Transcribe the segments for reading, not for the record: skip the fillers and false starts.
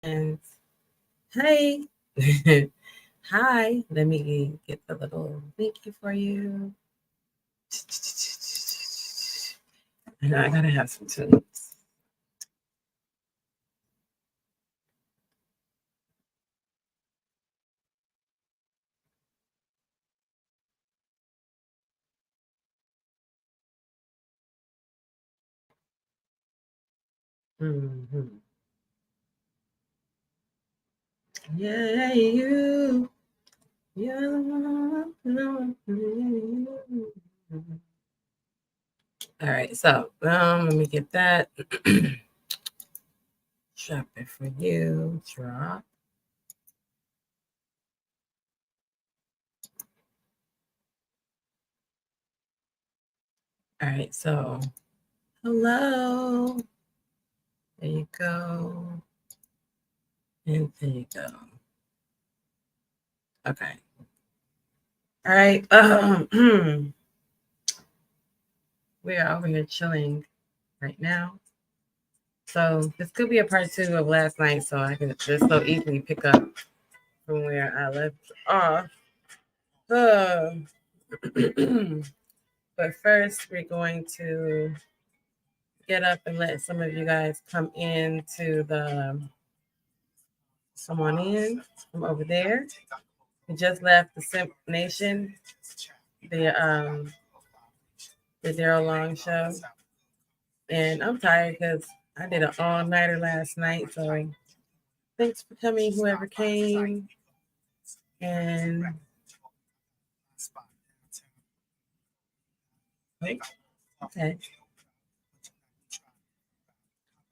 And hi. Hi. Let me get the little thingy for you. I gotta have some tunes. Mm-hmm. Yeah, you. Yeah. All right, so let me get that. Drop it for you. Drop. All right, so hello. There you go. And there you go. Okay. All right. We are over here chilling right now. So this could be a part two of last night, so I can just so easily pick up from where I left off. Uh, but first, we're going to get up and let some of you guys come into the someone in from over there. We just left the Simp Nation, the the Daryl Long show, and I'm tired because I did an all nighter last night. So thanks for coming, whoever came, and okay.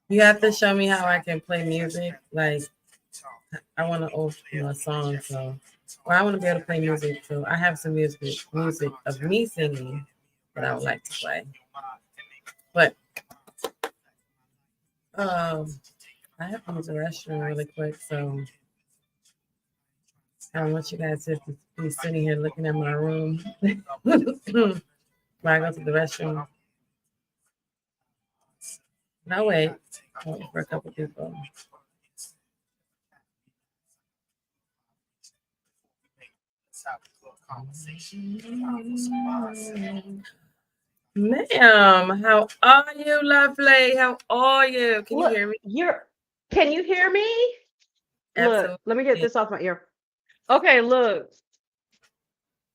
You have to show me how I can play music. Like I want to open a song, so or I want to be able to play music. So I have some music of me singing that I would like to play. But um, I have to use the restroom really quick, so I don't want you guys to be sitting here looking at my room while I go to the restroom. No wait, wait for a couple people. Ma'am, how are you, lovely? How are you? Can you Look, hear me? can you hear me? Look, let me get Absolutely. this off my ear. Okay, look,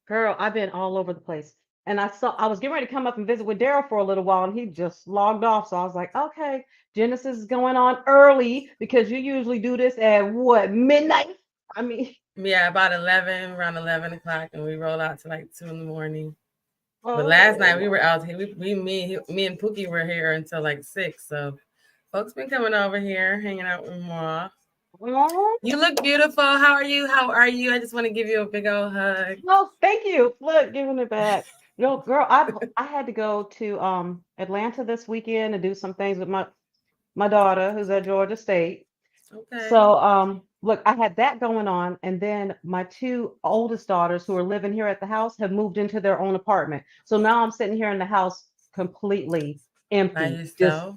girl, I've been all over the place. And I was getting ready to come up and visit with Daryl for a little while, and he just logged off. So I was like, okay, Genesis is going on early because you usually do this at what, midnight? I mean, Yeah, about 11, around 11 o'clock, and we roll out to like 2 in the morning. But last night we oh, were out here. Me and Pookie were here until like 6. So folks been coming over here, hanging out with Ma. oh, You look beautiful. How are you? How are you? I just want to give you a big old hug. no, thank you. Look, giving it back. No, girl, I had to go to Atlanta this weekend and do some things with my daughter who's at Georgia State. Okay. So, look, I had that going on, and then my two oldest daughters who are living here at the house have moved into their own apartment. So now I'm sitting here in the house completely By empty, just yourself.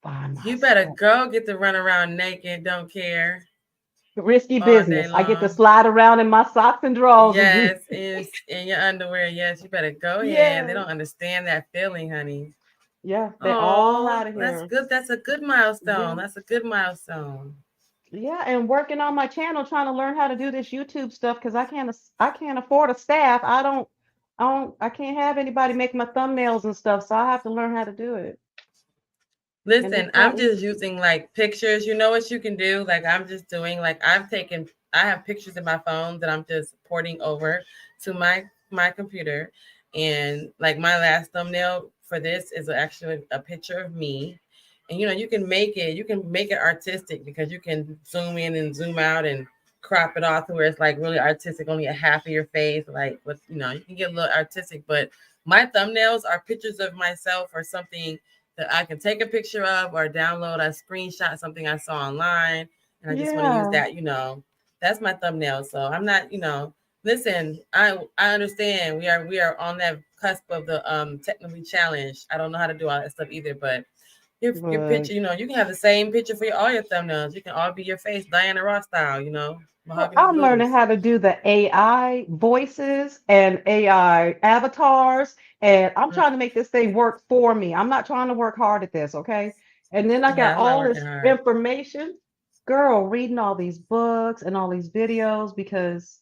by You better myself. go get to run around naked, don't care, Risky all day business. I get to long. slide around in my socks and drawers and do. Yes, in your underwear. Yes, you better go ahead. They Yeah, don't understand that feeling, honey. yeah, they're all Oh, out of that's here. good. That's a good milestone. Yeah, That's a good milestone. yeah, and working on my channel, trying to learn how to do this YouTube stuff because I can't afford a staff. I can't have anybody make my thumbnails and stuff, so I have to learn how to do it. And they Listen, taught I'm me. just using like pictures. You know what you can do? Like I'm just doing like I have pictures in my phone that I'm just porting over to my computer. And like my last thumbnail for this is actually a picture of me. And you can make it artistic because you can zoom in and zoom out and crop it off to where it's like really artistic, only a half of your face, like with you can get a little artistic, but my thumbnails are pictures of myself or something that I can take a picture of or download a screenshot something I saw online and I just want to use Yeah. that. That's my thumbnail. So I'm not. Listen, I understand we are on that cusp of the technically challenged. I don't know how to do all that stuff either, but Your Look, picture, you can have the same picture for all your thumbnails. You can all be your face, Diana Ross style, mahogany I'm learning blues. how to do the AI voices and AI avatars, and I'm Mm, trying to make this thing work for me. I'm not trying to work hard at this, okay? And then I yeah, got I'm not all working this hard. information, girl, reading all these books and all these videos because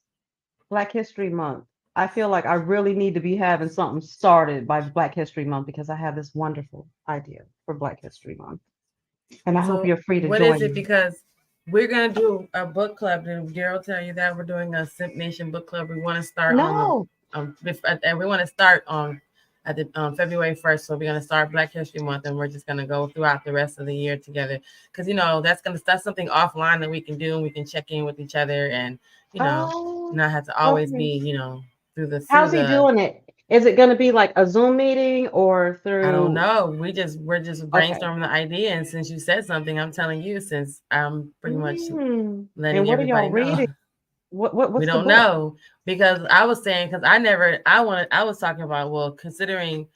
Black History Month. I feel like I really need to be having something started by Black History Month because I have this wonderful idea for Black History Month. And I hope So you're free to what is join it? me. Because we're gonna do a book club. Did Daryl tell you that we're doing a Simp Nation book club? We want to start on the No. and we want to start on at the February 1st. So we're gonna start Black History Month, and we're just gonna go throughout the rest of the year together. Because that's something offline that we can do, and we can check in with each other, and Oh, not have to always okay. be through How's he the. doing it? Is it going to be like a Zoom meeting or I don't through? know. We're just Okay. brainstorming the idea, and since you said something, I'm telling you. Since I'm pretty much And letting what are y'all everybody know. reading? We What's the don't book? know because I was saying because I was talking about considering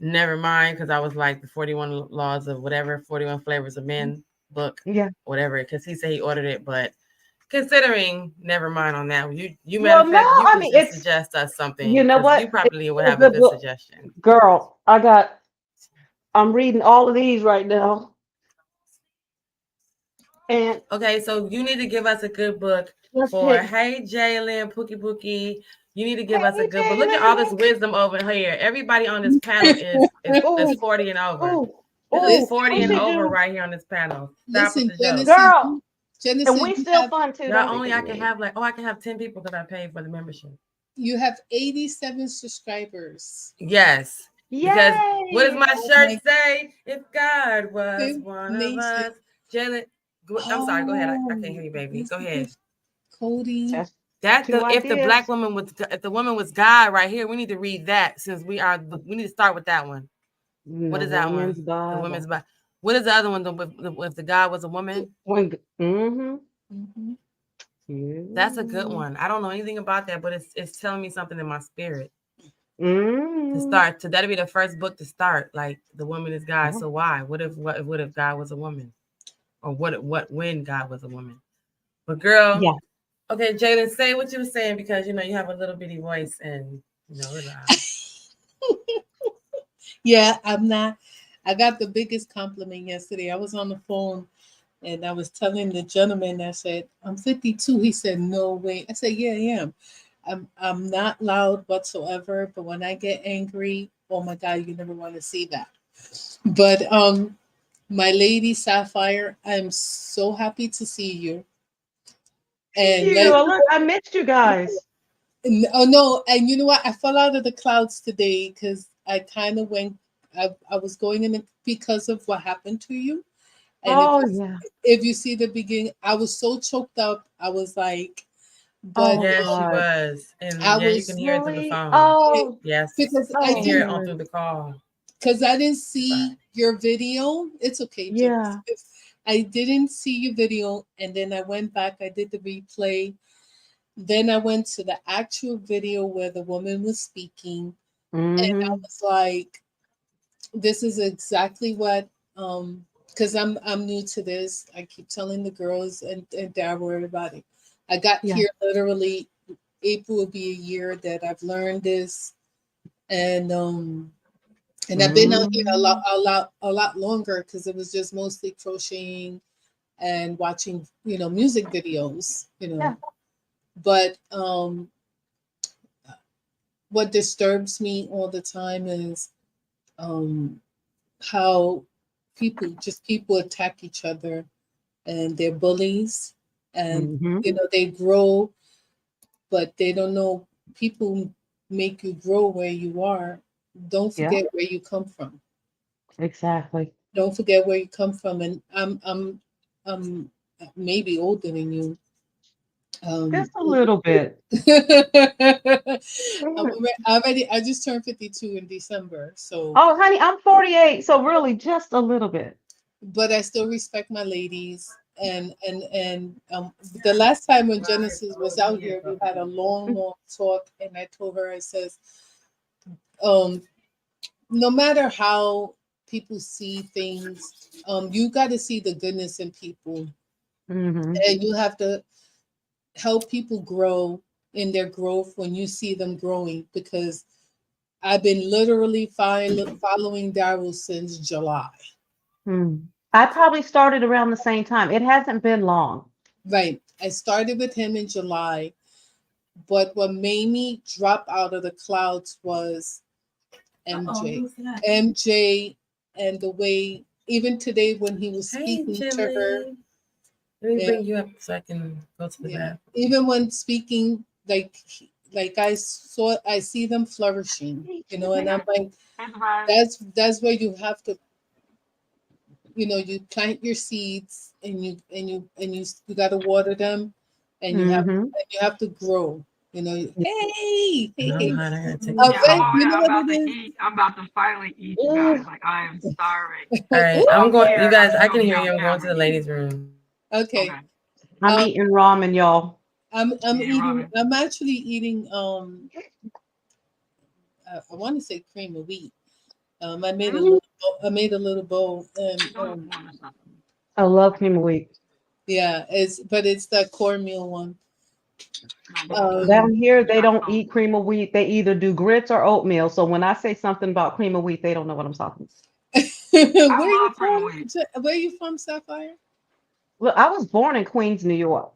never mind because I was like the 41 laws of whatever 41 flavors of men book Yeah. whatever because he said he ordered it but considering never mind on that you matter Well, of no, fact you I can mean just it's suggest us something you know because you what? It's probably would a have a good good book. suggestion. Girl, I'm reading all of these right now. And Okay, so you need to give us a good book let's for pick. Hey Jalen, Pookie. You need to give us a Hey, good book. Look at all this Jalen. wisdom over here. Everybody on this panel is Oh, 40 and over. oh, This is oh. Listen, 40 What and she over do? right here on this panel. Stop with listen, the joke. Genesis, Girl. And we You still have fun too. Not Don't only forget I can me. have I can have 10 people because I paid for the membership. 87 subscribers. Yes. Because what does Yay. my Oh shirt my say? If God was Simp one of Nation. us. Jalen, I'm sorry. Go ahead. I Oh, can't hear you, baby. yes, Go ahead. Cody. That's That two the if the black ideas. woman was if the woman was God right here, we need to read that since we need to start with that one. What The is that woman's one? The women's Bible. Bible. What is the other one? If the God was a woman, When, mm-hmm. Mhm. that's a good Mm-hmm. one. I don't know anything about that, but it's telling me something in my spirit to Mm-hmm. start. To that'll be the first book to start. Like the woman is God. Oh, So why? What if God was a woman? Or what when God was a woman? But girl, yeah. okay, Jalen, say what you were saying because you have a little bitty voice and we're loud. Yeah, I'm not. I got the biggest compliment yesterday. I was on the phone and I was telling the gentleman, I said, I'm 52. He said, no way. I said, yeah, I am. I'm not loud whatsoever, but when I get angry, oh my God, you never want to see that. But my lady Sapphire, I'm so happy to see you. Thank And you. let Look, I missed you guys. oh no, and you know what? I fell out of the clouds today because I kind of went. I was going in because of what happened to you, and Oh, yeah. if you see the beginning, I was so choked up. I was like, but Oh, Yes, she God. was. And I yeah, you can was hear it through the Really? phone. it, Oh, Yes. because I You oh, hear didn't it on good. through the call. see Sorry. your video. It's okay, Yeah. Genesis. I didn't see your video, and then I went back. I did the replay. Then I went to the actual video where the woman was speaking, and I Mm-hmm. was like, this is exactly what because I'm new to this. I keep telling the girls and Dad everybody. I got Yeah. here literally April will be a year that I've learned this, and I've been out here Mm-hmm. a lot longer because it was just mostly crocheting and watching music videos, Yeah. but what disturbs me all the time is um how people attack each other and they're bullies, and Mm-hmm. they grow, but they don't know people make you grow where you are. Don't Yeah. forget where you come from. Exactly. Don't forget where you come from. And I'm maybe older than you. um Just a little bit. I just turned 52 in December, so Oh, honey, I'm 48, so really just a little bit. but I still respect my ladies. The last time when Genesis was out here, we had a long, long talk, and I told her, I says, um, no matter how people see things. You got to see the goodness in people, Mm-hmm. and you have to help people grow in their growth when you see them growing. Because I've been literally following Daryl since July. I probably started around the same time. It hasn't been long. Right. I started with him in July, but what made me drop out of the clouds was MJ. who's that? MJ, and the way, even today when he was Hey, speaking to her, Jilly. Let me yeah, bring you up so I can go to the yeah. bathroom. Even when speaking, like I see them flourishing, and I'm like, that's where you have to, you plant your seeds, and you got to water them, and Mm-hmm. you have to grow. Hey, hey, No, hey. I'm hot. I gotta take Uh, this. Ven, All you know I'm what about it to is? eat. I'm about to finally eat, you guys. Like, I am starving. right, So I'm I'm going. You here. I'm guys, just I gonna can be hear off you. I'm going to camera the eating. ladies' room. Okay. Okay. I'm Um, eating ramen, y'all. I'm Yeah, eating. Robin. I'm actually eating. I want to say cream of wheat. I made a Mm, little. I made a little bowl, and Don't want something. I love cream of wheat. yeah, it's that cornmeal one. No, but Um, Down here, they not don't so. eat cream of wheat. They either do grits or oatmeal. So when I say something about cream of wheat, they don't know what I'm talking. I where you love cream of from? wheat. Where you from, Sapphire? Look, I was born in Queens, New York.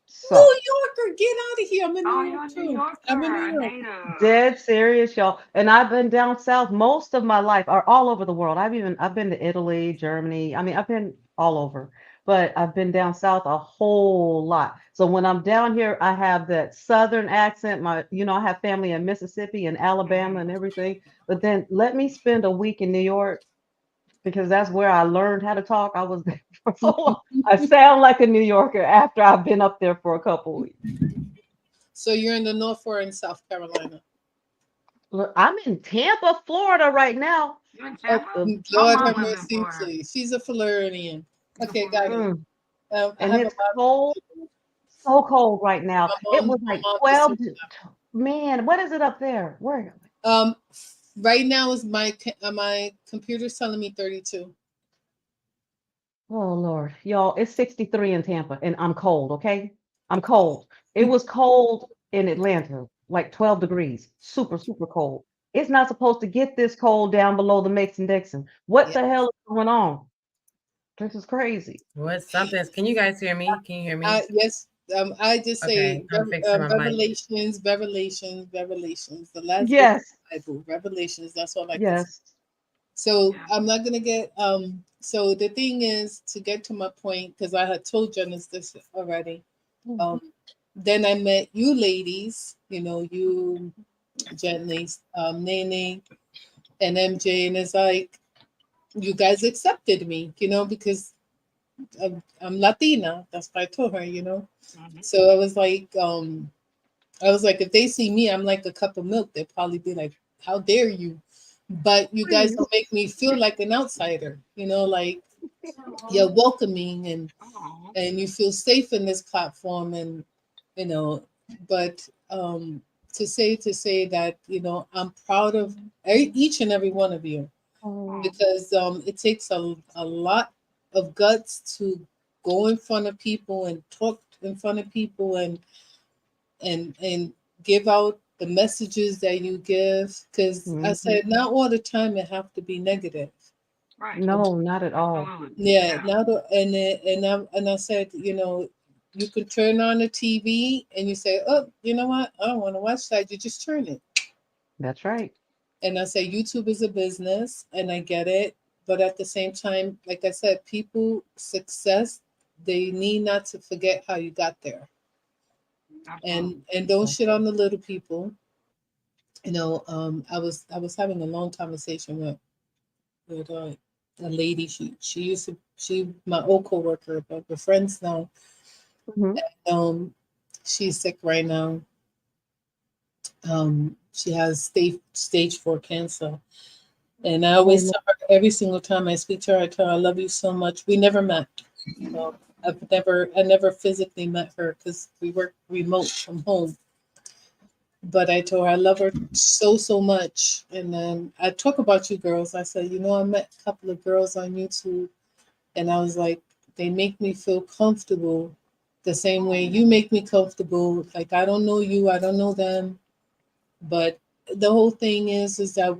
So New Yorker, get out of here! I'm in New Oh, York you're a New too. I'm in Yorker, New a York. native. dead serious, y'all. And I've been down south most of my life, or all over the world. I've been to Italy, Germany. I mean, I've been all over, but I've been down south a whole lot. So when I'm down here, I have that southern accent. I have family in Mississippi and Alabama Mhm. and everything. But then let me spend a week in New York because that's where I learned how to talk. I was there for so long. I sound like a New Yorker after I've been up there for a couple weeks. So you're in the North or in South Carolina? Look, I'm in Tampa, Florida right now. You in Oh, Tampa? My Lord mom have lives in mercy, Florida. please. She's a Floridian. She's a Okay, got it. Floridian. Mm, I and have a it's cold, so cold right now. It was my like mom just 12 to, man, what is it up there? Where? um right now is my computer's telling me 32. Oh Lord, y'all, it's 63 in Tampa and I'm cold, okay? I'm cold. It was cold in Atlanta, like 12 degrees, super, super cold. It's not supposed to get this cold down below the Mason-Dixon. What Yeah. the hell is going on? This is crazy. What's something? Can you guys hear me? Can you hear me? Yes, I just Okay, say I'm fixing my mic. Revelations, the last book of Yes, the Bible, Revelations. That's all I can say. yes. So Yeah. I'm not gonna get so the thing is, to get to my point, because I had told Janice this already. Mhm. Um then I met you ladies, you Gently, Nene and MJ, and it's like you guys accepted me, because I'm Latina. That's what I told her. Mhm. So I was like, if they see me, I'm like a cup of milk. They'd probably be like, "How dare you?" But you guys Please. don't make me feel like an outsider. Like you're welcoming, and Oh, and you feel safe in this platform, and you know. But to say that I'm proud of each and every one of you, Oh, because it takes a lot of guts to go in front of people and talk in front of people, and give out the messages that you give, because I mhm. said not all the time it have to be negative. right. No, not at all. Absolutely. Yeah, Yeah. not and I said, you could turn on the TV and you say, oh, you know what, I don't want to watch that. You just turn it. That's right. And I say YouTube is a business, and I get it, but at the same time, like I said, people success, they need not to forget how you got there, Absolutely. and don't shit on the little people. I was having a long conversation with a lady. She used to she my old coworker, but we're friends now. Mhm. Um, she's sick right now. She has stage 4 cancer, and I Oh, always no. tell her, every single time I speak to her, I tell her I love you so much. We never met. I never physically met her because we work remote from home. But I told her I love her so much. And then I talk about you girls. I said, I met a couple of girls on YouTube, and I was like, they make me feel comfortable the same way you make me comfortable. Like, I don't know you, I don't know them, but the whole thing is that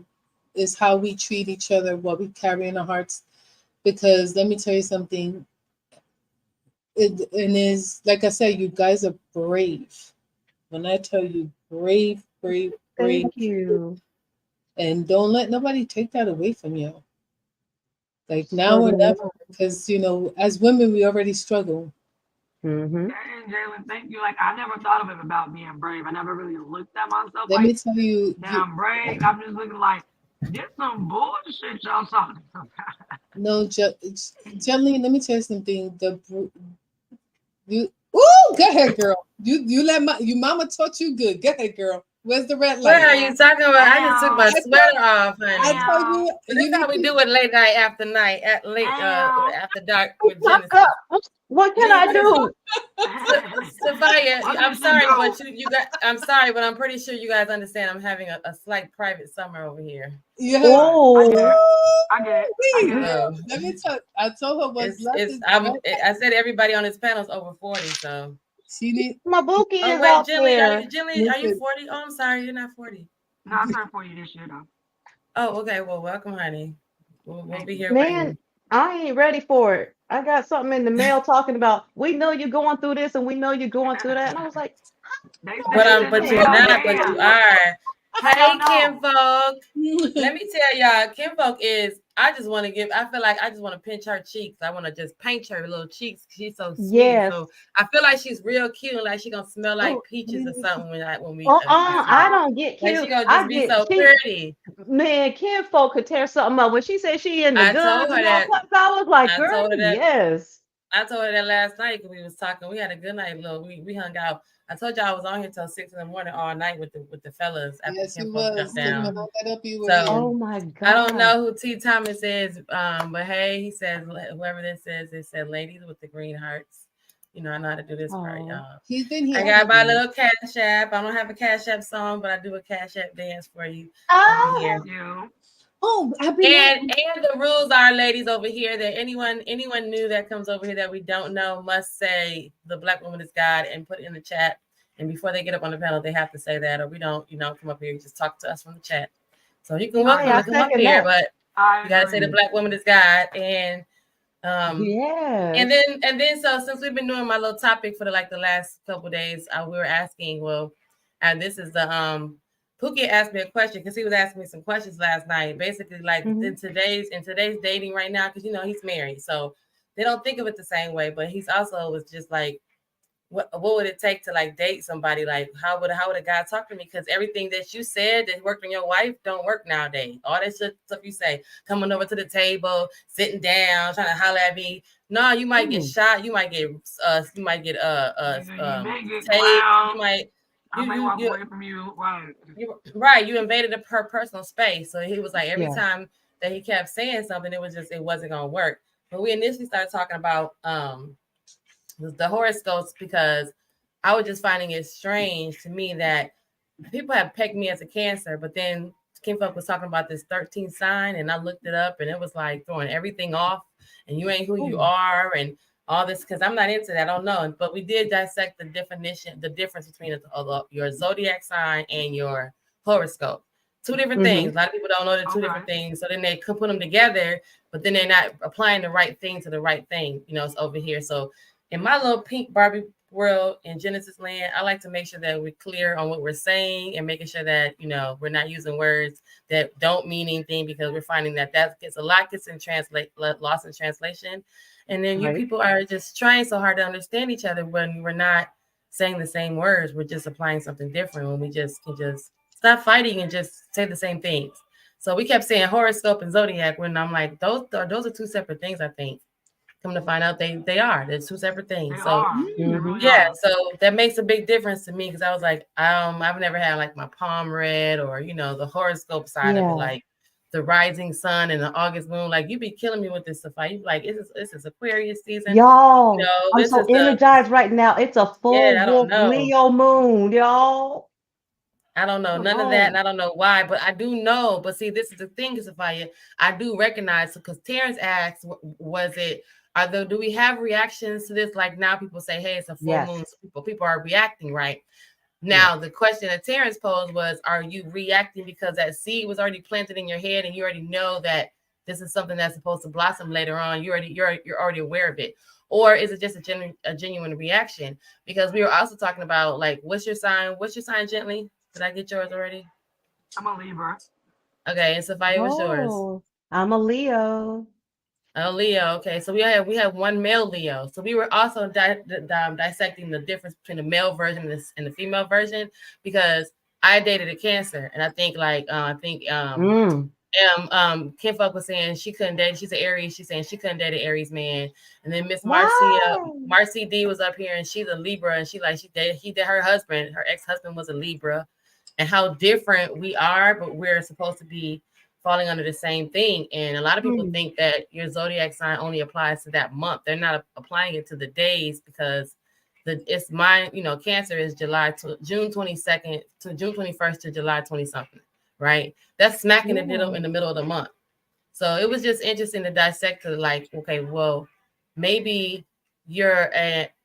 is how we treat each other, what we carry in our hearts. Because let me tell you something, it is like I said, you guys are brave. When I tell you brave, brave, brave, Thank you. and don't let nobody take that away from you. Like now or So, never, because as women, we already struggle. mm-hmm. And Jalen, thank you. Like I never thought of it about being brave. I never really looked at myself Let like me tell you, that I'm brave. I'm just looking like this some bullshit y'all talking about. no, Jelly. Let me tell you something. Go ahead, girl. You let your mama taught you good. Go ahead, girl. Where's the red What light? are you talking about? I just took my I sweater told, off, I honey. told you, But this how we do it late night at late after dark with Fuck Genesis. up. What can I do? Sophia, What I'm did you sorry, do? but you got. I'm sorry, but I'm pretty sure you guys understand. I'm having a slight private summer over here. yeah. I get it. Oh, I get it. I get it. So Let me tell. I told her what's left it's. is red. I said everybody on this panel is over 40. So. She need. my bookie Oh is wait, out Jilly, there. Are you Listen. 40? Oh, I'm sorry, you're not 40. No, I turned 40 this year though. Oh, okay. Well, welcome, honey. We'll Thank be you. here Man, waiting. I ain't ready for it. I got something in the mail talking about, we know you're going through this and we know you're going through that. And I was like, They I said know it's in the But you're mail. not, but you Damn. are. How y'all Hey, know? Kinfolk. Let me tell y'all, Kinfolk is. I just want to give. I feel like I just want to pinch her cheeks. I want to just paint her little cheeks. She's so sweet. yes. So I feel like she's real cute, and like she gonna smell like Oh, peaches or something when we I see her. don't get Like she cute. gonna just I be get so she pretty. man, kinfolk could tear something up. When she said she in the I told guns her and all that. that, I was like, I girl, told her that. yes. I told her that last night because we was talking. We had a good night, little. We hung out. I told y'all I was on here till 6 in the morning all night with the fellas after yes, you Kim Folk jumped was. Till down. you hung that up, you were here. Oh So my I don't God. know who T Thomas is, but hey, he says whoever this is, it said ladies with the green hearts. I know how to do this part, Oh, y'all. He's been I here. got my little Cash App. I don't have a Cash App song, but I do a Cash App dance for you over oh, here. Thank you. Oh, I've been. And the rules are, ladies, over here that anyone new that comes over here that we don't know must say the Black woman is God and put it in the chat. And before they get up on the panel, they have to say that, or we don't, come up here. You just talk to us from the chat. So you can welcome hey, I to come up second here, that. but I you got to say the agree. Black woman is God. And Yes. so since we've been doing my little topic for the last couple of days, we were asking, well, and this is the Pookie asked me a question because he was asking me some questions last night. Basically, like in today's dating right now, because he's married, so they don't think of it the same way. But he's also was just like, what would it take to date somebody? Like how would a guy talk to me? Because everything that you said that worked on your wife don't work nowadays. All that stuff you say, coming over to the table, sitting down, trying to holler at me. No, you might get shot. You might get tased. You may get You clowned. might I may walk away from you. Right. you invaded her personal space. So he was like, every Yeah. time that he kept saying something, it wasn't gonna work. But we initially started talking about the horoscopes because I was just finding it strange to me that people have pegged me as a Cancer, but then Kim Folk was talking about this 13th sign, and I looked it up, and it was like throwing everything off, and you ain't who you are, and all this, because I'm not into that. I don't know. But we did dissect the difference between your zodiac sign and your horoscope. Two different things. A lot of people don't know the two different things. So then they could put them together, but then they're not applying the right thing to the right thing. It's over here. So in my little pink Barbie world in Genesis land, I like to make sure that we're clear on what we're saying and making sure that we're not using words that don't mean anything, because we're finding that gets lost in translation, and then you people are just trying so hard to understand each other when we're not saying the same words. We're just applying something different when we just can just stop fighting and just say the same things. So we kept saying horoscope and zodiac when I'm like, those are two separate things. I think. Come to find out, they are. They're two separate things. So that makes a big difference to me, because I was like, I've never had like my palm read, or the horoscope side of it, like the rising sun and the August moon. Like you be killing me with this stuff. You be like, this is Aquarius season. Y'all, I'm This so is energized right now. It's a full I don't wolf know. Leo moon, y'all. I don't know none of that, and I don't know why, but I do know. But see, this is the thing, Sophia. I do recognize because Terrence asked, "Was it? Do we have reactions to this? Like now, people say, hey, it's a full moon. So people are reacting, right? Now, the question that Terrence posed was, are you reacting because that seed was already planted in your head, and you already know that this is something that's supposed to blossom later on? You're already aware of it, or is it just a genuine reaction? Because we were also talking about like, what's your sign? What's your sign, Gently? Did I get yours already? I'm a Libra. Okay, and Sophia, what's yours? I'm a Leo. Oh, Leo. Okay, so we have one male Leo. So we were also dissecting the difference between the male version and the female version because I dated a Cancer, and I think Kinfolk was saying she couldn't date. She's an Aries. She's saying she couldn't date an Aries man. And then Miss Marcy D was up here, and she's a Libra, and she did her husband. Her ex-husband was a Libra, and how different we are, but we're supposed to be falling under the same thing. And a lot of people think that your zodiac sign only applies to that month. They're not applying it to the days because it's mine. Cancer is June 22nd to June 21st to July 20 something. Right? That's smacking the middle in the middle of the month. So it was just interesting to dissect to like, okay, well, maybe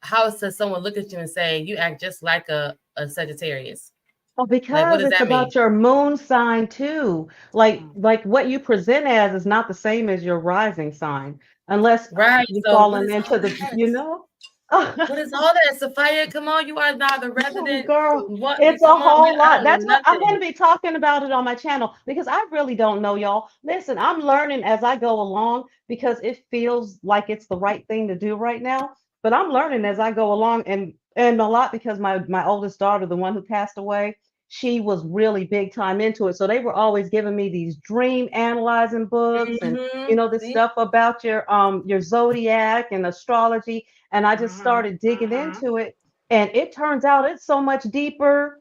how does someone look at you and say you act just like a Sagittarius? Well, because it's about your moon sign too. Like what you present as is not the same as your rising sign, unless you're falling into What is all that, Sophia? Come on, you are now the resident. Girl, it's a whole lot. That's what I'm going to be talking about it on my channel because I really don't know, y'all. Listen, I'm learning as I go along because it feels like it's the right thing to do right now. But I'm learning as I go along, and a lot because my oldest daughter, the one who passed away, she was really big time into it. So they were always giving me these dream analyzing books and this stuff about your zodiac and astrology. And I just started digging into it. And it turns out it's so much deeper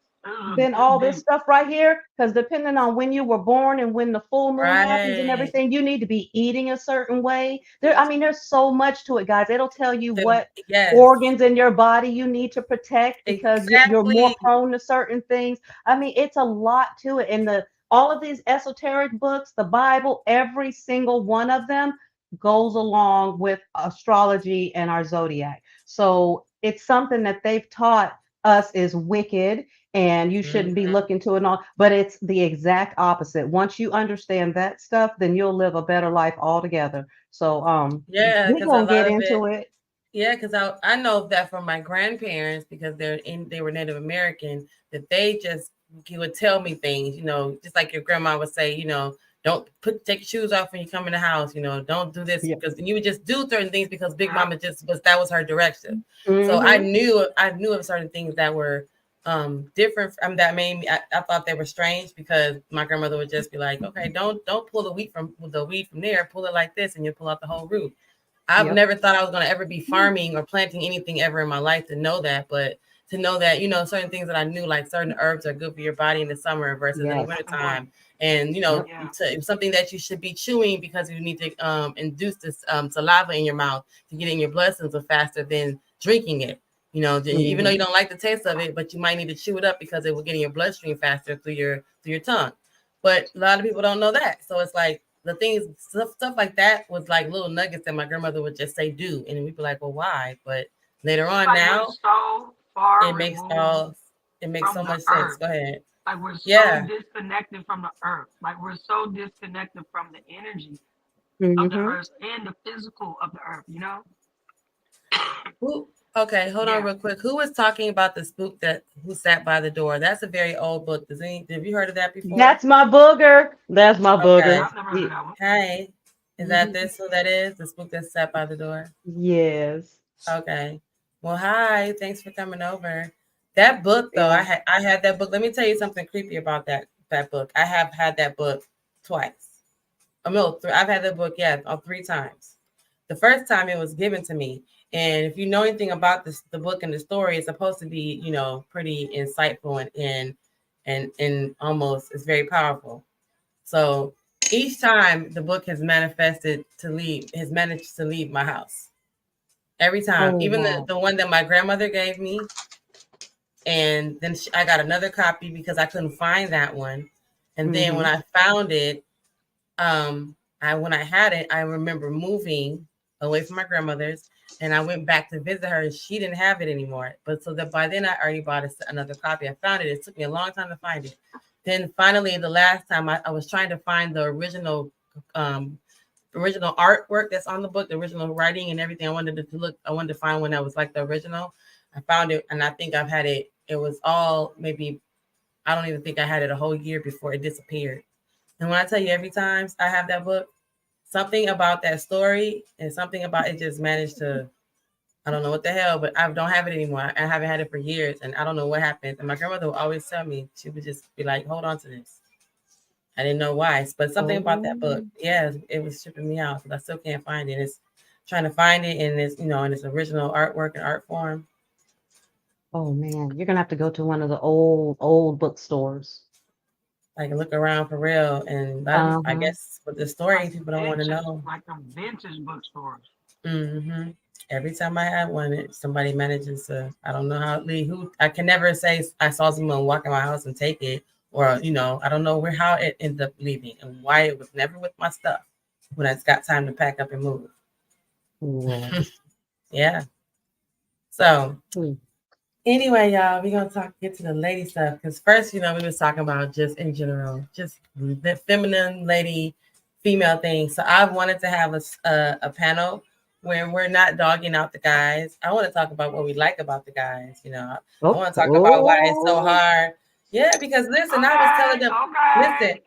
than all this stuff right here. Because depending on when you were born and when the full moon happens and everything, you need to be eating a certain way. There's so much to it, guys. It'll tell you what organs in your body you need to protect because you're more prone to certain things. I mean, it's a lot to it. And all of these esoteric books, the Bible, every single one of them goes along with astrology and our zodiac. So it's something that they've taught us is wicked and you shouldn't be looking to it all, but it's the exact opposite. Once you understand that stuff, then you'll live a better life altogether. So we're gonna get into it. Yeah, because I know that from my grandparents, because they were Native American, that you would tell me things, just like your grandma would say, don't take your shoes off when you come in the house, don't do this because you would just do certain things because Big Mama that was her direction. So I knew of certain things that were different from that made me. I thought they were strange because my grandmother would just be like, okay, don't pull the weed from there, pull it like this and you pull out the whole root. I've never thought I was going to ever be farming or planting anything ever in my life to know that, but to know that, certain things that I knew, like certain herbs are good for your body in the summer versus in the wintertime. And, something that you should be chewing because you need to induce this saliva in your mouth to get in your blood systems faster than drinking it. Even though you don't like the taste of it, but you might need to chew it up because it will get in your bloodstream faster through your tongue. But a lot of people don't know that. So it's like, the things, stuff like that was like little nuggets that my grandmother would just say do, and we'd be like, well, why? But later on, now it makes so much sense. Go ahead. Like we're so disconnected from the earth. Like we're so disconnected from the energy of the earth and the physical of the earth. Okay, hold on real quick. Who was talking about the spook who sat by the door? That's a very old book. Have you heard of that before? That's my booger. That's my booger. I've never heard of that one. Hey, is that who that is? The spook that sat by the door? Yes. Okay. Well, hi. Thanks for coming over. That book, though, I had that book. Let me tell you something creepy about that book. I have had that book twice. I've had that book, 3 times. The first time it was given to me. And if you know anything about the book and the story, it's supposed to be, pretty insightful and almost it's very powerful. So each time the book has managed to leave my house. Every time, even the one that my grandmother gave me, And then I got another copy because I couldn't find that one. And then when I found it, when I had it, I remember moving away from my grandmother's, and I went back to visit her, and she didn't have it anymore. But so that by then I already bought another copy. I found it. It took me a long time to find it. Then finally, the last time I was trying to find the original artwork that's on the book, the original writing and everything. I wanted to find one that was like the original. I found it, and I think I've had it. It was all maybe, I don't even think I had it a whole year before it disappeared. And when I tell you, every time I have that book, something about that story and something about it just managed to, I don't know what the hell, but I don't have it anymore. I haven't had it for years, and I don't know what happened. And my grandmother would always tell me, she would just be like, hold on to this. I didn't know why, but something about that book, yeah, it was tripping me out because I still can't find it. It's trying to find it in its, in its original artwork and art form. Oh man, you're gonna have to go to one of the old bookstores. Like look around for real, and I guess with the story, people don't want to know. Like the vintage bookstores. Mm-hmm. Every time I had one, somebody manages to. I don't know how it leave. Who I can never say I saw someone walk in my house and take it, or I don't know how it ended up leaving and why it was never with my stuff when it's got time to pack up and move. Yeah. So. Anyway, y'all, we're gonna get to the lady stuff because first, we was talking about just in general, just the feminine lady, female thing. So I wanted to have a panel where we're not dogging out the guys. I want to talk about what we like about the guys. I want to talk about why it's so hard. Yeah, because listen, I was telling them, listen,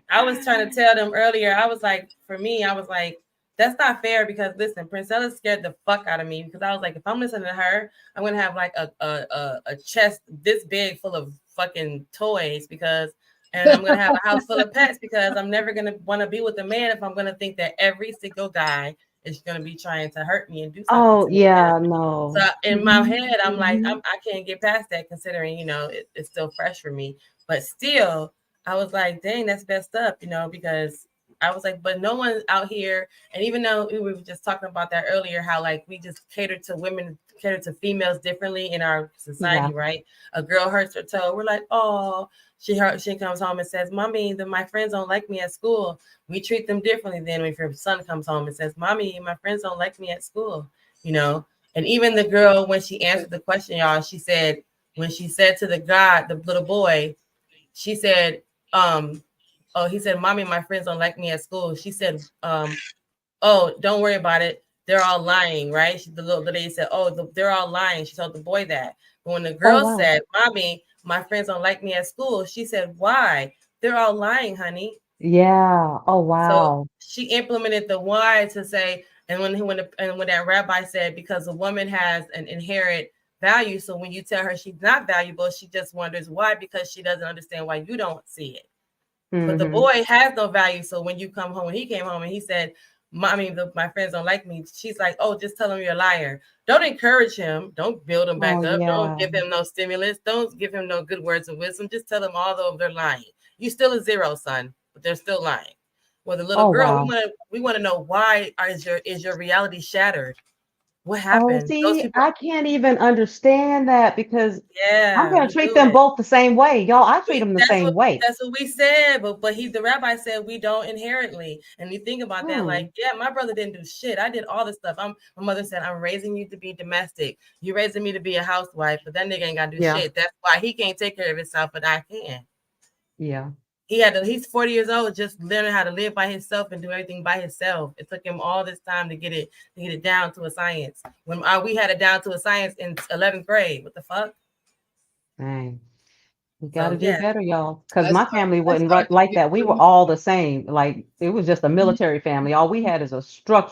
I was trying to tell them earlier. I was like, for me, I was like, that's not fair because listen, Princella scared the fuck out of me because I was like, if I'm listening to her, I'm gonna have like a chest this big full of fucking toys and I'm gonna have a house full of pets because I'm never gonna want to be with a man if I'm gonna think that every single guy is gonna be trying to hurt me and do something. Oh to me. yeah, no. So in my head, I'm like, I can't get past that considering it's still fresh for me, but still, I was like, dang, that's messed up, because. I was like, but no one out here, and even though we were just talking about that earlier, how like we just cater to females differently in our society, right? A girl hurts her toe, we're like, oh, she comes home and says, Mommy, my friends don't like me at school. We treat them differently than if your son comes home and says, Mommy, my friends don't like me at school, And even the girl, when she answered the question, y'all, she said, when she said to the little boy, she said, oh, he said, Mommy, my friends don't like me at school. She said, oh, don't worry about it. They're all lying, right? The lady said, oh, they're all lying. She told the boy that. But when the girl said, Mommy, my friends don't like me at school, she said, why? They're all lying, honey. Yeah. Oh, wow. So she implemented the why to say, and when that rabbi said, because a woman has an inherent value, so when you tell her she's not valuable, she just wonders why, because she doesn't understand why you don't see it. But the boy has no value. So when you come home, when he came home and he said, Mommy, my friends don't like me, she's like, oh, just tell him you're a liar. Don't encourage him. Don't build him back up. Yeah. Don't give him no stimulus. Don't give him no good words of wisdom. Just tell him although they're lying. You still a zero, son, but they're still lying. Well, the little girl, we want to know why is your reality shattered? What happened? Oh, see, I can't even understand that because I'm going to treat them it. both the same way. Y'all, I treat them the same way. That's what we said. But the rabbi said we don't inherently. And you think about that, like, yeah, my brother didn't do shit. I did all this stuff. My mother said, I'm raising you to be domestic. You're raising me to be a housewife, but that nigga ain't got to do shit. That's why he can't take care of himself, but I can. Yeah. He's 40 years old, just learning how to live by himself and do everything by himself. It took him all this time to get it down to a science. When we had it down to a science in 11th grade. What the fuck? Dang. We got to do better, y'all. Because my family wasn't like that. We were them. all the same. Like it was just a military family. All we had is a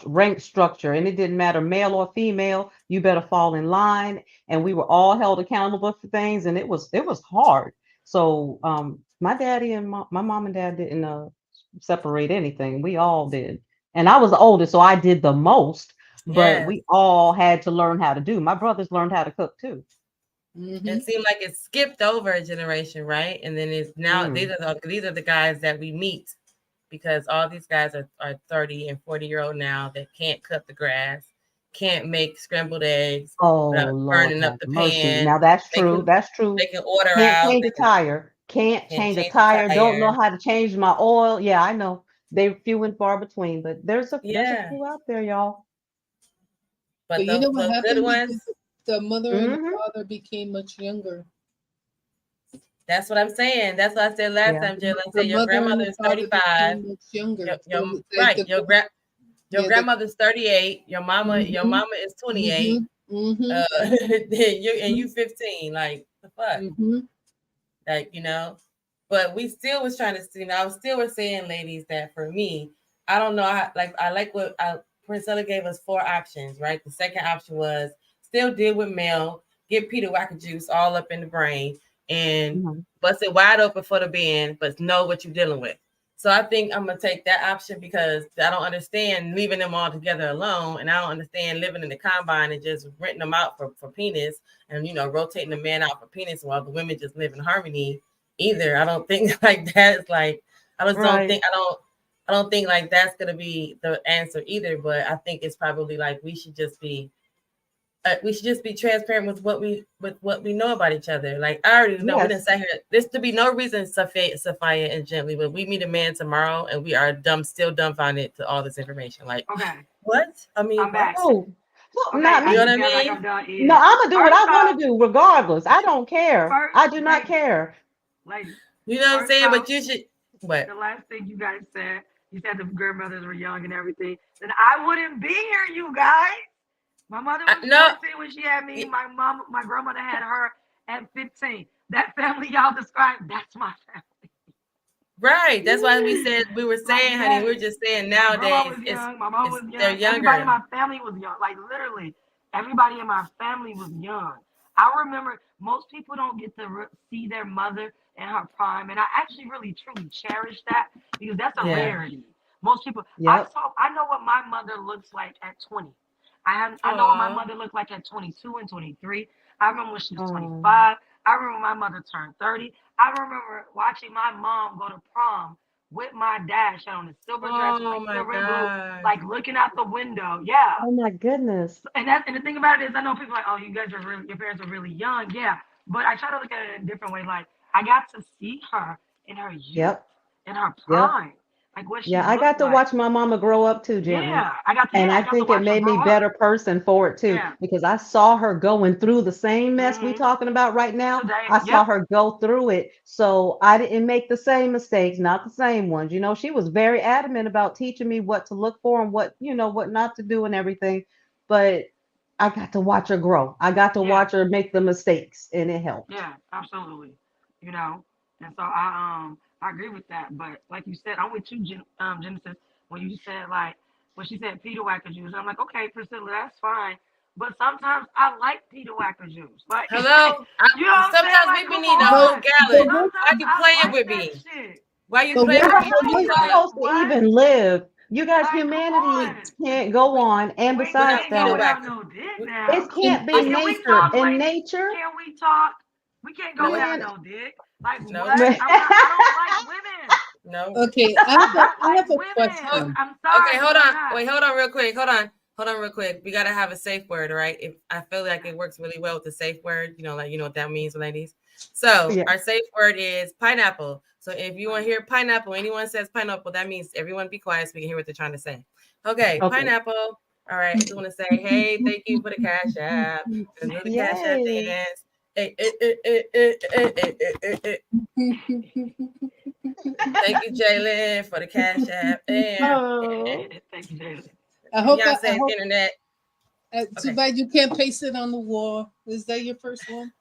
rank structure, and it didn't matter male or female. You better fall in line, and we were all held accountable for things, and it was hard. So my daddy and my mom and dad didn't separate anything. We all did, and I was the oldest, so I did the most. But we all had to learn how to do. My brothers learned how to cook too. It seemed like it skipped over a generation, right? And then it's now these are the guys that we meet, because all these guys are 30 and 40-year-old now that can't cut the grass, can't make scrambled eggs Oh without Lord, burning have up the mercy. pan. Now that's They true. can That's true. they can order Can't out. change They a tire. Can't can change a change the tire. Don't know tire. how to change my oil. Yeah, I know. They're few and far between, but there's a Yeah, few out there, y'all. but But you know what the good happened? ones. Because the mother and the Mm-hmm. father became much younger. That's what I'm saying. That's what I said last Yeah. time, Jill. I The said your mother and grandmother the is father 35. became much younger. Your So it's like right. Your yeah, the grandmother's 38. Your mama mm-hmm, is 28. mm-hmm, Then you mm-hmm, 15. Like the fuck. mm-hmm. Like, but we still was trying to see. I was still was saying, ladies, that for me, I don't know. I like what Priscilla gave us 4 options, right? The second option was still deal with male, get Peter Wacker juice all up in the brain, and Mhm. bust it wide open for the bend, but know what you're dealing with. So I think I'm gonna take that option because I don't understand leaving them all together alone, and I don't understand living in the combine and just renting them out for penis and rotating the man out for penis while the women just live in harmony either. I don't think like that is like I just don't Right. think I don't think like that's gonna be the answer either. But I think it's probably like we should just be transparent with what we know about each other. Like I already know we didn't Yes. say here. This to be no reason, Sophia and Gently, but we meet a man tomorrow and we are still dumbfounded to all this information. Like Okay, what? I mean, I'm back. Oh, look, Okay, not I You know me. what I just feel like mean? I'm done No, eating. I'm gonna do what First I want off, to do, regardless. I don't care. first, I do not ladies, care. ladies, You know what I'm first saying? off, But you should what? the last thing you guys said, you said the grandmothers were young and everything, then I wouldn't be here, you guys. My mother was No, 14 when she had me. My grandmother had her at 15. That family y'all described, that's my family. right. That's why we were Like saying, honey, that. we are just saying My grandma nowadays was young. My mom was they're young. Everybody in younger. my family was young. Like literally, everybody in my family was young. I remember most people don't get to see their mother in her prime, and I actually really truly cherish that because that's a Yeah. rarity. Most people, Yep. I know what my mother looks like at 20. I know what my Aw. mother looked like at 22 and 23. I remember when she was Oh, 25. I remember when my mother turned 30. I remember watching my mom go to prom with my dad. She had on a silver dress, Oh like my silver and blue, God. like looking out the window. Yeah. oh my goodness. And the thing about it is, I know people are like, oh, you guys are really, your parents are really young. Yeah. But I try to look at it in a different way. Like, I got to see her in her youth, Yep. in her Yep. prime, like what she Yeah, I got looked to like. watch my mama grow up too, gently. Yeah. And I I got to think it watch her made me grow up. better person for it too, Yeah. because I saw her going through the same mess we Mm-hmm. talking about right now. Today. I saw Yep. her go through it. So I didn't make the same mistakes, not the same ones. She was very adamant about teaching me what to look for and what not to do and everything. But I got to watch her grow. I got to Yeah. watch her make the mistakes, and it helped. Yeah, absolutely. You know, and so I agree with that. But like you said, I'm with you, Genesis, when you said like when she said Peter Wacker juice. I'm like, okay, Priscilla, that's fine. But sometimes I like Peter Wacker juice. Like, Hello. you know what I'm saying? Sometimes Like, we be come needing a But whole on. but gallon. what Why Sometimes you I playing like with that me? shit. Why you but playing what with How me, are we what Priscilla? supposed to What? even live? You guys, Like, come humanity on. can't go We on. And We without besides can't go Peter that, without Wacker. no dick We, now. it and, can't be Like, and can we nature. talk, And ladies? nature, Can we talk? We can't go without man, no dick. Like no, what? I don't like women. no. okay, I do not I like have a Oh, women. question. I'm okay, sorry, hold but I'm on. not. Wait, hold on real quick. Hold on real quick. We gotta have a safe word, all right? If I feel like it works really well with the safe word, like you know what that means, ladies. So yeah. our safe word is pineapple. So if you want to hear pineapple, anyone says pineapple, that means everyone be quiet so we can hear what they're trying to say. Okay, Okay. pineapple. All right, I just want to say, hey, thank you for the cash app. Let's do the cash app Yay. dance. Hey, hey. Thank you, Jalen, for the cash app. And Oh. Thank you, David. I hope Beyonce's internet. too Okay. bad you can't paste it on the wall. Is that your first one?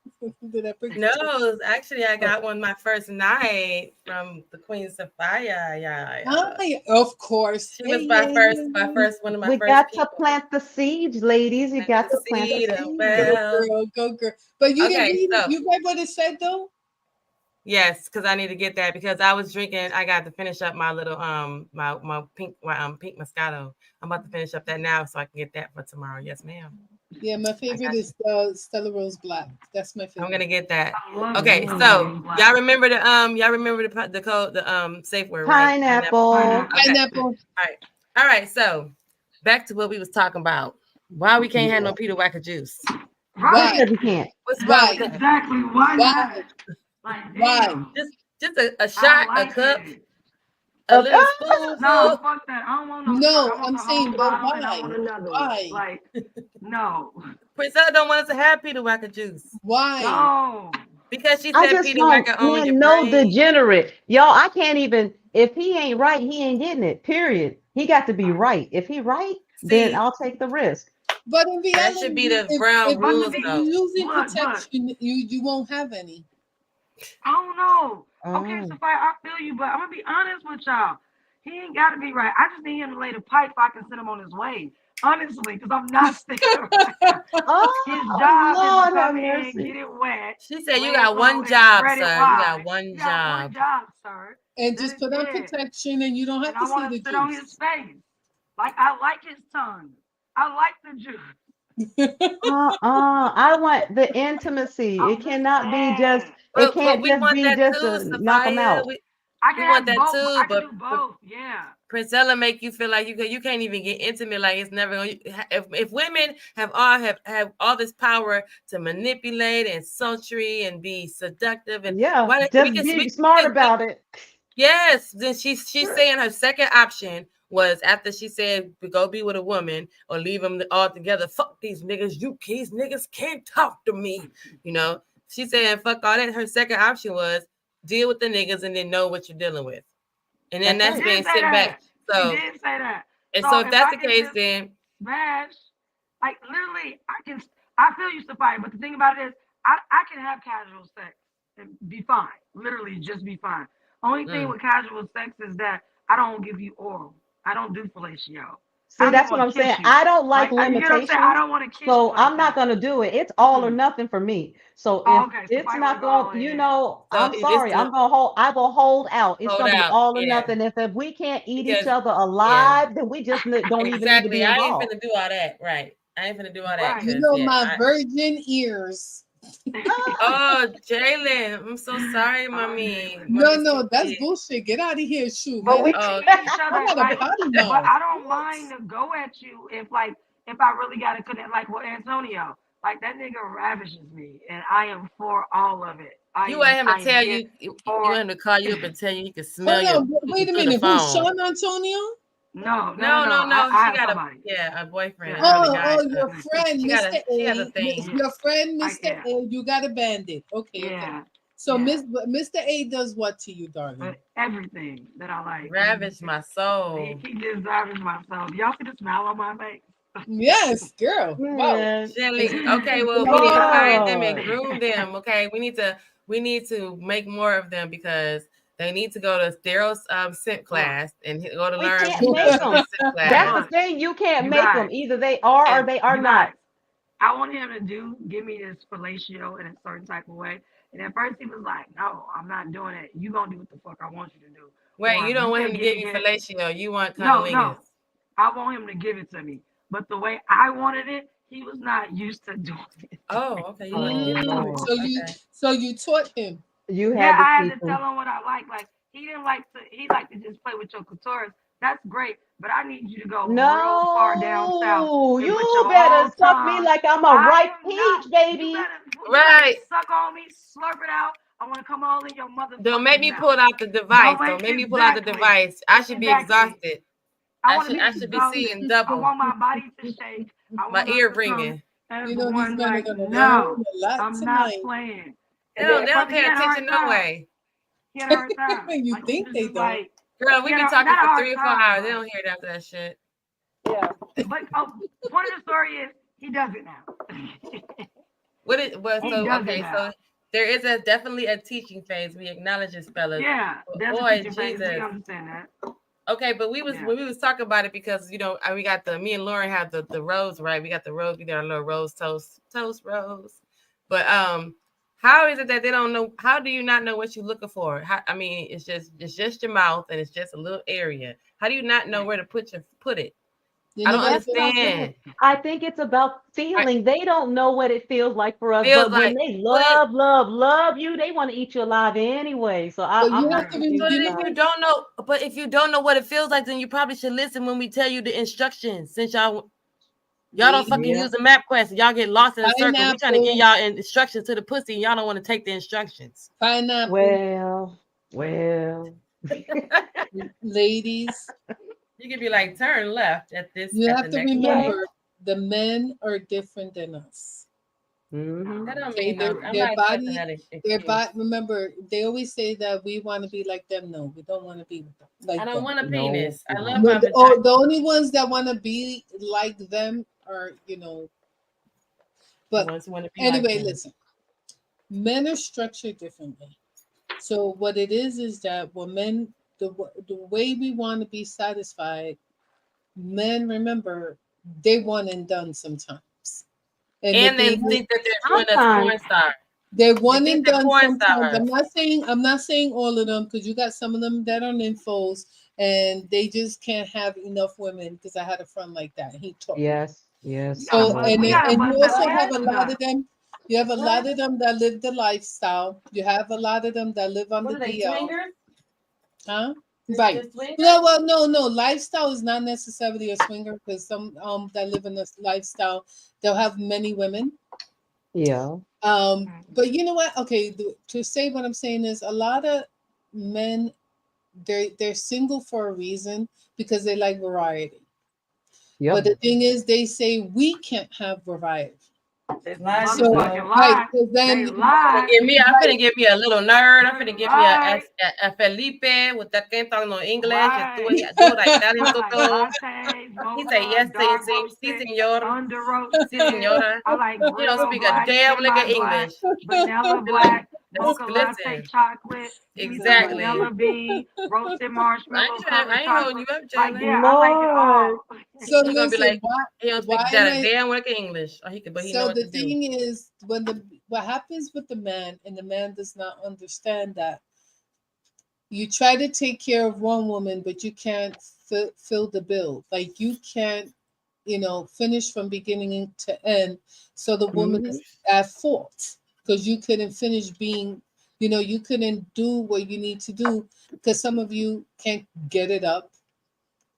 Did I bring No, actually, I got one my first night from the Queen Sophia. yeah, of course. She was Hey, yeah, my yeah. first one of my We first got to people. plant the seeds, ladies. You Plant got the to plant the seed. seeds. Go Well, girl, go girl. But you didn't okay, read it. so You read what it said though? yes, because I need to get that because I was drinking. I got to finish up my little my pink Moscato. I'm about to finish up that now so I can get that for tomorrow. Yes, ma'am. Yeah, my I favorite got is Stella Rose Black. That's my I'm favorite. gonna get that. I love Okay, Stella so Rose Black. y'all remember the code, the safe word, right? Pineapple. Okay. Pineapple. All right. So back to what we was talking about. Why we can't have no Peter Wacker juice? Right? Because you can't. What's wrong Why? with that? Exactly. Why Why? not? Like, Why? damn. Just a I shot, like a cup, it. a Uh, little uh, spoonful. No, fuck that. I don't want no shot. No, I want I'm the saying, whole but bottle and I why? want another one. Why? Like, no. Priscilla don't want us to have Peter Wacker juice Why? No. because she I said just Peter want Wacker owns your men no brain. degenerate. Y'all, I can't even, if he ain't right, he ain't getting it. Period. He got to be right. If he right, then See, I'll take the risk. But in that reality, should be the if, ground if, But you, to rules, if be, though. you're using look, protection, you won't have any. I don't know. Okay, Oh. Sophia, I feel you, but I'm gonna be honest with y'all. He ain't got to be right. I just need him to lay the pipe so I can send him on his way. Honestly, because I'm not sticking around. His Oh, job is to Lord have come in, mercy. get it wet, She said you lay it got slow, one and job, spread it sir. You wide. got one You got one job. job, sir. And That just is put on it. protection, and you don't have And I to see want the to sit on his juice. face. Like, I like his tongue. I like the juice. I want the intimacy. I'm It just cannot be just, saying. it But can't we just want be that just too, to knock them Sophia. out. I We can want have that both. too, I can but do both. Yeah. Priscilla make you feel like you can't even get intimate. Like it's never going. If women have all this power to manipulate and sultry and be seductive and Yeah, why we just can be we, smart we, about it. yes, then she's Sure. saying her second option was after she said go be with a woman or leave them all together. Fuck these niggas. These niggas can't talk to me. You know, she's saying fuck all that. Her second option was deal with the niggas and then know what you're dealing with. And then That's that's She right. being did say sent back. that. She So did say that. and So so if if that's I the can case, just then smash, like literally, I feel you, Sophia, but the thing about it is, I can have casual sex and be fine. Literally, just be fine. Only thing with casual sex is that I don't give you oral. I don't do fellatio. I See, don't even that's what want I'm to kiss saying. you. I don't like Like, you get what I'm saying? I limitations, don't want to kiss you so like I'm not that. going to do it. It's all or Mm-mm. nothing for me. So Oh, if okay. it's Sophia want not to go all going, in. so I'm if it's sorry. the I will hold out. It's hold going to be out, all or yeah, nothing. If we can't eat each because other yeah, alive, then we just don't even need to exactly. be I ain't involved. finna do all that, right? I ain't finna do all that Right. You because know yeah. my virgin ears. Oh, Jalen, I'm so sorry, Oh, mommy. Jalen. No, Mommy no, that's stupid. bullshit. Get out of here, shoot, But man. we Oh, can eat each I other, got a like, potty but mouth. I don't What? mind to go at you if I really gotta connect, like with Antonio. Like that nigga ravishes me, and I am for all of it. you want him to I am tell here you for. want him to call you up and tell you he can smell Hold your on, wait a through the minute. Who's phone. Sean Antonio? No, no, no, No, no. no, no. I She have got somebody. a boyfriend, Yeah, one of the Oh, guys. your friend, Mr. She has a A. thing. yeah, Your friend, Mr. yeah, A. You got a bandit. Okay, okay. yeah, So yeah. Mr. A does what to you, darling? But everything that I like, Ravish my soul. he deserves myself. Y'all see the smile on my face? Yes, girl. Wow. Man, Shelly, okay, well, we need to hire them and Lord. groom them. Okay, we need to make more of them because they need to go to Daryl's scent class and go to We learn can't make them. scent That's class. the Look, thing. You can't you make them. guys, Either they are or And they are you not. guys. I want him to give me this fellatio in a certain type of way. And at first he was like, "No, I'm not doing it. You gonna do what the fuck I want you to do, wait, or you if you don't want him can't to give give me you head, fellatio. You want no, cunnilingus. no, I want him to give it to me. But the way I wanted it, he was not used to doing it. Oh, okay. You want to Oh, give it to him. Lord. Okay. So you taught him. You Yeah, had to I had teach to tell them. him what I like. Like he didn't like to. He liked to just play with your clitoris. That's great, but I need you to go real far down south No, and put you your better whole suck me tongue. like I'm a I ripe am not. peach, baby. You better Right. suck on me, slurp it out. I want to come all in your Don't make motherfucking me mouth. pull out the device. Don't make Don't make me pull out the exactly, device. I should be exactly. exhausted. I want to be I should be exhausted. seeing I double. want my body to shake. I My want us ear to come ringing. as You know these one. men are Like gonna learn no, a lot I'm not tonight. playing. They And then don't at first he pay had a hard attention no time. way. He had a hard time. You Like he think was they just don't? like Girl, he we had be talking not a for hard 3 or 4 time, hours. They but don't hear it after that shit. Yeah. point of the story is he does it now. So He does it okay, so now. there is definitely a teaching phase. We acknowledge this, fellas. Yeah, But there's a boy, teaching phase. We Jesus. understand that. Okay, but Yeah. when we was talking about it because we got me and Lauren have the rose, right? We got the rose, we got our little rose toast rose. But how is it that they don't know? How do you not know what you're looking for? I mean, it's just your mouth and it's just a little area. How do you not know where to put it? You I don't never That's what I'm felt saying. understand. I think it's about feeling. They don't know what it feels like for us, Feels but when like they well, love you, they want to eat you alive anyway. So but I'm you not have to confused you if about know you it. don't know, what it feels like, then you probably should listen when we tell you the instructions. Since y'all, Y'all don't fucking Yeah. use the map quest. Y'all get lost in a circle. We trying to give Pineapple. y'all instructions to the pussy, and y'all don't want to take the instructions. Pineapple. Well. Ladies, You could be like, turn left at you at have the to next Yeah. remember the men are different than us. Mm-hmm. That don't Okay, mean I'm their not accepting body, that their excuse. body. Remember, they always say that we want to be like them. No, we don't want to be I like don't them. want a No, penis. we I love don't. my vagina. The only ones that want to be like them are, The But ones who want to be like anyway, them. listen. Men are structured differently. So what it is that when men, the way we want to be satisfied, men remember they one and done sometimes. And the And they thing is, think that they're doing us Sometimes. porn star. they're They one think and they're done porn sometimes. stars. I'm not saying all of them, because you got some of them that are nymphos and they just can't have enough women, because I had a friend like that. He taught me. Yes. Yes. I So know and We that. it- gotta and you bust that also have a system lot of down. them. You have a lot What? of them that live the lifestyle. You have a lot of them that live on What the are they, DL. swingers? Huh? They're Right. swingers? No. Lifestyle is not necessarily a swinger, because some that live in this lifestyle, they'll have many women. Yeah. But you know what? Okay, to say what I'm saying is a lot of men, they're single for a reason, because they like variety. But Yep. the thing is, they say we can't have variety. They lied to So Motherfucking y'all. right, lie. because They then lie. I'm finna give me a little nerd. I'm They finna give me lie. a Felipe with that can't talk no English. Right. Todo I Italian like todo. lattes, He say mocha, yes, dark sí, roasted, señor. under Sí, roasted. señora. I like He don't real speak a black, damn lick of semi-black, English. vanilla Be like, black, mocha latte, listen, chocolate. Give me some exactly. vanilla bean, roasted marshmallow, covered I ain't holding you chocolate. up, Like, Jalen. yeah, I like it Lord. all. so He gonna be listen, like, he don't why speak am that a I damn lick of English. Or he could, but he know so what the to do. thing is, what happens with the man, and the man does not understand that you try to take care of one woman, but you can't fill the bill. Like you can't, finish from beginning to end. So the woman Mm-hmm. is at fault, because you couldn't finish being, you couldn't do what you need to do, because some of you can't get it up,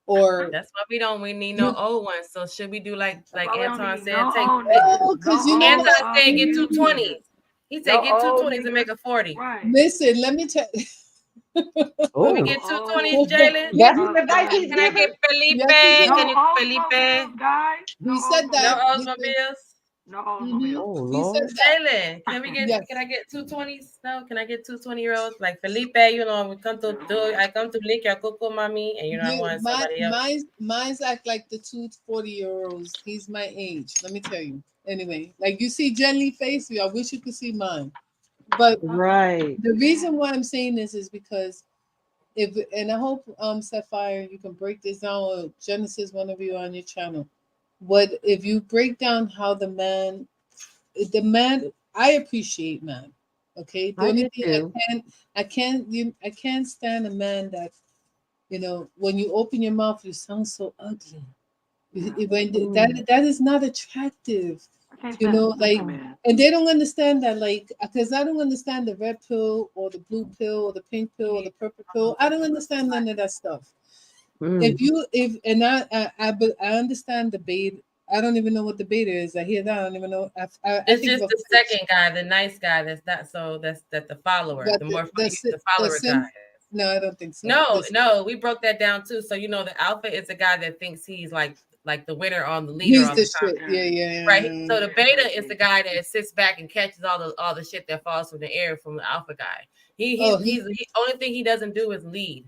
or That's why we need no you, old ones. So should we do like That's why we don't Anton need said, no take old niggas. because No you know old Anton what? said get ugly two ass niggas. 20s. He said No get two old 20s and make niggas. a 40. Right. Listen, let me tell Can we Oh, get No two old 20s, Jalen? that's you. his advice he's Can I giving. get Felipe? Yes, he No Can did. you Felipe? Oldsmobiles, guys. No He said No that. Oldsmobiles. Oldsmobiles? No Hmm. Oldsmobiles. Oh He said Lord. that. Jalen, Yes. can I get two 20s? No, can I get two 20-year-olds? Like Felipe, we come to I come to lick your coco mommy, and I want somebody else. Mine's act like the 240-year-olds. He's my age. Let me tell you. Anyway, like you see Jenny face, I wish you could see mine. But Right. the reason why I'm saying this is because and I hope Sapphire, you can break this down, or Genesis, one of you on your channel. What if you break down how the man, I appreciate man. Okay. The I only do thing too. I can't stand a man that, when you open your mouth, you sound so ugly. When Mm. that is not attractive, I can't stand like, Oh. man. and they don't understand that, like, because I don't understand the red pill or the blue pill or the pink pill or the purple pill. I don't understand none of that stuff. Mm. If and I understand the bait. I don't even know what the beta is. I hear that. I don't even know. I It's think just of the second guy, the nice guy. That's not so. That's the follower. that The more the the follower guy. sim. No, I don't think so. No, we broke that down too. So the alpha is the guy that thinks he's like the winner on the leader He's all the the time. shit. Yeah. Right. So the beta is the guy that sits back and catches all the shit that falls from the air from the alpha guy. Oh, He's only thing he doesn't do is lead.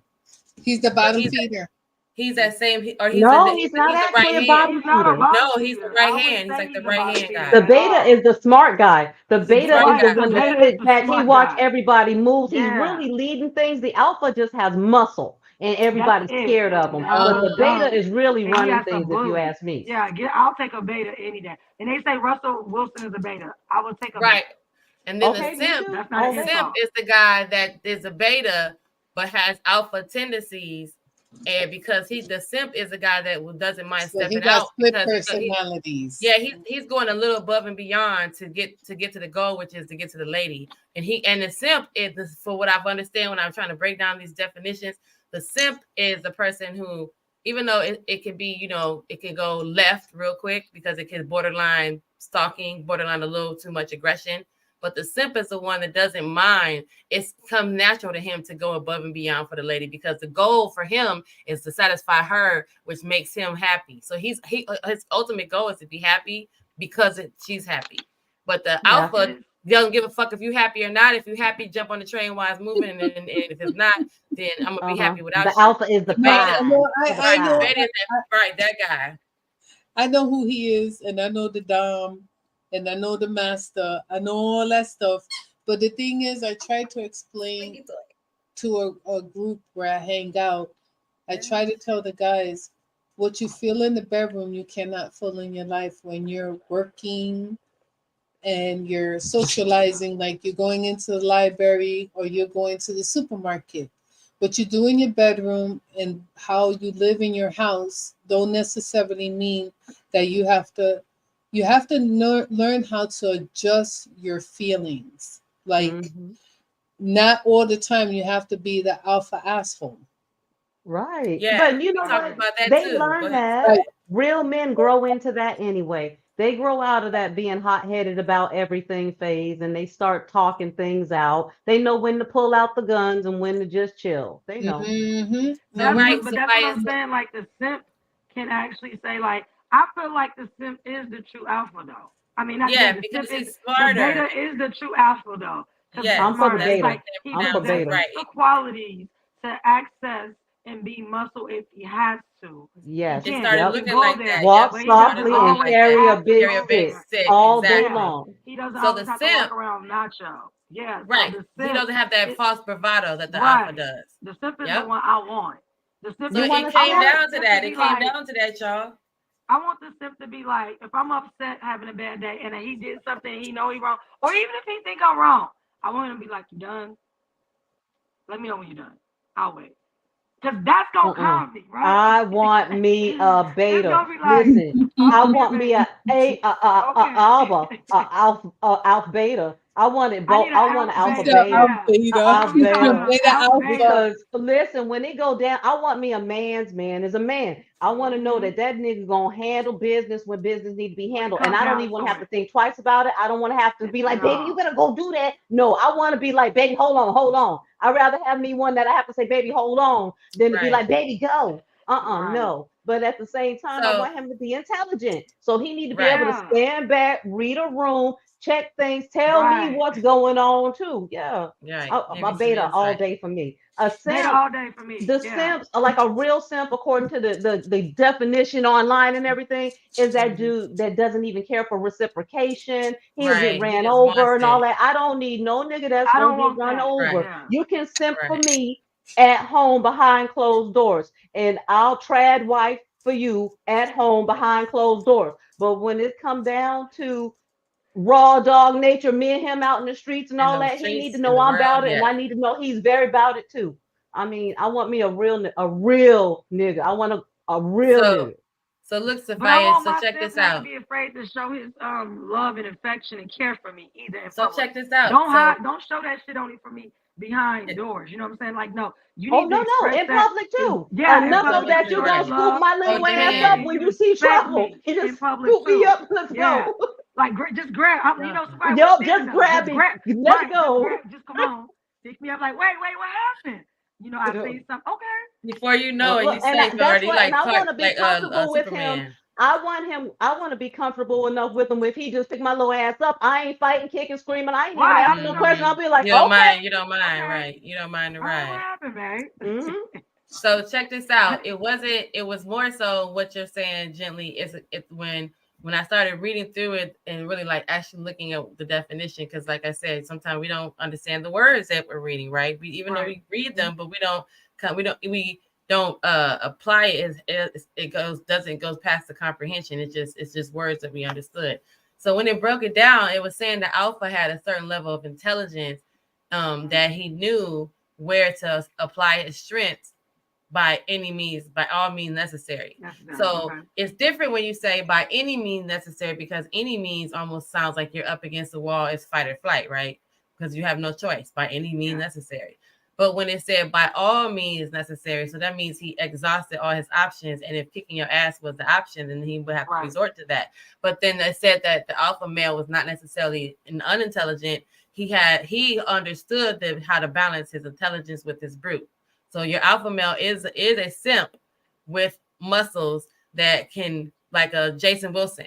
he's the But bottom feeder. he's that same or No, he's not he's the right actually a hand. bottom He's not a feeder. bottom No, he's the feeder. right I wouldn't hand. He's say like the he's a right bottom hand feeder The guy. at beta all. is the smart guy. The beta is Smart the guy. one that Beta is sits the back. He smart watch guy. everybody moves. He's Yeah, really leading things. The alpha just has muscle, and that's everybody's it. scared of him. No, But he the Uh-huh. beta don't. is really And he running has some things, if you boobs. ask me. Yeah, I'll take a beta any day. And they say Russell Wilson is a beta. I will take a Right. beta. And then Okay, me too. That's not the All an day. simp insult. is the guy that is a beta but has alpha tendencies. And because the simp is a guy that doesn't mind So he stepping got out split because personalities. he's going a little above and beyond to get to the goal, which is to get to the lady. And the simp is, for what I've understand when I'm trying to break down these definitions, the simp is the person who even though it could be, it can go left real quick because it can borderline stalking, borderline a little too much aggression. But the simp is the one that doesn't mind. It's come natural to him to go above and beyond for the lady because the goal for him is to satisfy her, which makes him happy. So his ultimate goal is to be happy because she's happy. But the alpha doesn't give a fuck if you're happy or not. If you're happy, jump on the train while it's moving, and if it's not, then I'm gonna be happy without the you. alpha is the beta. I know that guy. I know who he is, and I know the dom, and I know the master. I know all that stuff. But the thing is, I try to explain to a group where I hang out. I try to tell the guys what you feel in the bedroom, you cannot feel in your life when you're working and you're socializing, like you're going into the library or you're going to the supermarket. What you do in your bedroom and how you live in your house don't necessarily mean that you have to learn how to adjust your feelings. Like not all the time you have to be the alpha asshole. Right. Yeah, but you know talk what? about that They too. learn that. Right. Real men grow into that anyway. They grow out of that being hot-headed about everything phase and they start talking things out. They know when to pull out the guns and when to just chill. They know. Mm-hmm. That's Right. but that's what I'm saying. Like the simp can actually say, like, I feel like the simp is the true alpha though. I mean, not Yeah, the because simp he's is smarter. the beta is the true alpha though. Yeah, I'm for the It's beta. like he I'm for possesses beta. the qualities to access and be muscle if he has to. Yes. It Again, started he looking can go like there, that. Walk but he doesn't softly and always carry a have to big Carry a go big there. stick. all day Exactly. long. He doesn't So always the have to walk simp, around nacho. Yeah. right? So the He simp, doesn't have that false bravado that the alpha right. does. The simp is the Yep. one I want. The simp So You is, want it to I came simp? want down the to simp that. to It be came like, down to that, y'all. I want the simp to be like, if I'm upset, having a bad day, and he did something he know he wrong, or even if he think I'm wrong, I want him to be like, you done? Let me know when you're done. I'll wait. Because that's going to calm me, right? I want me a It's beta. going to be like, Listen, I okay, want me baby. alpha, Okay. alpha beta. I want it I both. need an I want an alpha alpha It's beta. the beta. Yeah. alpha. That's what I'm talking Beta. about. Beta Alpha beta. Because listen, when it go down, I want me a man's man is a man. I want to know Mhm. that nigga gonna handle business when business need to be When it handled, and comes I don't down even want to to have to it. think twice about it. I don't want to have to be like, At baby, you all. better go do that. No, I want to be like, baby, hold on, hold on. I'd rather have me one that I have to say, baby, hold on, than to be Right. like, baby, go. Right. No. But at the same time, I So want him to be intelligent. So he need to be right. able to Yeah. stand back, read a room, check things, tell me Right. what's going on too. Yeah. Right. My Give you some beta all insight. day for me. A Beta simp, all day for me. the Yeah. simps are like a real simp, according to the definition online and everything, is that Mm-hmm. dude that doesn't even care for reciprocation. He'll get Right. He ran just over wants and all it. that. I don't need no nigga that's I gonna don't get want run that. Right. over. Yeah. You can simp for Right. me at home behind closed doors, and I'll trad wife for you at home behind closed doors. But when it come down to raw dog nature, me and him out in the streets and In all the that, he need to streets, in know the I'm world, about it, and yeah. I need to know he's very about it too. I mean, I want me a real nigga. I want a real So nigga. so look, But I Sophia. want So my check simp this not to out. be afraid to show his love and affection and care for me either in So public. check this out. Don't So hide, don't show that shit only for me behind doors. You know what I'm saying? Like, no, you Oh need to no, express in that public in, too. yeah, in Enough of public public to that too, you show gonna that right? scoop love my Oh, little and ass care up demand. and when you you see respect trouble. me You in just public scoop me too. up. Let's Yeah. go. Like just grab you know, somebody wasn't Yup, there just enough. grab Just me. grab Let's right, just go. grab, just come on. Pick me up like, wait, what happened? You know, I say something, okay. Before you know it, you And safe that's already, what, and like I Clark, want to be like comfortable with him. Superman. I want him. I want to be comfortable enough with him. If he just pick my little ass up, I ain't fighting, kicking, screaming. I ain't even Right. asking I'm no just gonna question. be I'll be like, You don't okay. mind. You don't mind, okay. right? You don't mind the All right, what ride. happened, babe? So check this out. It wasn't. It was more so what you're saying gently. Is it when I started reading through it and really like actually looking at the definition, because like I said, sometimes we don't understand the words that we're reading, right? We even though we read them, but we don't apply it. It goes past the comprehension. It's just words that we understood. So when it broke it down, it was saying the alpha had a certain level of intelligence, that he knew where to apply his strengths by any means, by all means necessary. So it's different when you say by any means necessary, because any means almost sounds like you're up against the wall. It's fight or flight, right? Because you have no choice, by any means necessary. But when it said by all means necessary, so that means he exhausted all his options. And if kicking your ass was the option, then he would have to resort to that. But then it said that the alpha male was not necessarily an unintelligent. He understood how to balance his intelligence with his brute. So your alpha male is a simp with muscles that can, like a Jason Wilson.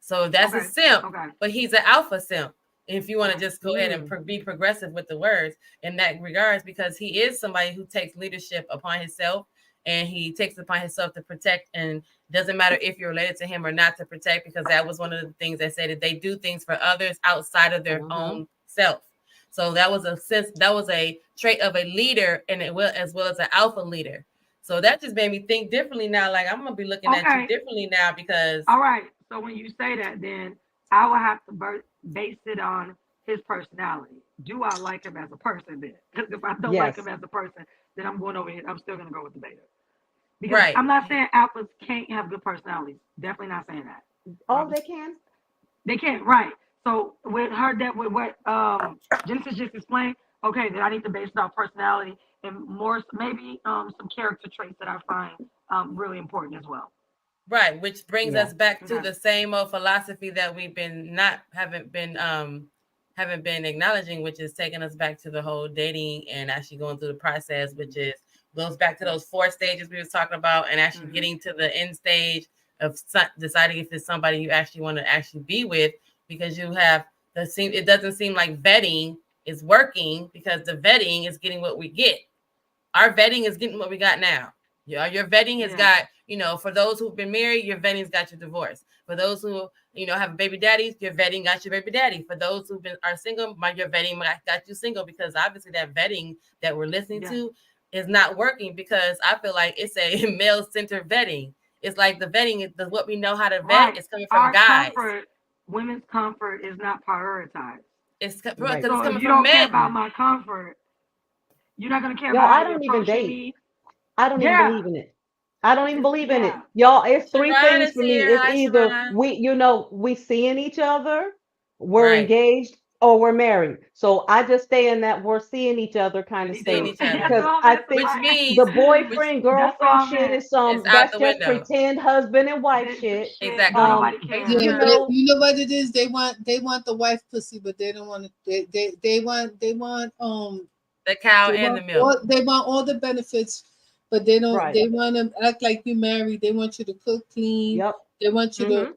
So that's a simp, but he's an alpha simp. If you want to just go ahead and be progressive with the words in that regards, because he is somebody who takes leadership upon himself, and he takes it upon himself to protect, and doesn't matter if you're related to him or not, to protect, because that was one of the things they said, that they do things for others outside of their own self. So that was a trait of a leader, and as well as an alpha leader. So that just made me think differently now. Like, I'm gonna be looking at you differently now, because all right. So when you say that, then I will have to base it on his personality. Do I like him as a person then? Because if I don't like him as a person, then I'm going over here. I'm still gonna go with the beta. Because I'm not saying alphas can't have good personalities. Definitely not saying that. Oh, they can. They can, right? So with what Genesis just explained, okay, then I need to base it off personality and more maybe some character traits that I find really important as well. Right, which brings us back to the same old philosophy that we've haven't been acknowledging, which is taking us back to the whole dating and actually going through the process, which goes back to those 4 stages we was talking about, and actually getting to the end stage of deciding if it's somebody you actually want to actually be with, because you have it doesn't seem like vetting is working, because the vetting is getting what we get. Our vetting is getting what we got now. Your vetting has got, for those who've been married, your vetting's got your divorce. For those who, have baby daddies, your vetting got your baby daddy. For those who are single, your vetting got you single, because obviously that vetting that we're listening to is not working, because I feel like it's a male-centered vetting. It's like the vetting is what we know how to vet is coming from guys. Women's comfort is not prioritized. It's so coming if you from don't men. care about my comfort, you're not gonna care Yo, about I how don't you're even approaching date. me. I don't even believe in it. I don't even believe in it. Y'all, it's 3 Sharon things is for me. here. It's Hi, either Sharon. we seeing each other, we're engaged, or we're married. So I just stay in that we're seeing each other kind of Seeing state. each other. Because I think Which means the boyfriend, girlfriend shit is out that's the just window. pretend husband and wife shit. Exactly. Nobody cares. Yeah, but you know what it is? They want the wife pussy, but they don't want it. They want the cow and the milk. They want all the benefits, but they don't. Right. They want to act like you married. They want you to cook, clean. Yep. They want you to,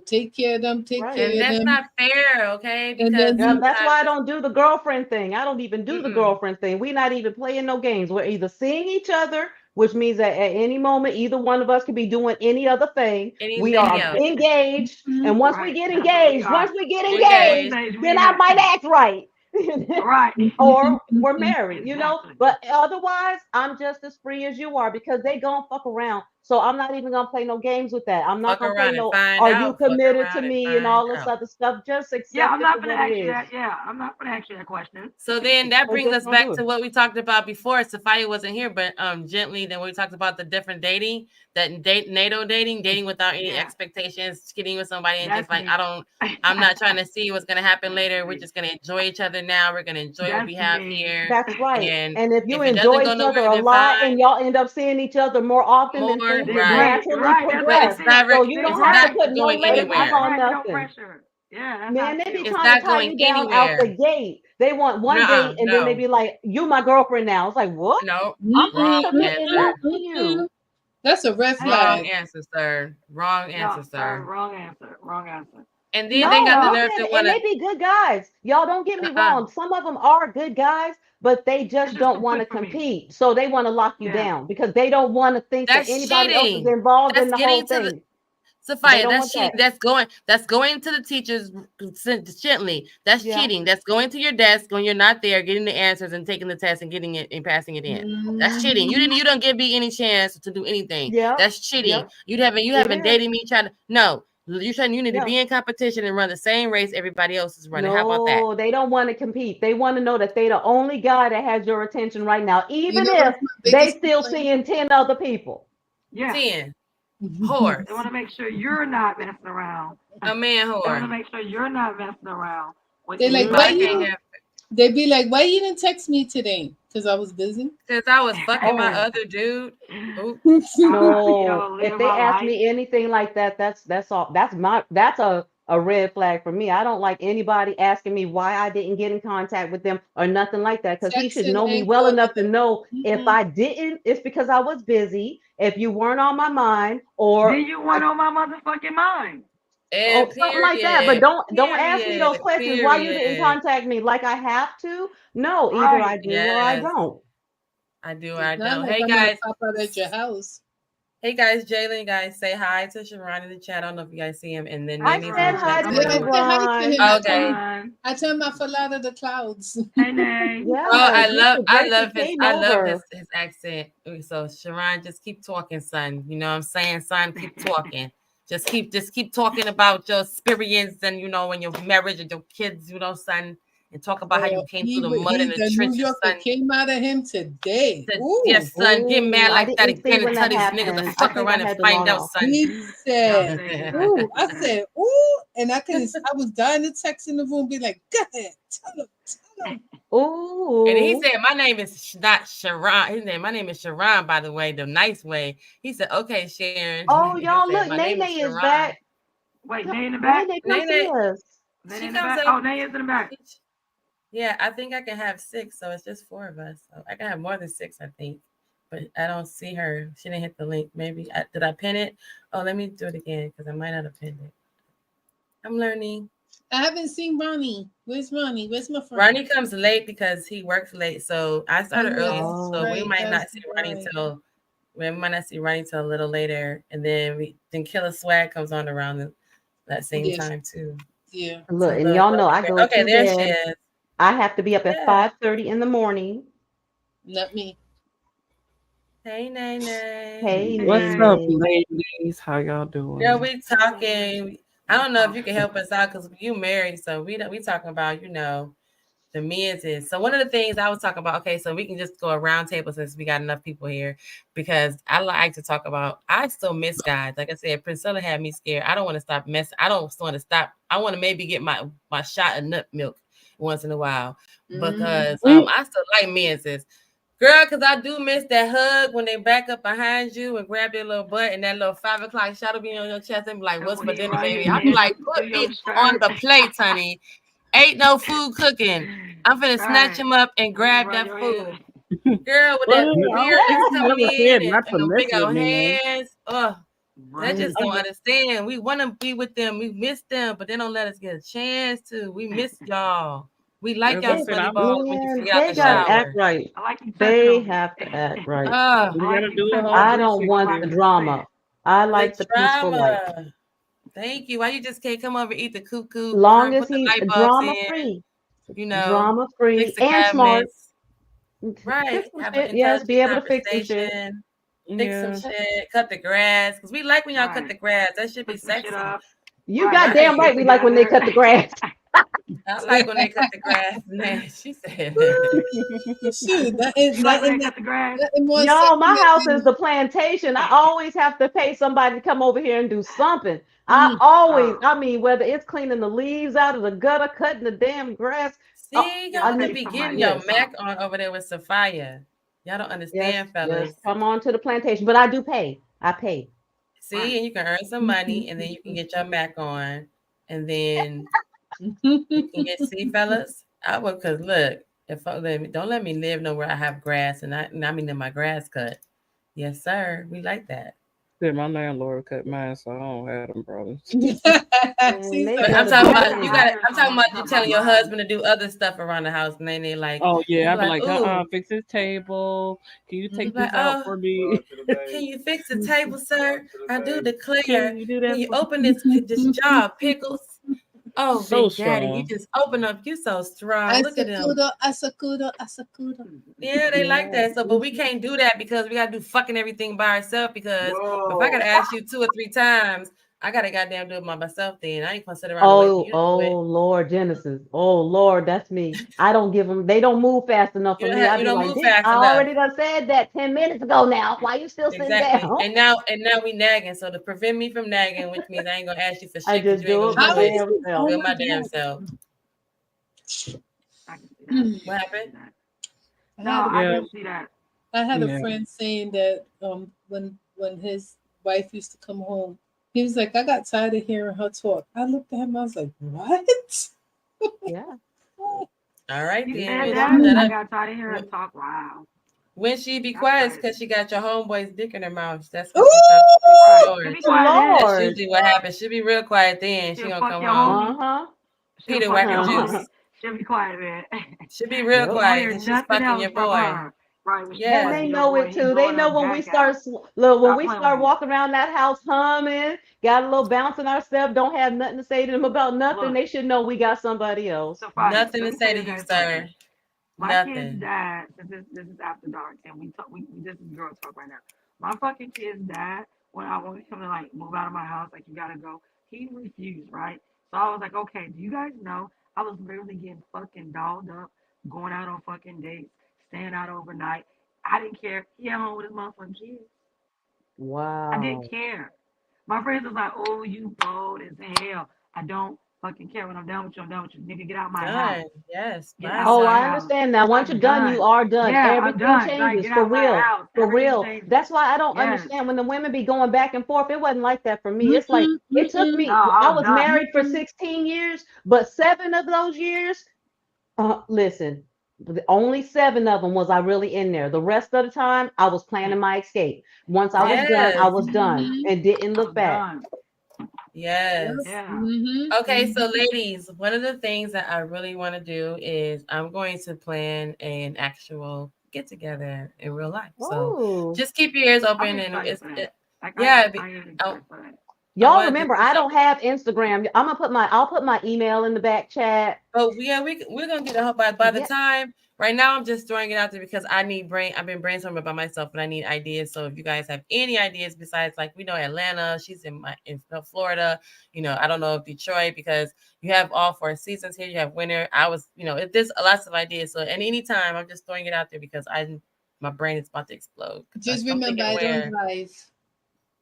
take care of them, care of them. And that's not fair, okay? Because that's why I don't do the girlfriend thing. I don't even do the girlfriend thing. We're not even playing no games. We're either seeing each other, which means that at any moment, either one of us could be doing any other thing. We are engaged. And once we get engaged, then I might act right. Or we're married, but otherwise I'm just as free as you are, because they gonna fuck around. So I'm not even gonna play no games with that. I'm not gonna play no are you committed to me and all this other stuff. Just accept I'm not it for gonna what ask it you is. that. I'm not gonna ask you that question. So then that brings us back to what we talked about before. Sophia wasn't here, but gently, then we talked about the different dating, NATO dating without any expectations, getting with somebody and just like I'm not trying to see what's gonna happen later. We're just gonna enjoy each other now. We're gonna enjoy what we have here. That's right. And if you it enjoy doesn't go each other nowhere, a lot fine. and y'all end up seeing each other more often, then things will naturally progress. So you don't have to put no labels on nothing. Man, they be trying to tie you down out the gate. They want one date and then they be like, "You my girlfriend now." It's like, what? No, I'm not committing nothing to you. That's a red flag. Wrong answer, sir. Wrong answer, sir. Wrong answer. Wrong answer. And then they got the nerve to want and they be good guys. Y'all don't get me wrong. Some of them are good guys, but they just don't want to compete. So they want to lock you down because they don't want to think that anybody else is involved in the whole thing. Sophia, that's cheating. That's going to the teachers gently. That's cheating. That's going to your desk when you're not there, getting the answers and taking the test and getting it and passing it in. That's cheating. You don't give me any chance to do anything. That's cheating. You haven't dated me. You need to be in competition and run the same race everybody else is running. How about that? No, they don't want to compete. They want to know that they're the only guy that has your attention right now, even if they still seeing 10 other people. 10. Whore. They want to make sure you're not messing around. A man whore. They want to make sure you're not messing around. They like, they be like, why you didn't text me today? Because I was busy. Because I was fucking my Oh. other dude. Ooh. No, if living they my ask life. me anything like that, that's all. That's a red flag for me. I don't like anybody asking me why I didn't get in contact with them or nothing like that. Because he should Texting know me ain't well good enough to enough. know if Mm-mm. I didn't, it's because I was busy. If you weren't on my mind, or Then you weren't on my motherfucking mind. And something like that. But period. don't ask me those Period. questions why you didn't Period. contact me like I have to. No, either I Right. do or I Yes. don't. I do. It's I not don't. like Hey I'm gonna guys. pop out at your house. Hey guys, Jalen, guys, say hi to Sharon in the chat. I don't know if you guys see him. And then I Nene in said the hi chat to I'm Yeah, I too. looking say for hi to Sharon. him. Okay. I tell him I fell out of the clouds. Hey, Nay. Oh, Yeah, Mr. Drake came I love over. his accent. So Sharon, just keep talking, son. You know what I'm saying, son? Keep talking. Just keep talking about your experience and and your marriage and your kids, son, and talk about how you came through the mud and He the the New trenches, Yorker son. came out of him today. Ooh, Yes, son, get mad I like that didn't see again and when tell that these niggas to happened. I fuck think I around and had to find log out, off. son. he Y'all said, say too ooh. I much. said, ooh, and I was dying to text in the room, be like, go ahead, tell him. And he Ooh. said, "My name is not Sharon." His name, my name is Sharon, by the way, the nice way. He said, "Okay, Sharon." Oh, He y'all, said, look, "My name is Nene is Sharon." back. Wait, Nay in the back? Nene, come see Nene, us. Nay she in the comes back? up. Oh, Nay is in the back. Yeah, I think I can have 6, so it's just 4 of us. So I can have more than 6, I think. But I don't see her. She didn't hit the link. Maybe did I pin it? Oh, let me do it again because I might not have pinned it. I'm learning. I haven't seen Ronnie. Where's Ronnie? Where's my friend? Ronnie comes late because he works late. So I started Oh, early, yeah, that's so we right. might not That's see Ronnie right. till a little later, and then Killer Swag comes on around that same Yes, time too. yeah. Look, So and y'all know I go okay, to there she bed. is. I have to be up at Yeah. 5:30 in the morning. Not me. Hey, Nene. Hey, What's up, Nene. ladies? How y'all Yeah, doing? we talking. I don't know if you can help us out because you married, so we talking about the men's is. So one of the things I was talking about. Okay, so we can just go a round table since we got enough people here because I like to talk about. I still miss guys. Like I said, Priscilla had me scared. I don't want to stop messing. I don't want to stop. I want to maybe get my shot of nut milk once in a while because I still like men's is. Girl, because I do miss that hug when they back up behind you and grab their little butt and that little 5 o'clock shadow being on your chest and be like, And what's when for he dinner, run baby? his I be hand like, up put through me your on shirt. the plate, honey. Ain't no food cooking. I'm finna snatch Right. him up and When he grab run that your food. hand. Girl, with Well, that I beard that's don't coming never in said not to and the mess big with old men. hands. Oh, that Right. just don't understand. We want to be with them. We miss them, but they don't let us get a chance to. We miss y'all. We like As I y'all said, smelly I'm balls when you Man, get out they the got to right. act shower. right. I like you touching They on me. have to act right. You I like gotta you do a touching whole on I me. don't 360. want Like the you said. drama. I The like the peaceful life. drama. Thank you. Why you just can't come over, eat the cuckoo, Long as put the he light bulbs drama in, free, drama fix free, the and smart. cabinets, right? Fix some Have an shit. Yes, be intelligent able to fix some shit. conversation, fix some Yeah. shit, cut the grass. Because we like when y'all cut Right. the grass. That should be Put some shit sexy. up. You Right. Put some goddamn Right. right. shit We like when they together. cut the grass. I like when they cut the grass. Man, she said. Shoot, You like when they cut the grass? nothing more Y'all, my sexy house is than the plantation. I always have to pay somebody to come over here and do something. I mm, always, Oh. I mean, whether it's cleaning the leaves out of the gutter, cutting the damn grass. See, Gotta y'all I could need, pay be getting somebody to your do yes, Mac something. on over there with Sophia. Y'all don't understand, yes, fellas. come on to the plantation. But I do pay. I pay. See, Right. and you can earn some money, and then you can get your Mac on, and then you can get see, fellas. I would, cause look, if don't let me live nowhere I have grass, and I mean in my grass cut. Yes, sir. We like that. Said my landlord cut mine, so I don't have them problems. And See, they But I'm better talking be I about got you paying. got. hired I'm talking someone to about you cut my telling your grass. husband to do other stuff around the house, and they like, Oh you yeah, be I'd be like, like, ooh, fix this table. Can you you take be like, this out oh, for me? can you fix the table, sir? I do Can declare. you do Can that you for open this jar of pickles? Oh, so Big Daddy, you strong? just open up. You so strong. Look at them. Asakudo. Yeah, they like Yeah. that. So, but we can't do that because we gotta do fucking everything by ourselves. Because if I gotta ask you 2 or 3 times, I gotta goddamn do it by myself. Then I ain't gonna sit around and wait for Oh, you to do it. oh Lord, Genesis. Oh Lord, that's me. I don't give them. They don't move fast enough for me. I'd You be don't like, move fast I enough. already done said that 10 minutes ago. Now, why you still sitting Exactly. down? And now we nagging. So to prevent me from nagging, which means I ain't gonna ask you for I shit because just you ain't do gonna it my do How it. is damn it? self. Oh Do it my my damn God. self. I can see that. Mm. What I can see happened? that. I No, had a I Yeah. did friend, see that. I had a Yeah. friend saying that when his wife used to come home, he was like, I got tired of hearing her talk. I looked at him, I was like, what? Yeah. All right, You then. Yeah. said When that? she shut I up, got tired of hearing her when talk. Wow. when she be That's quiet, because crazy. she got your homeboy's dick in her mouth. That's when she stopped speaking Ooh! Right. She'll be yours. quiet then. That's Lord. usually what happens. She'll be real quiet then. She She'll gonna fuck come your home. homie. Uh-huh. She'll Peter fuck whacker your Uh-huh. homie. juice. She'll be quiet then. She'll be real Yep. You won't quiet hear because she's nothing fucking else your from boy. her. Right, when she's And Yes. they fucking your know boy, it he too. They blowing know her when we back out. start look, when Stop we playing with start me. walking around that house humming, got a little bounce in our step, don't have nothing to say to them about nothing. Look, They should know we got somebody else. Sophia, Nothing let to me tell say to you you, guys sir. something. My kid's Nothing. dad, since this is after dark, and this is girl talk right now. My fucking kid's dad, when I wanted him to like move out of my house, like you gotta go, he refused, right? So I was like, okay, do you guys know I was literally getting fucking dolled up, going out on fucking dates, staying out overnight. I didn't care. He at home with his motherfucking kids. I didn't Wow. care. My friends was like, oh, you bold as hell. I don't fucking care. When I'm done with you, I'm done with you. Nigga, get out my house. Done. Yes. Get Bye, out Oh, my I son. house. understand now. Once I'm you're done, you done. are done. Yeah, I'm Everything done. Like, changes get for out my real. house. For Everything real. changes. That's why I don't Yes. understand when the women be going back and forth. It wasn't like that for me. It's like Mm-mm, it took mm-mm, No, me. I I was was done. married for mm-mm. 16 years, but 7 of those years, listen, only 7 of them was I really in there. The rest of the time, I was planning my escape. Once I was Right. done, I Yes. was done Mhm. and didn't I look was back. done. Yep. Yes. Yeah. Mhm. Okay, so Mhm. ladies, one of the things that I really want to do is I'm going to plan an actual get together in real life. So Oh. just keep your ears I'm open and excited for that. Like, yeah, I am I, excited for that. I Y'all want to remember do I don't something. have Instagram. I'll put my email in the back chat. But yeah, we're gonna get a help by the Yeah. time. Right now, I'm just throwing it out there because I need brain. I've been brainstorming by myself, but I need ideas. So if you guys have any ideas besides, like, we know Atlanta, she's in Florida. You know, I don't know if Detroit, because you have all 4 seasons here. You have winter. I was, there's lots of ideas. So at any time, I'm just throwing it out there because my brain is about to explode. Just I'm remember, thinking I don't where drive.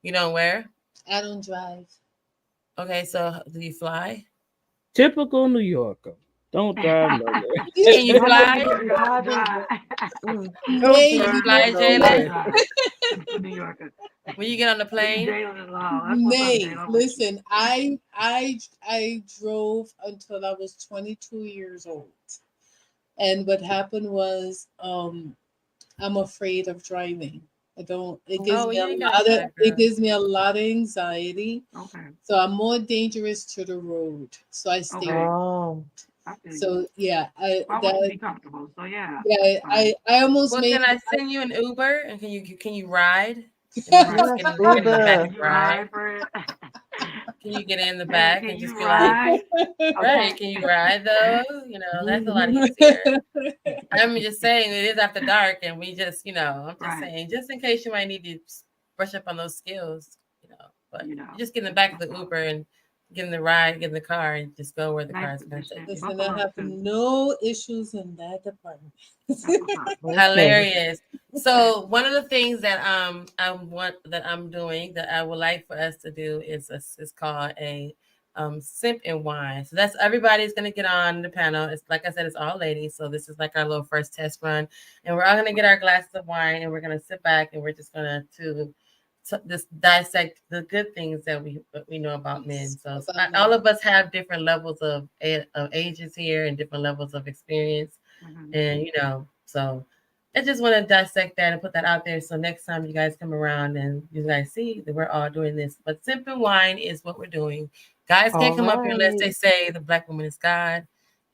you know where. I don't drive. Okay, so do you fly? Typical New Yorker. Don't drive nowhere. Can you Not fly? Don't driving. drive. Mm. Don't Can you Maybe, drive fly, Don't Jalen? nowhere. drive. Typical New Yorker. When you get on the Leave plane? Jalen alone. That's what's up, may. Jalen. I'm with you. Listen, I drove until I was 22 years old, and what happened was, I'm afraid of driving. I don't. It gives Oh, well, me a you ain't gotta lot of. drive, It girl. gives me a lot of anxiety. Okay. So I'm more dangerous to the road. So I stay. Okay. Oh. I feel you. So yeah, I want you to be comfortable. So yeah, that's yeah, fine. I almost Well, made. can I send you an Uber and can you ride? And then Right. just Yes, get in the back Uber. and Can you ride? ride for it? Can you get in the Jalen, back can and just you be like, ride? right? Okay. Can you ride though? That's a lot easier. I'm just saying it is after dark, and we just, I'm just Right. saying, just in case you might need to brush up on those skills, But You know, you just get in the that's back of what's the up. Uber and get in the ride, get in the car, and just go where the Nice car is going to take position. you. Listen, Buckle I up have too. no issues in that department. That's what's up. Listen. Hilarious. So one of the things that I'm doing that I would like for us to do is called a sip and wine. So that's everybody's gonna get on the panel. It's like I said, it's all ladies. So this is like our little first test run, and we're all gonna get our glasses of wine and we're gonna sit back and we're just gonna to just dissect the good things that we know about men. So About all men. of us have different levels of ages here and different levels of experience, Mm-hmm. and so I just want to dissect that and put that out there. So next time you guys come around and you guys see that we're all doing this. But sip and wine is what we're doing. Guys can't All come up here unless right. they say the black woman is God,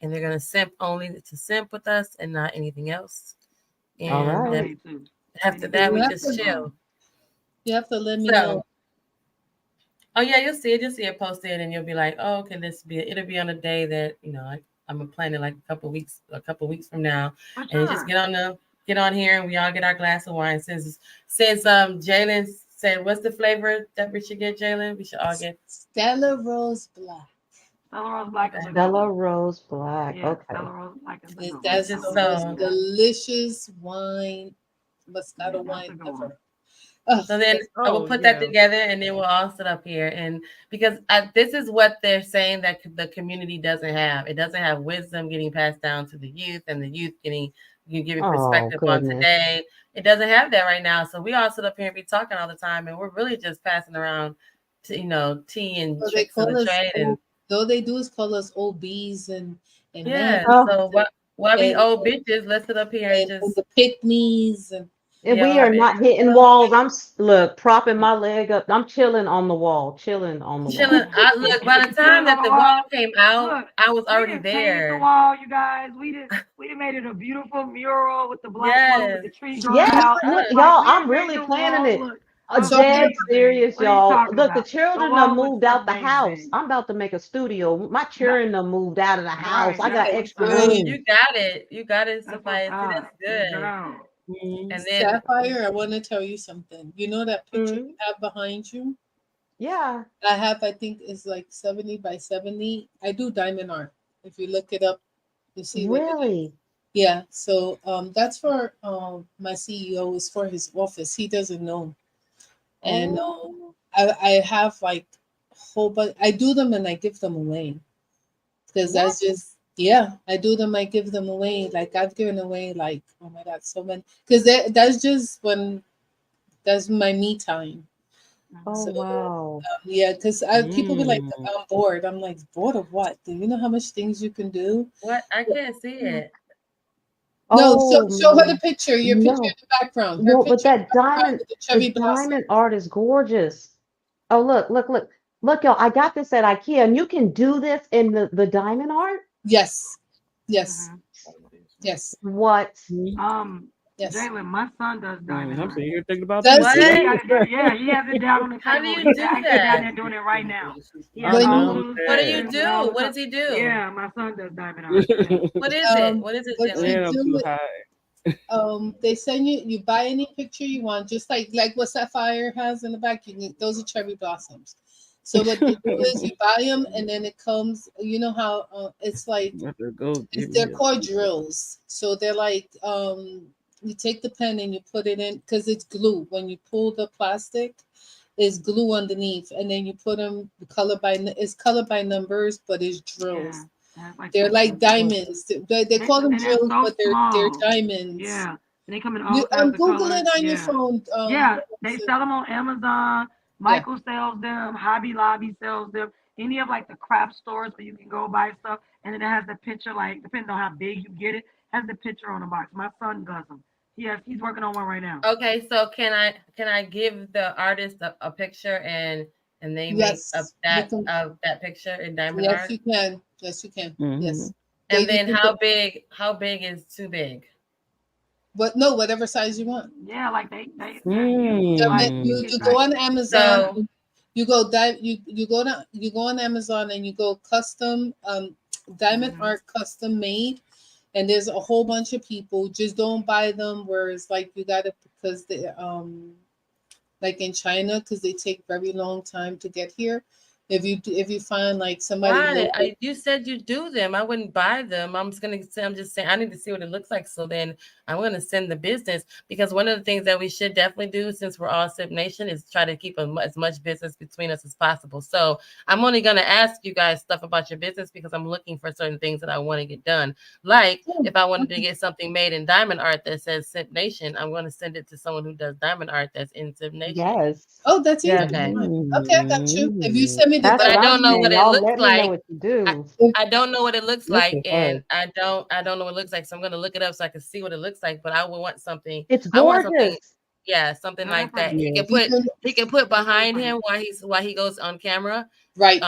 and they're gonna simp only to simp with us and not anything else. All Yeah, And that's right. then me too. after Anything that, You we else have is just to, chill. wrong. you have to let me know. So, oh yeah, you'll see it posted, and you'll be like, oh, okay, it'll be on a day that I'm planning like a couple weeks from now, For and you just sure. get on here, and we all get our glass of wine. Since Jalen said, what's the flavor that we should get, Jalen? We should all get. Stella Rose Black. Stella Rose Black is Okay. a good Stella one. Rose Black. Yeah, Okay. Stella Rose Black is a Is good one. It's That's just the I would most do so. that. delicious wine, Yeah, Moscato that's a wine good one. ever. Oh, So then that's I will Oh put that yeah. together, and then we'll all sit up here, and because this is what they're saying that the community doesn't have. It doesn't have wisdom getting passed down to the youth, and the youth getting You can give your Oh, perspective on goodness. today. It doesn't have that right now. So we all sit up here and be talking all the time, and we're really just passing around, tea and So they tricks of call the us trade. And old, though they do is call us OBs and yeah, nannies Oh, so why be and, old bitches? Let's sit up here and and just the pick me's and and be we all are not bitches. hitting walls. Look, propping my leg up. I'm chilling on the wall. Chilling on the Chilling. wall. I look by the time Chilling on that the the wall wall. came out, Look, I was we already didn't painted the there. wall, you guys. We did made it a beautiful mural with the black boat with Yes. the tree growing Yes, out. look, Us. Like y'all, we I'm done made really the planning wall it. look so Dead amazing. serious, What are you y'all. talking Look, the about? The children done wall looks moved out the house. amazing. I'm about to make a studio. My children done moved out of the house. Right, I that's got what's extra up. great. room. You got it. You got it, That's what's Sophia. See, that's up. Good good. girl. And then Sapphire, I want to tell you something. You know that picture Mhm. you have behind you? Yeah, I have, I think, is like 70 by 70. I do diamond art. If you look it up, you see what it is. really. Yeah. So that's for my CEO. Is for his office. He doesn't know, and Oh, I have like a whole bunch. I do them and I give them away because what? that's just yeah. I do them. I give them away. Like I've given away like oh my god, so many. Because that's just when that's my me time. Oh, So wow. yeah, because people be like, Mm. I'm bored. I'm like, bored of what? Do you know how much things you can do? what? I can't see it. No, Oh, show her the my. picture. Your picture in No, the background. Her no, but picture in that the background diamond, with the the cherry blossom. diamond art is gorgeous. Oh, look, look, look. Look, y'all, I got this at IKEA, and you can do this in the diamond art? Yes, yes, hmm yes, What? yes. Jalen, my son does diamond I'm art. sitting here thinking about that Does What? too. He he? got it. Yeah, he has it down on the How do table. you He's do actually down that? there doing it right now. He has When all you those What do you pictures and all do? the What stuff. does he do? Yeah, my son does diamond art. Yeah. What is it? What is it, what you Jalen? Man, I'm too do? high. They send you. You buy any picture you want, just like what Sapphire has in the back. Those are cherry blossoms. So what they do is you buy them, and then it comes. You know how it's like I'm about to go give they're me a called piece. drills. So they're like you take the pen and you put it in because it's glue. When you pull the plastic, it's glue underneath, and then you put them it's color by numbers, but it's Yeah. drills. That's like They're like pictures. diamonds. They call them And they're drills, so but they're small. diamonds. Yeah. And they come in all kinds of Google colors. it on your Yeah. phone. Yeah. They sell them on Amazon. Yeah. Michael sells them. Hobby Lobby sells them. Any of like the craft stores where you can go buy stuff. And then it has the picture, like, depending on how big you get it, has the picture on the box. My son does them. He's working on one right now. Okay, so can I give the artist a picture and they make Yes. that picture in diamond Yes, art? you can. Yes, you can. Mm-hmm. Yes. They And you then can how big is too big? but no, whatever size you want. Yeah, like they're huge. Like You Mm. it's you go like on Amazon. So You go you go on Amazon and you go custom diamond mhm. art custom made, and there's a whole bunch of people. Just don't buy them where it's like you gotta because they like in China because they take very long time to get here. If you find like somebody why? local, You said you do them. I wouldn't buy them. I'm just saying I need to see what it looks like. So then I'm gonna send the business because one of the things that we should definitely do since we're all Sip Nation is try to keep as much business between us as possible. So I'm only gonna ask you guys stuff about your business because I'm looking for certain things that I want to get done. Like oh, if I wanted to okay. get something made in diamond art that says Sip Nation, I'm gonna send it to someone who does diamond art that's in Sip Nation. Yes. Oh, that's Yes. easy. Okay. Fine. Okay, I got you. If you Mm. send me the But That's I what I'm don't know dimensions, what saying. it Y'all looks let me know like. what to I, do. I don't know what it looks Look like, at and her. I don't know what it looks like. So I'm gonna look it up so I can see what it looks like. But I would want something. It's I want something, gorgeous. yeah, something No, they're like that. pretty. Yeah. you He can put They're so behind pretty. him while he goes on camera. right.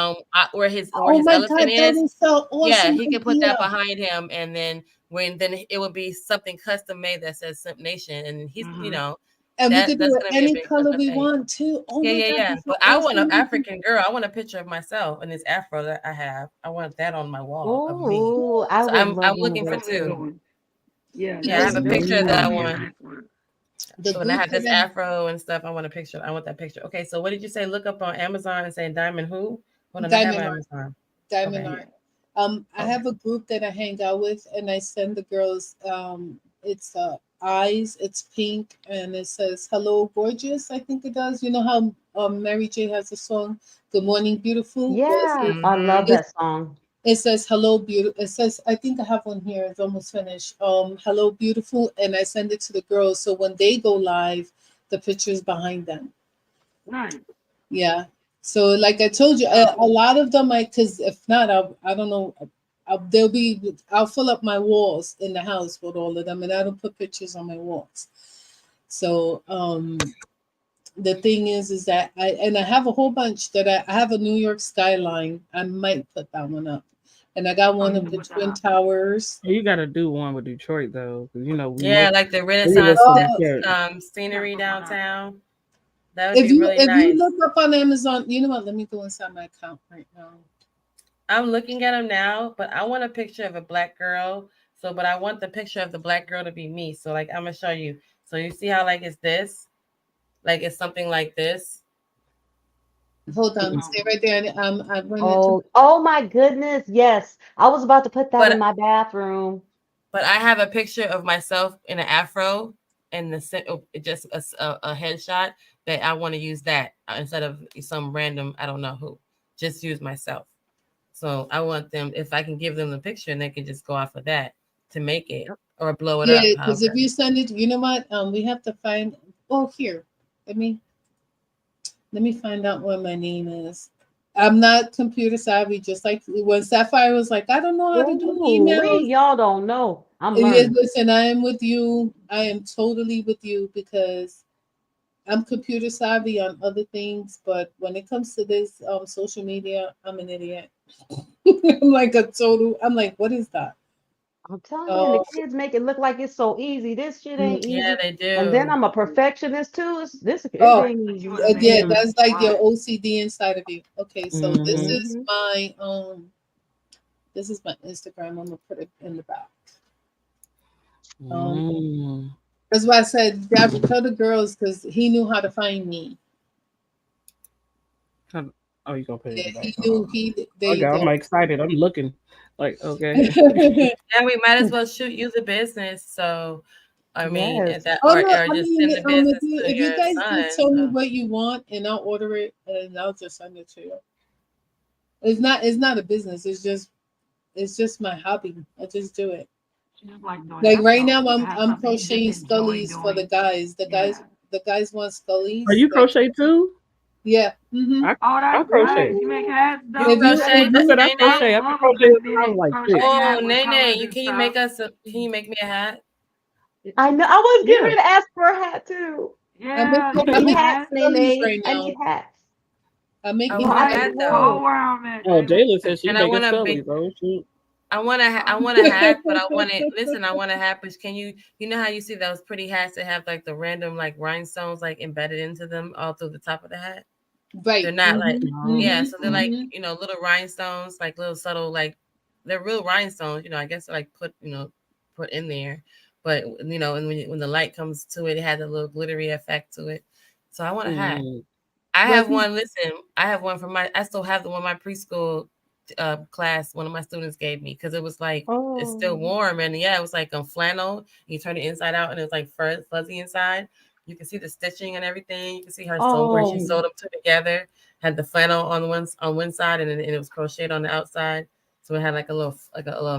Where Oh his my elephant God, that is. is so Yeah, awesome he can put that idea. behind him, and then it would be something custom made that says Simp Nation, and he's Mhm. And we could that's do it gonna be a any big color we thing. want too. Oh Yeah, my yeah, God, yeah. that's an But I want an awesome idea. African girl. I want a picture of myself and this afro that I have. I want that on my wall of me. Oh, I So would I'm love one of looking for those That would be a good two. too. one. Yeah, Yeah, I Because have a group picture that that I I that would be a have, want. nice one. the When I group have that this I have, afro and stuff, I want a picture. I want that picture. Okay, so what did you say? Look up on Amazon and say Diamond who? Hold on, I have diamond art, Amazon. diamond Okay. art. Yeah. I Okay. have a group that I hang out with, and I send the girls. It's eyes. It's pink, and it says "Hello, gorgeous." I think it does. You know how Mary J has a song, "Good Morning, Beautiful." Well, Yeah, I love Mhm. it's that song. It says hello beautiful. It says, I think I have one here. It's almost finished. Hello beautiful, and I send it to the girls so when they go live, the picture's behind them. Nice. Yeah. So like I told you, a lot of them I because if not, I don't know. I'll fill up my walls in the house with all of them, and I don't put pictures on my walls. So the thing is that I have a whole bunch that I have a New York skyline. I might put that one up, and I got Oh, one you of can the put that Twin up. Towers. You got to do one with Detroit though, because you know we Yeah, most like the three of us Renaissance from Oh, Detroit. You gotta scenery put one up. downtown. That would if be you really if you nice. look up on Amazon, you know what? Let me go inside my account right now. I'm looking at them now, but I want a picture of a black girl. So, but I want the picture of the black girl to be me. So, like, I'm gonna show you. So, you see how like it's this, like it's something like this. Hold on, Oh, stay right there. I bring it to. Oh my goodness. Yes. I was about to put that in But my bathroom. I have a picture of myself in an afro and just a headshot that I want to use that instead of some random I don't know who. Just use myself. So I want them if I can give them the picture and they can just go off of that to make it Yep. or blow it up. Yeah, because if However, you send it, you know what? We have to find. Oh, here. Let me let me find out what my name is. I'm not computer savvy, just like when Sapphire was like, I don't know how to do Ooh, emails. y'all don't know. I'm Yes, learning. listen, I am with you. I am totally with you because I'm computer savvy on other things, but when it comes to this social media, I'm an idiot. I'm like a total. I'm like, what is that? I'm telling you, and the Oh, kids make it look like it's so easy. This shit ain't yeah, easy. they And then do. I'm a perfectionist too. It oh, like ain't put easy. you in a yeah, matrix. Mm-hmm. that's like your Right. OCD inside of you. Okay, so Mm-hmm. Hmm. this is my Instagram. I'm gonna put it in the back. Um, Mm. that's why I said Dad would tell the girls because he knew how to find me. Oh, you gonna put it Yeah, in the back? he Hold knew on. he. There you Okay, go. I'm excited. I'm looking. Like, okay. Yeah, we might as well shoot use a business. So I mean, Yes. at that Oh no, or I just mean, send the business to if you your guys just son. tell me So what you want and I'll order it and I'll just send it to you. It's not a business. It's just my hobby. I just do it. She just like doing it. Like That's right dope. now, To I'm have I'm something you just crocheting enjoy scullies for the doing. guys. The guys Yeah. the guys want Are scullies. you crochet too? Yeah. Mm-hmm. I Oh, I that's nice. crochet. You make Ooh. hats, you If though. you That's crochet, if I you said I I Nene? crochet. would I've been love a crocheting good since I was knitted like crochet six. Oh, hat with Nene, colors you and can you stuff. make us a, can you make me a hat? I know. I was getting Yeah. ready to ask for a hat too. I'm Yeah, making I I'm need making hats, hat. scullies Nene. right I need now. hats. I'm I making You want a I hats. hat might though. go know. where I'm at, Oh, Jalen. Jayla said she And I making want a scullies. big Oh shoot. I Oh, want a hat, but I want it. Listen, I want a hat, but can you know how you see those pretty hats that have like the random like rhinestones like embedded into them all through the top of the hat? They're Right. not like Mm-hmm. No. yeah, Mm-hmm. so they're like Mm-hmm. little rhinestones, like little subtle like they're real rhinestones. I guess they're like put in there, but and when the light comes to it, it has a little glittery effect to it. So I want a hat. Mm. I Well, have one. Listen, I have one from I still have the one my preschool class. One of my students gave me because it was like it's still Oh. warm and yeah, it was like flannel. You turn it inside out and it was like fuzzy inside. You can see the stitching and everything. You can see her sew where she Oh. sewed them two together. Had the flannel on one side and it was crocheted on the outside, so it had like a little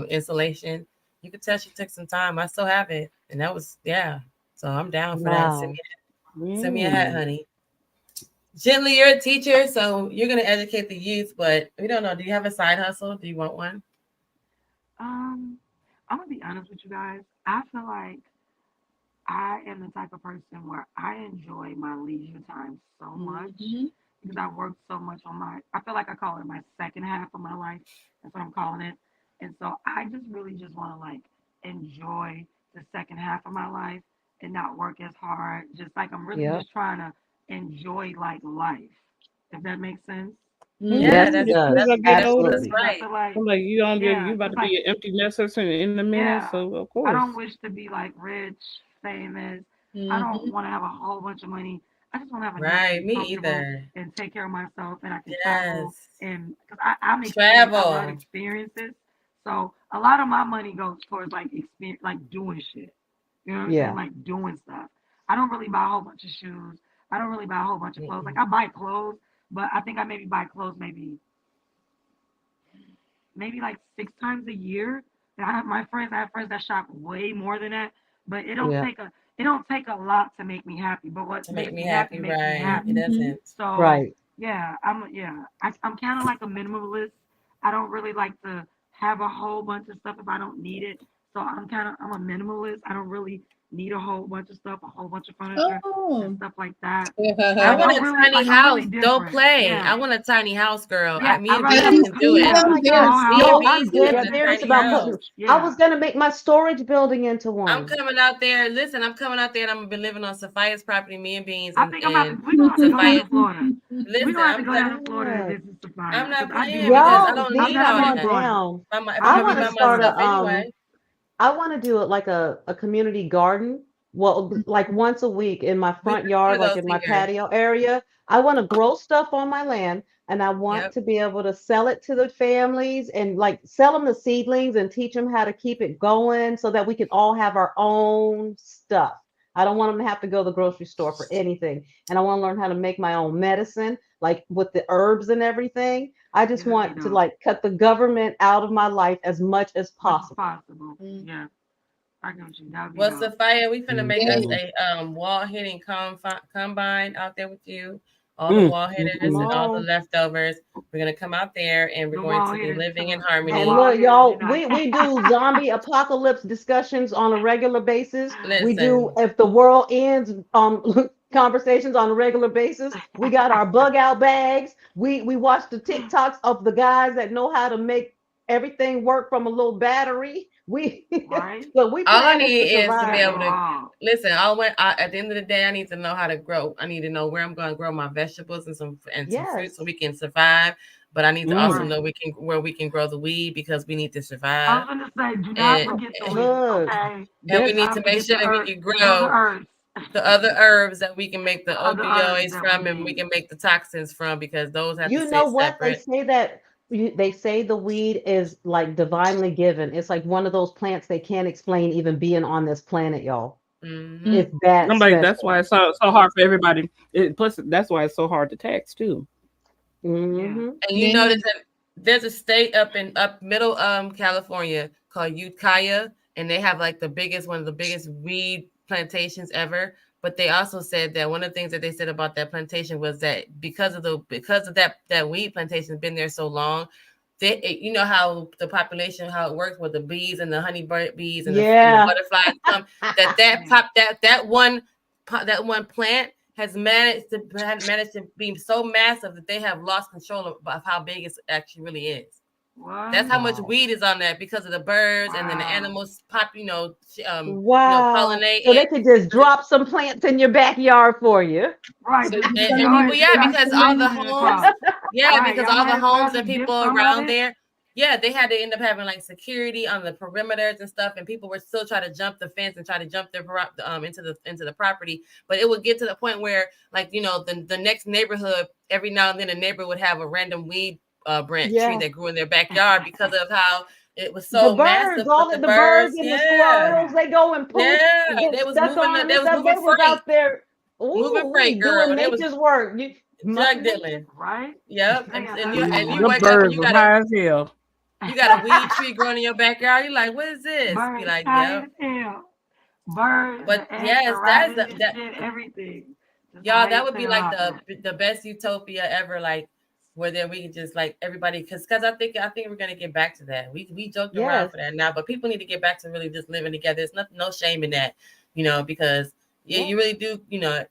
insulation. You could tell she took some time. I still have it, and that was yeah. So I'm down for that. Wow. Send me a hat, Mm. honey. Gently, you're a teacher, so you're going to educate the youth, but we don't know. Do you have a side hustle? Do you want one? um, I'm gonna be honest with you guys. I feel like I am the type of person where I enjoy my leisure time so much mm-hmm. because I worked so much on I feel like I call it my second half of my life. That's what I'm calling it. And so I just really just want to like enjoy the second half of my life and not work as hard. Just like I'm really Yep. just trying to enjoy like life, if that makes sense. Mm-hmm. Yeah, Yes, it As soon as does. I get that's older, Absolutely. Because I right. feel like, I'm like you yeah, about because to be like, an empty nester in a minute. yeah, So of I don't course. wish to be like rich, famous. I don't Mm-hmm. want to have a whole bunch of money. I just want to have enough to Right. be Me comfortable either. and take care of myself, and I can travel. Yes. And because I'm experience, I love Travel. experiences. So a lot of my money goes towards like experience, like doing shit. You know what I'm saying? Yeah. Like doing stuff. I don't really buy a whole bunch of shoes. I don't really buy a whole bunch of clothes. Like Mm-mm. I buy clothes, but I think I maybe buy clothes maybe maybe like 6 times a year. And I have friends that shop way more than that. But Yeah. it don't take a lot to make me happy. But what To make makes me me happy happy, makes me right? It happy. Mhm. doesn't. So Right. yeah, I'm kind of like a minimalist. I don't really like to have a whole bunch of stuff if I don't need it. So I'm a minimalist. I don't really need a whole bunch of stuff, a whole bunch of furniture and Oh. stuff like that. I want I'm a really tiny I'm really house. Don't different. play. I Yeah, want a tiny house, girl. yeah. Me I'd and rather Have have Beezy you a can do seen it. Oh them? my They're God. small Me house. and Yo, I'm Beezy dead want a Yeah, serious tiny about yeah, putting. house. I yeah. was gonna make my storage building into I'm one. coming out there. Listen, I'm coming out there and I'm gonna be living on Sophia's property, me and Beans I and, think and we're gonna have to go down Sophia. to Florida. We're Listen, gonna have to go down to Florida and Yes. visit Sophia I'm because not I do playing because want I Y'all to. don't need I've need to never all come been to on that. Florida. down. If I've I'm I gonna never be want to by been to start Florida. myself anyway. I want to do it like a community garden. Well, like once a week in my We front got two yard, of like those in my here. patio area. I want to grow stuff on my land and I want Yep. to be able to sell it to the families and like sell them the seedlings and teach them how to keep it going so that we can all have our own stuff. I don't want them to have to go to the grocery store for anything. And I want to learn how to make my own medicine, like with the herbs and everything. I Yeah, just that'd be want to dope. like cut the government out of my life as much as Much as possible. possible. Yeah, I get you. That'd be Well, dope. Sophia, we finna make us Yes. Mhm. a wall hitting combine out there with you. All the Mm, wall mm, hitters Come and mm. all the on. leftovers. We're gonna come out there and we're The going wall to be hitters living in to the And harmony. wall look, hitters y'all, unite. we do zombie apocalypse discussions on a regular basis. We do Listen, if the world ends conversations on a regular basis. We got our bug out bags. We watch the TikToks of the guys that know how to make everything work from a little battery. We Right? look, we all I planning to need is We to be gotta survive. do able it to all. listen. At the end of the day, I need to know how to grow. I need to know where I'm going to grow my vegetables and some fruit so Yes. we can survive. But I need to also Mm. Right. know where we can grow the weed because we need to I survive. was gonna say, do not And forget the weed, Look, okay? and we Do there's need to not make forget sure the that we herb, can the other grow herbs, the other herbs that we can make the the other herbs opioids that we from and we need. can make the toxins from because those have to you stay know what they separate. say that they say the weed is like divinely given. It's like one of those plants they can't explain even being on this planet, y'all. Hmm. It's that I'm like, that's special. why it's so hard for everybody. Plus, that's why it's so hard to tax too. Yeah. Hmm. And you Yeah. notice that there's a state up middle California called Ukiah, and they have like one of the biggest weed plantations ever. But they also said that one of the things that they said about that plantation was that because of that weed plantation has been there so long, you know how the population how it works with the bees and the honey bees and the Yeah. butterflies come that Yeah. pop that one plant has managed to be so massive that they have lost control of how big it actually really is. That's What? how much Wow. weed is on there because of the birds and then the Wow. animals pop, Wow. pollinate So it. they could just drop some plants in your backyard for you. Right. So Just you're And telling people, me yeah, that because you all can the distributing it homes, across. yeah, Right. because Y'all all might the as well homes and just give people some of around it. there, yeah, they had to end up having like security on the perimeters and stuff, and people were still trying to jump the fence and try to jump their into the property, but it would get to the point where the next neighborhood every now and then a neighbor would have a random weed branch tree Yeah. that grew in their backyard because of how it was The so birds, massive. But all the the birds birds, and the yeah, squirrels, Yeah. they go and poop and yeah, get stuck on them they and was stuff. They moving was freight, out there, moving ooh, freight, we doing girl. They was nature's work. You, Mother drug Nature. dealing. Right. Yep. They And got and that you going and you The on. wake up and birds was high as hell. you got a weed tree growing in your backyard. You're like, what is this? Be Birds like, high yep. as hell. Birds, But the ants, the yes, that's rabbits, and that shit, everything. Just y'all. high as That would be hell like out there. the best utopia ever. Like where then we can just like everybody because I think we're gonna get back to that. We joked around Yes. for that now, but people need to get back to really just living together. There's no shame in that, because yeah, Yeah. you really do.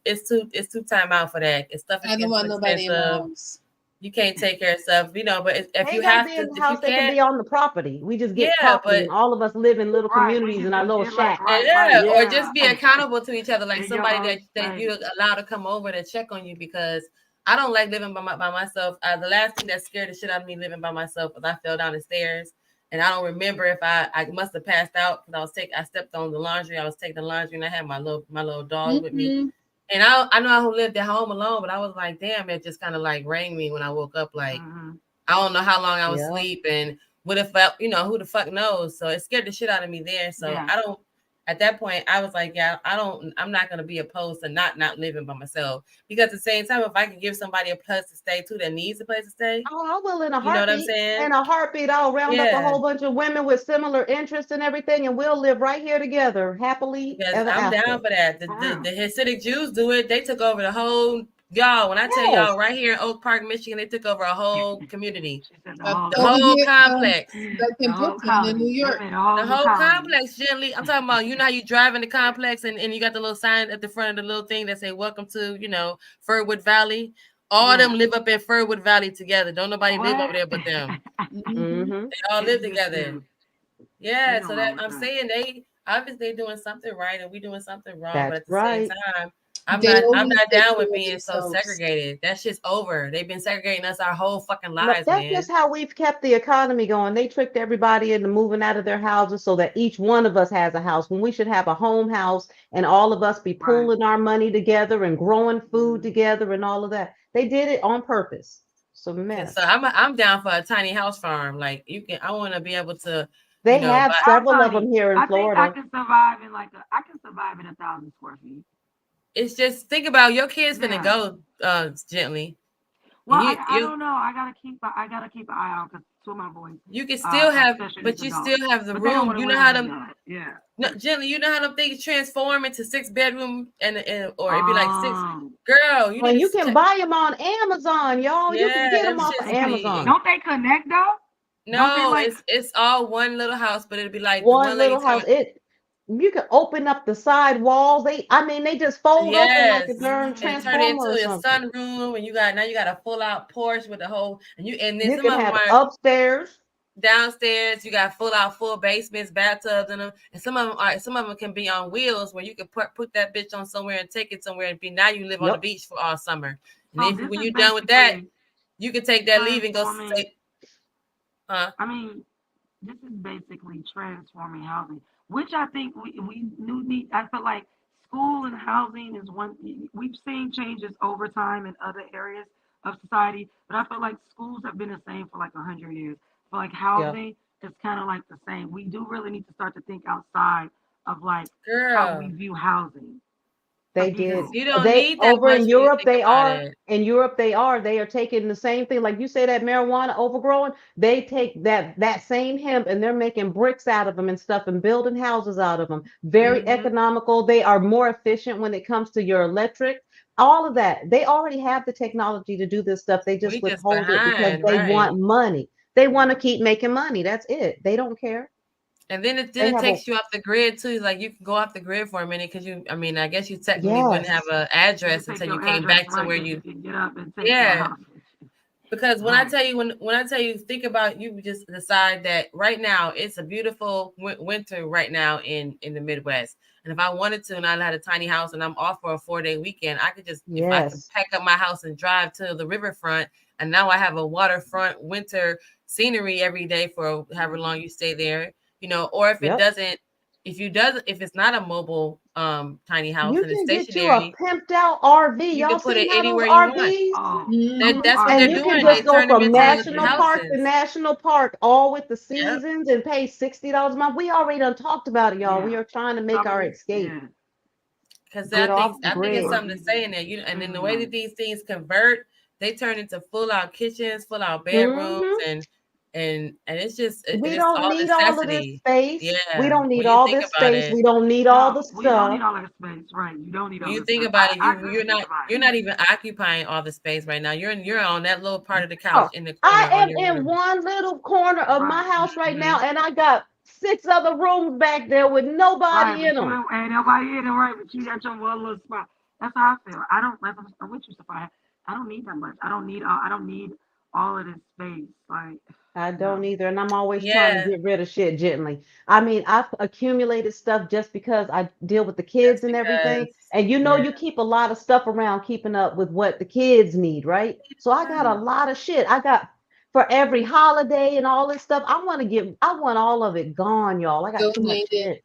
It's too time out for that. Stuff is I don't getting too want nobody in my expensive. house. You can't take care of stuff, But if They you ain't gotta have be to, in the if you house. They can can't, be on the property. We just get yeah, property but and all of us live in little Right. We communities in can our just little get like, shacks. right, yeah, or yeah. just be accountable to each other, like In your somebody own that you space. allow to come over to check on you because I don't like living by myself. The last thing that scared the shit out of me living by myself was I fell down the stairs and I don't remember if I must have passed out because I stepped on the laundry. I was taking the laundry and I had my little dog with me. Mm-hmm. And I know I lived at home alone, but I was like, damn, it just kind of like rang me when I woke up. Like, Mm-hmm. I don't know how long I was Yeah. asleep and what if, who the fuck knows? So it scared the shit out of me there. So Yeah. I don't, at that point, I was like, yeah, I'm not gonna be opposed to not living by myself, because at the same time, if I can give somebody a place to stay too that needs a place to stay, Oh, I will in a you know what I'm heartbeat. saying? In a heartbeat, I'll round up a Yeah, whole bunch of women with similar interests and everything, and we'll live right here together, happily because ever I'm after. down for that. The, For the real. the Hasidic Jews do it. They took over the whole y'all. When I tell Yes. y'all, right here in Oak Park, Michigan, they took over a whole community, She said the Uh, whole the over whole here, complex. like the in whole Brooklyn in New colony. They York. made a whole The new whole colony. complex, gently. I'm talking about, you know how you drive in the complex and you got the little sign at the front of the little thing that say "Welcome to," Furwood Valley. All Yeah. them live up in Furwood Valley together. Don't nobody live over What? there but them. Mhm. Mm-hmm. They all live It's just together. them. Yeah, Ain't no so wrong that with I'm that. saying they obviously doing something right and we doing something wrong, but That's at the same right. time, They I'm always not take down care with of being so themselves. segregated. That shit's over. They've been segregating us our whole fucking But lives, that's man. just how we've kept the economy going. They tricked everybody into moving out of their houses so that each one of us has a house when we should have a home house and all of us be Right. pooling our money together and growing food Mhm. together and all of that. They did it on purpose. It's a And so mess. I'm down for a tiny house farm. Like I want to be able to, They have buy. How several of tiny? them here in I think I Florida. can survive in I can survive in 1,000 square feet. It's just think about your kids finna Yeah. go gently, Well, and I don't know. I gotta keep an eye out because two of my boys you can still are have, special needs but you adults, still have the but they don't room. want to You know live how in the them yard. Yeah. no, gently. You know how them things transform into 6 bedroom and or it'd be like six. Um. Girl, you need And to you can buy them on Amazon, y'all. You can yeah, get them them off of shits be Amazon. Don't they connect though? Don't they no. It's all one little house, but it'd be like the One one lady little told house. me. You can open up the side walls. They just fold open like a Yes, darn and turn it into transformer or a something. sunroom, and you got a full out porch with a whole and then You some can of them have are upstairs. downstairs. You got full basements, bathtubs in them, and some of them can be on wheels where you can put that bitch on somewhere and take it somewhere and be now you live on the Yep. beach for all summer. And So if this when is you're done with that, basically you can take that leave and go transforming. say, huh? I mean, this is basically transforming housing, which I think we need. I feel like school and housing is one. We've seen changes over time in other areas of society, but I feel like schools have been the same for like 100 years. I feel like Yeah, housing is kind of like the same. We do really need to start to think outside of like how we Girl, view housing, they because we did. do. you don't They need that over much in when you Europe, think they about are. it. In Europe, they are taking the same thing. Like you say, that marijuana overgrowing, they take that same hemp and they're making bricks out of them and stuff and building houses out of them. Very Hmm. economical. They are more efficient when it comes to your electric. All of that. They already have the technology to do this stuff. They just We just withhold it because behind, they right? want money. They want to Yeah. keep making money. That's it. They don't care. And then They it have a takes you off the grid too. Like you can go off the grid for a minute because I mean, I guess you technically wouldn't have yes. an You can address take until you your came address back to right, where because you you, can get up and take your yeah. house. Because Right. when I tell you think about you just decide that right now it's a beautiful winter right now in the Midwest. And if I wanted to and I had a tiny house and I'm off for a 4-day weekend, I could just if I could Yes. pack up my house and drive to the riverfront and now I have a waterfront winter scenery every day for however long you stay there, or if it Yep. doesn't if it's not a mobile tiny house You and it's can get you a stationary, pimped out RV. you Y'all can put seen it how those anywhere you want. RVs? Oh, Mhm. That's what And they're you RV can doing. just They go turn them from into national park to houses. national park, all with the Yep. seasons, and pay $60 a month. We already done talked about it, y'all. We yeah. are trying to It's make our already, escape, yeah. Because get off the I think it's grid. something to RVs say is in there. And then the extremely way nice. that these things convert, they turn into full out kitchens, full out bedrooms, Hmm. and it's just We it's don't all need all of this necessity. space. We Yeah. don't need When you all think this about space. it, We don't need all the No, we don't stuff. need all that space. Right. You don't need when all you this think stuff. about it, I agree with you're everybody. not even occupying all the space right now. You're on that little part of the couch Oh, in the I corner on am your in room. one little corner of my Right. house right Hmm. now, and I got 6 other rooms back there with Right. nobody in But you them. ain't nobody in it, right? But you got your one little spot. That's how I feel. I don't, like I'm with you, Sophia. I don't need that much. I don't need all of this space. Like, I no. don't either. And I'm always trying to Yeah, get rid of shit gently. I mean, I've accumulated stuff just because I deal with the that's kids and everything. because And yeah. you keep a lot of stuff around keeping up with what the kids need, right? So I got Yeah. a lot of shit. I got for every holiday and all this stuff. I want all of it gone, y'all. I got too much Donated. shit.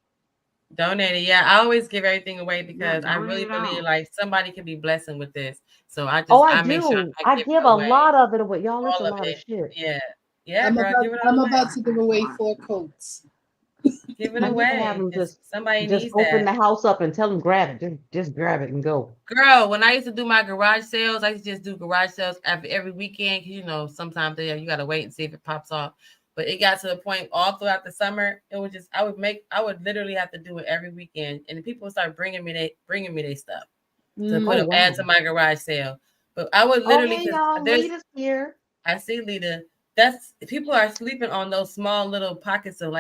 Donated. Yeah, I always give everything away Yeah. because I Donate really it believe out. like somebody can be blessing with this. So Oh, I I make sure do. I I give give it a away, lot of it away. Y'all, it's a all of lot of it. shit. Yeah, yeah, girl, give it all I'm away. about I to give think it's away worth 4 it. coats. Give it I need to have away. them Somebody just needs open that. the house up and tell them grab it. Just grab it and go. Girl, when I used to do my garage sales, I used to just do garage sales every weekend. 'Cause, you know, sometimes you gotta wait and see if it pops off. But it got to the point all throughout the summer, it was just I would literally have to do it every weekend, and the people would start bringing me their stuff to Mm. put Oh up add wow. to my garage sale. But I would Oh literally hey because y'all, there's Lita's here. I see Lita. That's people are sleeping on those small little pockets of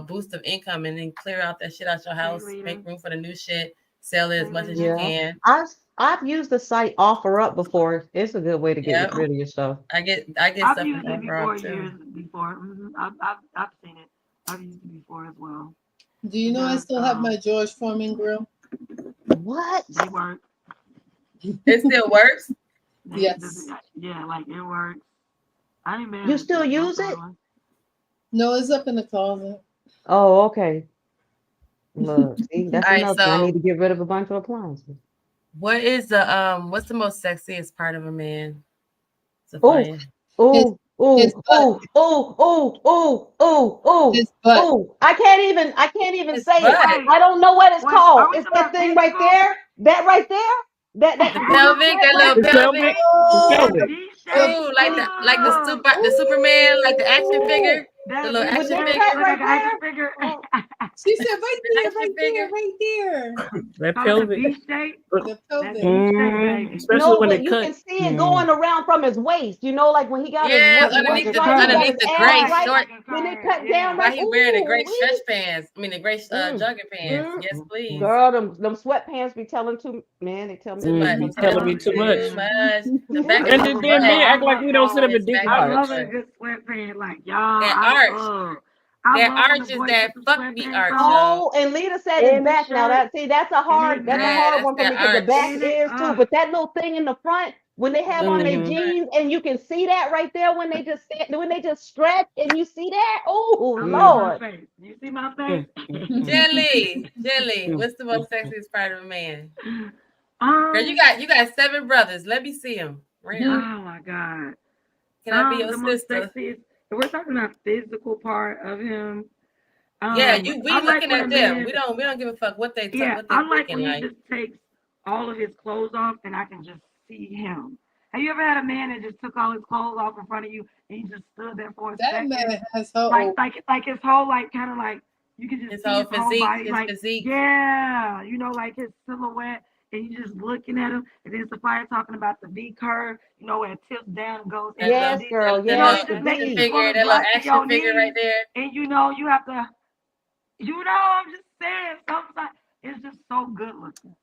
boost of income and then clear out that shit out your house, make room for the new shit, sell it as much as you Yeah. can. I've used the site OfferUp before. It's a good way to get Yep. rid of your stuff. I get I've stuff used from it before OfferUp too. years before. I've seen it. I've used it before as well. Do you know I still have my George Foreman grill? What? They work. It still works. Yes. Yeah, like it works. I ain't mad. You at still it. No use it? problem. No, it's up in the closet. Oh, okay. Look, see, that's All right, another thing. I so need to get rid of a bunch of appliances. what's the most sexiest part of a man? Oh, Sophia? oh, His oh, butt. oh, oh, oh, oh, oh, oh, His butt. oh. I can't even His say it. butt. Wait, I don't know what it's wait, called. are we It's talking that about thing right physical? there. That right there. That The pelvic, that little It's pelvic. pelvic. Oh, It's pelvic. V-shape. Ooh, like oh, the Superman, like the action Ooh, figure, the That little with action that figure, cut look right like an action there. figure. Oh, she said right the there, action right figure. there, right there. That Call it a pelvic. V-shape. The That pelvic. V-shape, baby. Especially no, when but they you cut. can see it going around from his waist. You know, like when he got his Yeah, waist Like a right, he got underneath his curve. the abs gray Right, right. short. like a When it curve. cut down, Yeah. Why like he wearing the gray ooh, stretch wee. pants? I mean the gray jogging pants. Yes, please. Girl, them sweatpants be telling too, man. They tell me Too too much. much. Be telling Telling me me too too much. much. The It's back of And his then beautiful, men though. butt. act like we don't sit up His and think back of I about his it. love a butt. good sweatpant. Like, y'all, That arch. I That love when the arch is boys that put the fuck me sweatpants arch, on yo. Oh, and Lita said his and the back. Now shirt that's a and they hard Yeah, that's one for that me because the back arch. and it is too. But that little thing in the front, when they The have little on thing their in Mm-hmm. front. jeans, and you can see that right there when they just stretch, and you see that. Oh I love my Lord, face. You see my face? Jelly. What's the most sexiest part of a man? Girl, you um, got 7 brothers. Let me see them. Real. oh my God. Can I be your The most sister? sexiest. If we're talking about physical part of him. Yeah, we I like looking when a at them. man. We don't give a fuck what they Yeah, what they I like thinking when he like. just takes all of his clothes off and I can just see him. Have you ever had a man that just took all his clothes off in front of you and he just stood there for a That second? man has her Like own. like his whole like kind of like you can just His see whole his whole physique, body like yeah, you know, like his silhouette and you just looking at him and then Sophia talking about the V curve, you know, where it tilts down and goes that into the little yes, V. girl, You know, yes, it the just make action you V. figure, want to that little drop to action your figure right knees there. and you know you have to you know, I'm just saying sometimes it's just so good looking.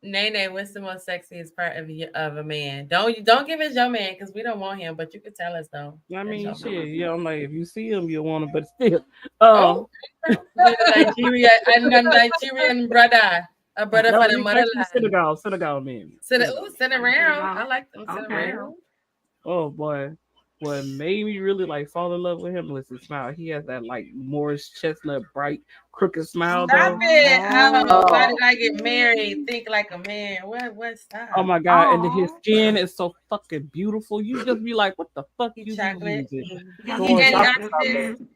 Nene, what's the most sexiest part of a man? Don't give us your man because we don't want him, but you can tell us though. I That's mean, your shit, man. you know, like if you see him, you want him, but still, Oh, the Nigerian brother, a brother no, for the he's actually motherland. Senegal man. Sit Senegal. around. I like them sit Okay. around. Oh boy, what made me really like fall in love with him was his smile. He has that like Morris chestnut, bright, crooked smile Stop though. it. Oh, why Oh, did I get married? Think like a man. What oh stop? my god, and then his skin is so fucking beautiful. You just be like, what the fuck He you be chocolate. using? Got He Going some chocolate chocolate antioxidants. chocolate. skin.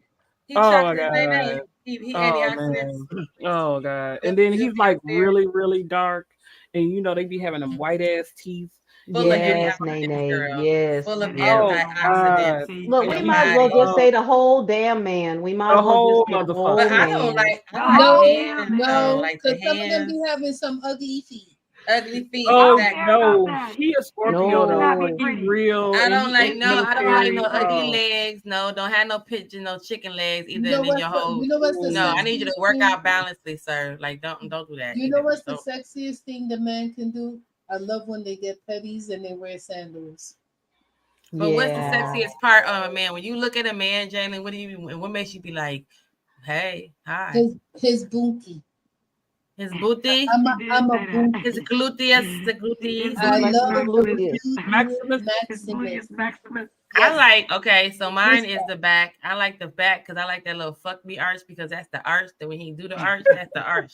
He Oh my chocolate god. He Oh antioxidants. man. Oh god. And Good, then good he's for your like spirit. really, really dark. And you know they be having them white ass teeth. Full of And Yes, antioxidants, Nene. girl. Yes, Full of yes. oh antioxidants god. Look, for we your might as And well body. just say the whole damn man. We might the as well just whole say the But whole motherfucker. man. The I don't like whole the No, hands damn though. man. no, Like the because some of them hands, be having some ugly feet. ugly feet. I Oh don't Exactly. care about no, that. he a Scorpio Feet do though. not be No, He pretty. real I and don't he like ex no. I don't like military. no ugly Oh, legs. No, don't have no pigeon, no chicken legs You either. know And then what's your the whole you know what's the no. I ooh. need you to sexiest work thing? out balancedly, sir. Like don't do that You know either. what's the Don't. sexiest thing the man can do? I love when they get petties and they wear sandals. But what's the yeah. sexiest part of a man? When you look at a man, Jalen, what makes you be like, hey, hi? His bunkie. His booty, He did I'm a say his bunkie. that. gluteus, the His gluteus. I booty is Flexus love the maximus. gluteus. Maximus. His booty is Maximus. maximus. I Yes, like okay, so mine this is the back. I like the back because I like that little fuck me arch because that's the arch. That when he do the arch, that's the arch.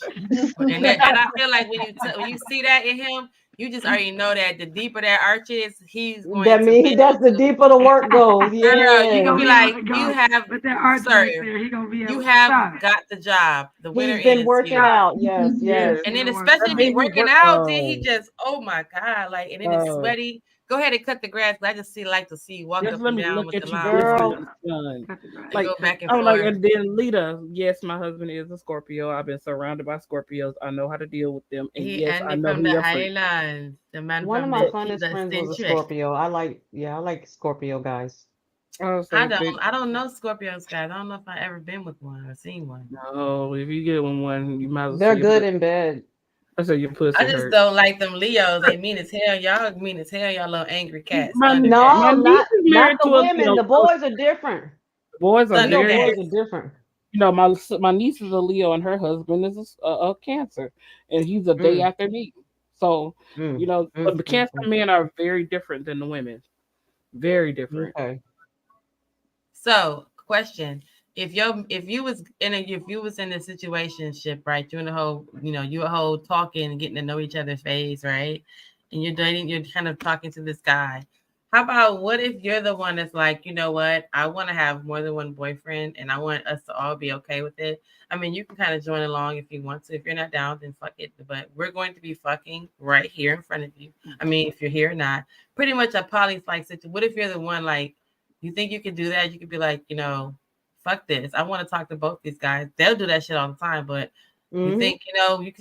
And I feel like when you see that in him, You just already know that the deeper that arch is, he's going That to means bend that's the into deeper the work goes. Girl, Yeah. you can gonna be be like, able to you go, have, but that arch sir, right there, he gonna be able you to have shot. got the job. The winner He's been is working you. out. Yes, Yeah. yes. And then It'll work especially I if out. he think he working work. out, then he just, oh my God, like, and then it's Uh, sweaty. Go ahead and cut the grass. I just like to see you walk just up let and me down look with the at you different, Girl, lawnmower son. Cut the grass. and Like go back and I'm like, forth. and then Lita. Yes, my husband is a Scorpio. I've been surrounded by Scorpios. I know how to deal with them, and He yes, and I he know from he the a freak. Highlands, the man one of from my But he's funnest friends was a eccentric. Scorpio. I like Scorpio guys. I'll I say, I don't know Scorpios guys. I don't know if I ever been with one or seen one. no, if you get one, you might as well They're see your good pussy. in bed. I say your pussy I just hurt. don't like them Leos. They mean as hell. Y'all mean as hell. Y'all little angry cats. My Thundercats. my No, niece is not married the to a women. Leo The too. boys are different. The boys are Leo very boys Thundercats. are different. my niece is a Leo and her husband is a Cancer, and he's a day Mm, after me. So mm, but the Cancer mm. men are very different than the women. Very different. Okay. So, question: if you was in a situationship, right? You in a whole, you a whole talking and getting to know each other's face, right? And you're dating, you're kind of talking to this guy. How about what if you're the one that's like, you know what? I want to have more than one boyfriend, and I want us to all be okay with it. I mean, you can kind of join along if you want to. If you're not down, then fuck it. But we're going to be fucking right here in front of you. I mean, if you're here or not, pretty much a poly like situation. What if you're the one like? You think you could do that? You could be like, fuck this. I want to talk to both these guys. They'll do that shit all the time. But you Hmm. think,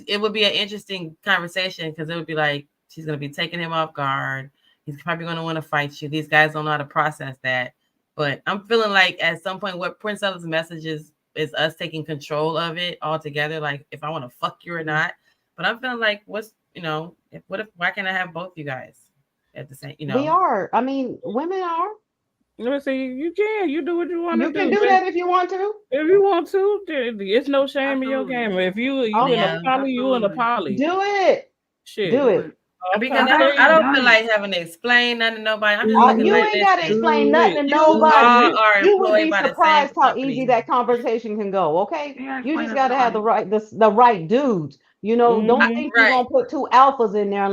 it would be an interesting conversation because it would be like, she's going to be taking him off guard. He's probably going to want to fight you. These guys don't know how to process that. But I'm feeling like at some point, what Prince Ella's message is us taking control of it all together. Like, if I want to fuck you or not. But I'm feeling like, why can't I have both you guys at the same, We are. I mean, women are. Let me see. You can. You do what you want to You can do. do that if you want to. If you want to, it's no shame in your Absolutely. game. If you in a Okay. Yeah. poly, you in a Absolutely. poly. Do it. Shit. Do Do it. it. I'm Because trying I to don't, tell I you, don't feel done like it. having to explain nothing to nobody. I'm just do looking You like, it. ain't got to listen, explain Do nothing it. to you nobody. all You are you would employed be by the same surprised how easy company. that conversation can go. Okay, Yeah, you explain just it got to to have the somebody. right dudes. Don't Mm-hmm. think you're Right. gonna put two alphas in there Uh,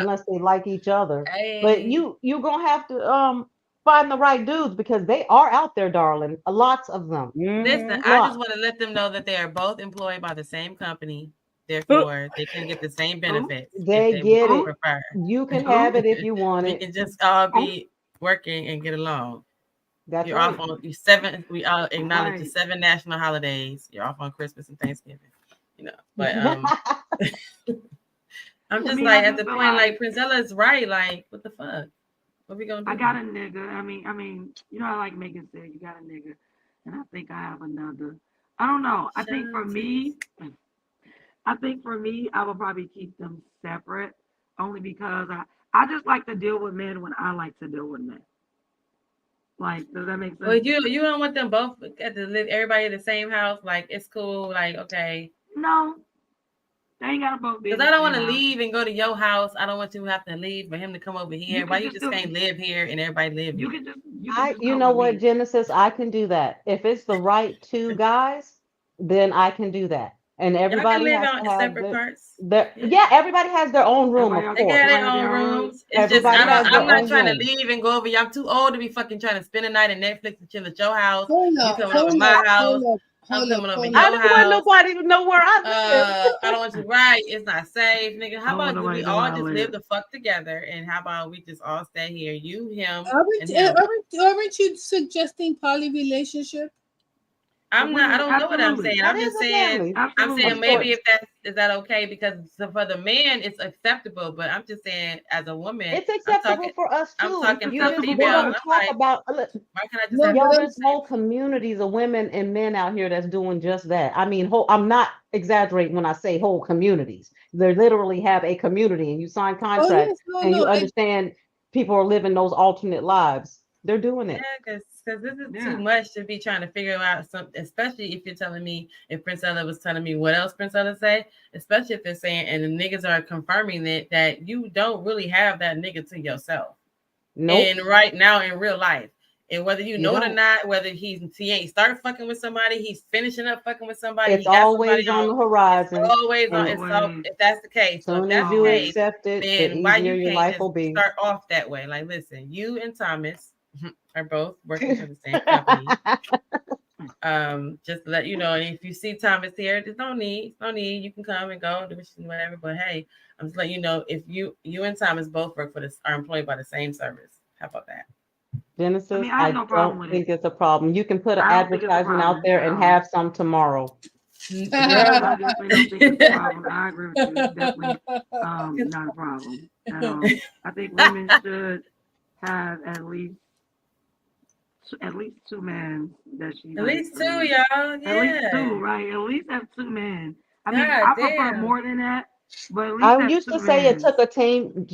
unless they like each other. But hey, you gonna have to find the right dudes because they are out there, darling. Lots of them. listen, Mm-hmm. I just Lots. want to let them know that they are both employed by the same company. Therefore, they can get the same Oh, benefits if They they would get it. prefer. You can have oh, it if you want We it. can just all oh. be working and get along. That's You're off right. on you seven. We all acknowledge the Right. 7 national holidays. You're off on Christmas and Thanksgiving. But I'm I just mean, I like at just the feel point, like like Princella is right. Like, what the fuck? What we gonna I do? got a nigga. I like Megan said, you got a nigga, and I think I have another. I don't know. Shanties. I think for me, I would probably keep them separate, only because I just like to deal with men when I like to deal with men. Like, does that make Well, sense? you don't want them both at the live everybody in the same house. Like, it's cool. Like, okay. No, they ain't gotta both be in Because the I don't same want to house. leave and go to your house. I don't want you to have to leave for him to come over You here. Why could you just just still, can't live here and everybody live here? you could just You come know with what, me. Genesis, I can do that. If it's the right two guys, then I can do that. And Y'all can everybody live has out to in have separate parts. Yeah. yeah, everybody has their own room, of They can have course. their Everybody have own their own room. rooms. It's just Everybody has their I'm not own trying to room. leave and go over. I'm too old to be fucking trying to spend a night in Netflix and chill at your house. Hold You up, coming over hold my up, house. hold up, I'm hold up, coming over hold I up. your don't want house. nobody to know where I I don't want you right. It's not safe, nigga. I How don't want about nobody we to know where all I just live live. the fuck together? And how about we just all stay here? You, him, and Aren't, him. aren't you suggesting poly relationship? I'm not. I don't know what I'm Absolutely, saying. That I'm is just a saying. family, I'm absolutely. saying of maybe course. if is that okay because for the man it's acceptable, but I'm just saying as a woman, It's acceptable for us I'm too. It's talking You to a just acceptable we for female. don't us. I'm talk like, about why can't I just No, have but Yo, both? I'm there's whole communities of women and men out here that's doing just that. I mean, I'm not exaggerating when I say whole communities. They literally have a community and you sign oh contracts yes, no, and you no, understand people are living those alternate lives. They're doing Yeah, it. because this is too Yeah. much to be trying to figure out something, especially if you're telling me if Prince Ella was telling me what else Prince Ella say, especially if they're saying and the niggas are confirming that you don't really have that nigga to yourself. Nope. And right now in real life. And whether you You know it or don't. not, whether he ain't started fucking with somebody, he's finishing up fucking with somebody, It's he got somebody always on the on. horizon. Always on. And It's so Always. if that's the case. So if soon that's as the you case, accept it, the then why easier you your can't life just will be. start off that way? Like, listen, you and Thomas are both working for the same company. Just to let you know, and if you see Thomas here, there's no need. You can come and go, do whatever. But hey, I'm just letting you know if you and Thomas both work for this, are employed by the same service. How about that? Genesis, I have I no problem don't with think it. it's a problem. You can put an I don't think it's a advertisement out problem there at and all. have some tomorrow. Girl, I definitely don't think it's a problem. I agree with you. It's definitely not a problem at all. I think women should have at least two men that she at like. least two, y'all. At least Yeah. two, right? At least have two men. I mean, God I prefer damn. more than that, but at least I have used two to say it men. took a team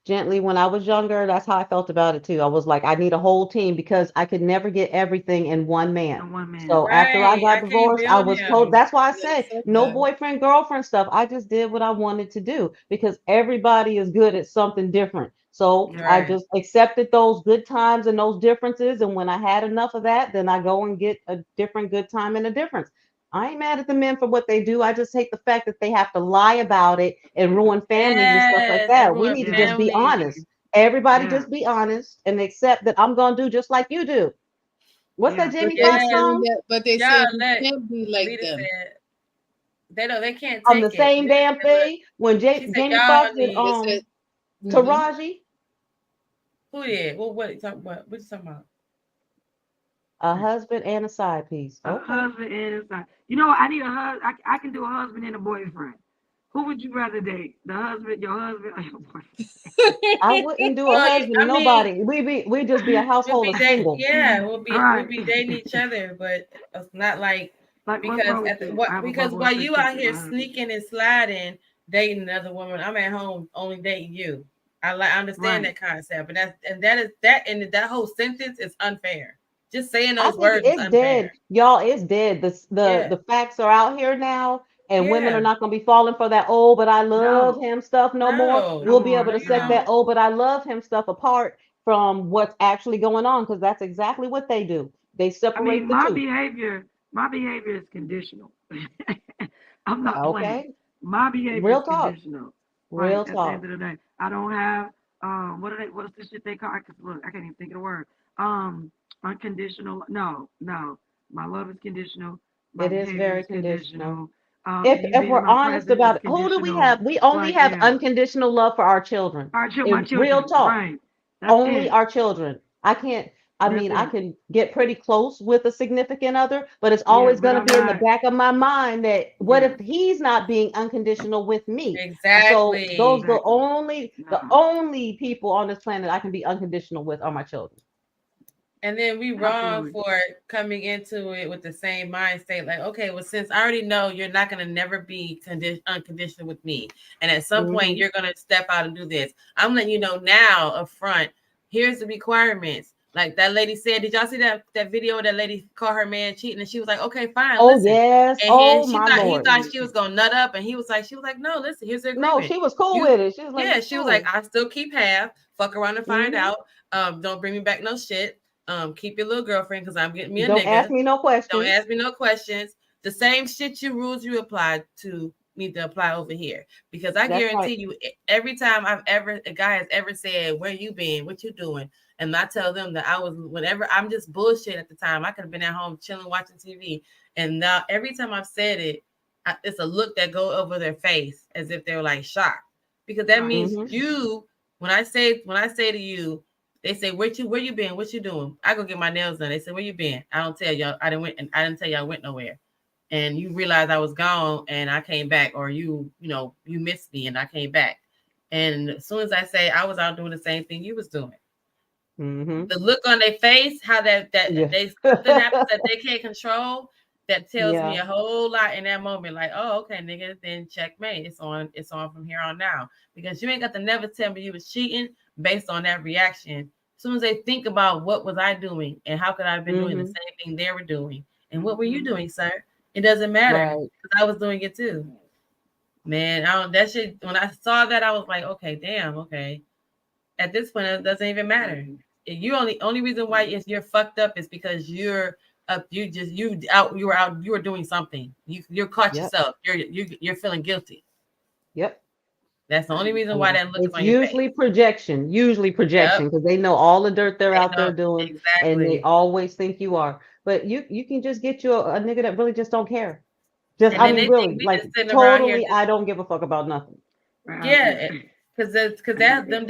gently when I was younger. That's how I felt about it too. I was like, I need a whole team because I could never get everything in one man. And one man. So after I Right. got I can't divorced, I build was told him. that's why I Yeah, said no sometimes. boyfriend, girlfriend stuff. I just did what I wanted to do because everybody is good at something different. So Yeah. I Right. just accepted those good times and those differences. And when I had enough of that, then I go and get a different good time and a difference. I ain't mad at the men for what they do. I just hate the fact that they have to lie about it and ruin families and stuff like Yes. that. We Everyone need to Yeah. just be family. honest. Everybody Yeah. just be honest and accept that I'm gonna do just like you do. What's that Yeah. But Jamie they Foxx Yes. saying song? that, but they Y'all saying we let can't be like Rita them. said they can't On the take it. same Rita damn said, look, thing when she said Jamie y'all Foxx did need They said, mm-hmm. Taraji, who did? Well, what you talking about? What you talking about? a husband and a side piece. A Okay. husband and a son. You know what? I need a husband. I can do a husband and a boyfriend. Who would you rather date? The husband, your husband, or your boyfriend? I wouldn't do a Well, husband to I mean, nobody. We just be a we'll household be of dating. single. Yeah, All we'll right. be dating each other, but it's not like Like my because brother at the, said, what I have a because bubble of while you out friendship with here my husband. sneaking and sliding, dating another woman, I'm at home only dating you. I understand Right. that concept, and that whole sentence is unfair. Just saying I those think words is it's dead. unfair. Y'all, it's dead. Yeah, The facts are out here now, and women are yeah. not gonna be falling for that oh, but I love No, him stuff no more. no No, We'll be more. able to no, you set that don't. No. oh, but I love him stuff apart from what's actually going on, because that's exactly what they do. They I separate mean, the two. my behavior is conditional. I'm not playing. Okay. My behavior is Real talk. conditional. Right. Real At the end talk. of the day, I don't have what's the shit they call? Look, I can't even think of the word. Unconditional. No, no. My love is conditional. My It is behavior very is conditional. conditional. If You if being in we're my honest presence is about it, who do we conditional. have? We only Like, have yeah. unconditional love for our children. My In real children. talk, Right. That's only it. our children. I can't, I That's mean, I it. can get pretty close with a significant other, but it's Yeah, always but going to I'm be in the not. back of my mind that what Yeah. if he's not being unconditional with me? So those Exactly. Exactly. the No. only people on this planet I can be unconditional with are my children. And then we wrong Absolutely. for coming into it with the same mind state, like, okay, well, since I already know you're not going to never be unconditional with me, and at some point Hmm. you're going to step out and do this, I'm letting you know now up front. Here's the requirements. Like that lady said, did y'all see that video where that lady called her man cheating, and she was like, okay, fine, Oh listen. yes. And Oh she my thought he Lord. thought she was gonna nut up, and she was like, no, listen, here's the No, agreement. she was cool You, with it. She was like, yeah, it's she was like, cool. I still keep half. Fuck around and find Hmm. out. Don't bring me back no shit. Keep your little girlfriend because I'm getting me a Don't ask nigga. me no Don't questions. ask me no questions. The same shit rules you apply to need to apply over here, because I That's right. guarantee you, every time a guy has ever said, where you been, what you doing, and I tell them that I was, whenever I'm just bullshit at the time, I could have been at home chilling watching TV, and now every time I've said it, it's a look that go over their face as if they're like shocked, because that Right. means Hmm. you. When I say to you, they say, where you been? What you doing? I go get my nails done. They say, where you been? I don't tell y'all. I didn't tell y'all I went nowhere. And you realize I was gone and I came back, or you missed me and I came back. And as soon as I say I was out doing the same thing you was doing, Hmm. the look on their face, how that Yeah. they something happens that they can't control, that tells me Yeah. a whole lot in that moment. Like, oh, okay, nigga, then checkmate. It's on from here on now. Because you ain't got to never tell me you was cheating based on that reaction. As soon as they think about what was I doing and how could I have been doing the Hmm. same thing they were doing, and what were you Mhm. doing, sir? It doesn't matter Right. because I was doing it too. Man, I don't, that shit. When I saw that, I was like, okay, damn, okay. At this point, it doesn't even matter. Exactly. only reason why you're fucked up is because you're up. You were doing something. You're caught Yep. yourself. You're feeling guilty. Yep. That's the only reason why that look is It's on your face. usually projection, Yep. because they know all the dirt they're They out there know doing, and they exactly. always think you are. But you can just get you a nigga that really just don't care. Just, And I then mean, they really, think we like just sitting around here. totally, I don't give a fuck about nothing. Right, I was gonna Yeah, say. because that them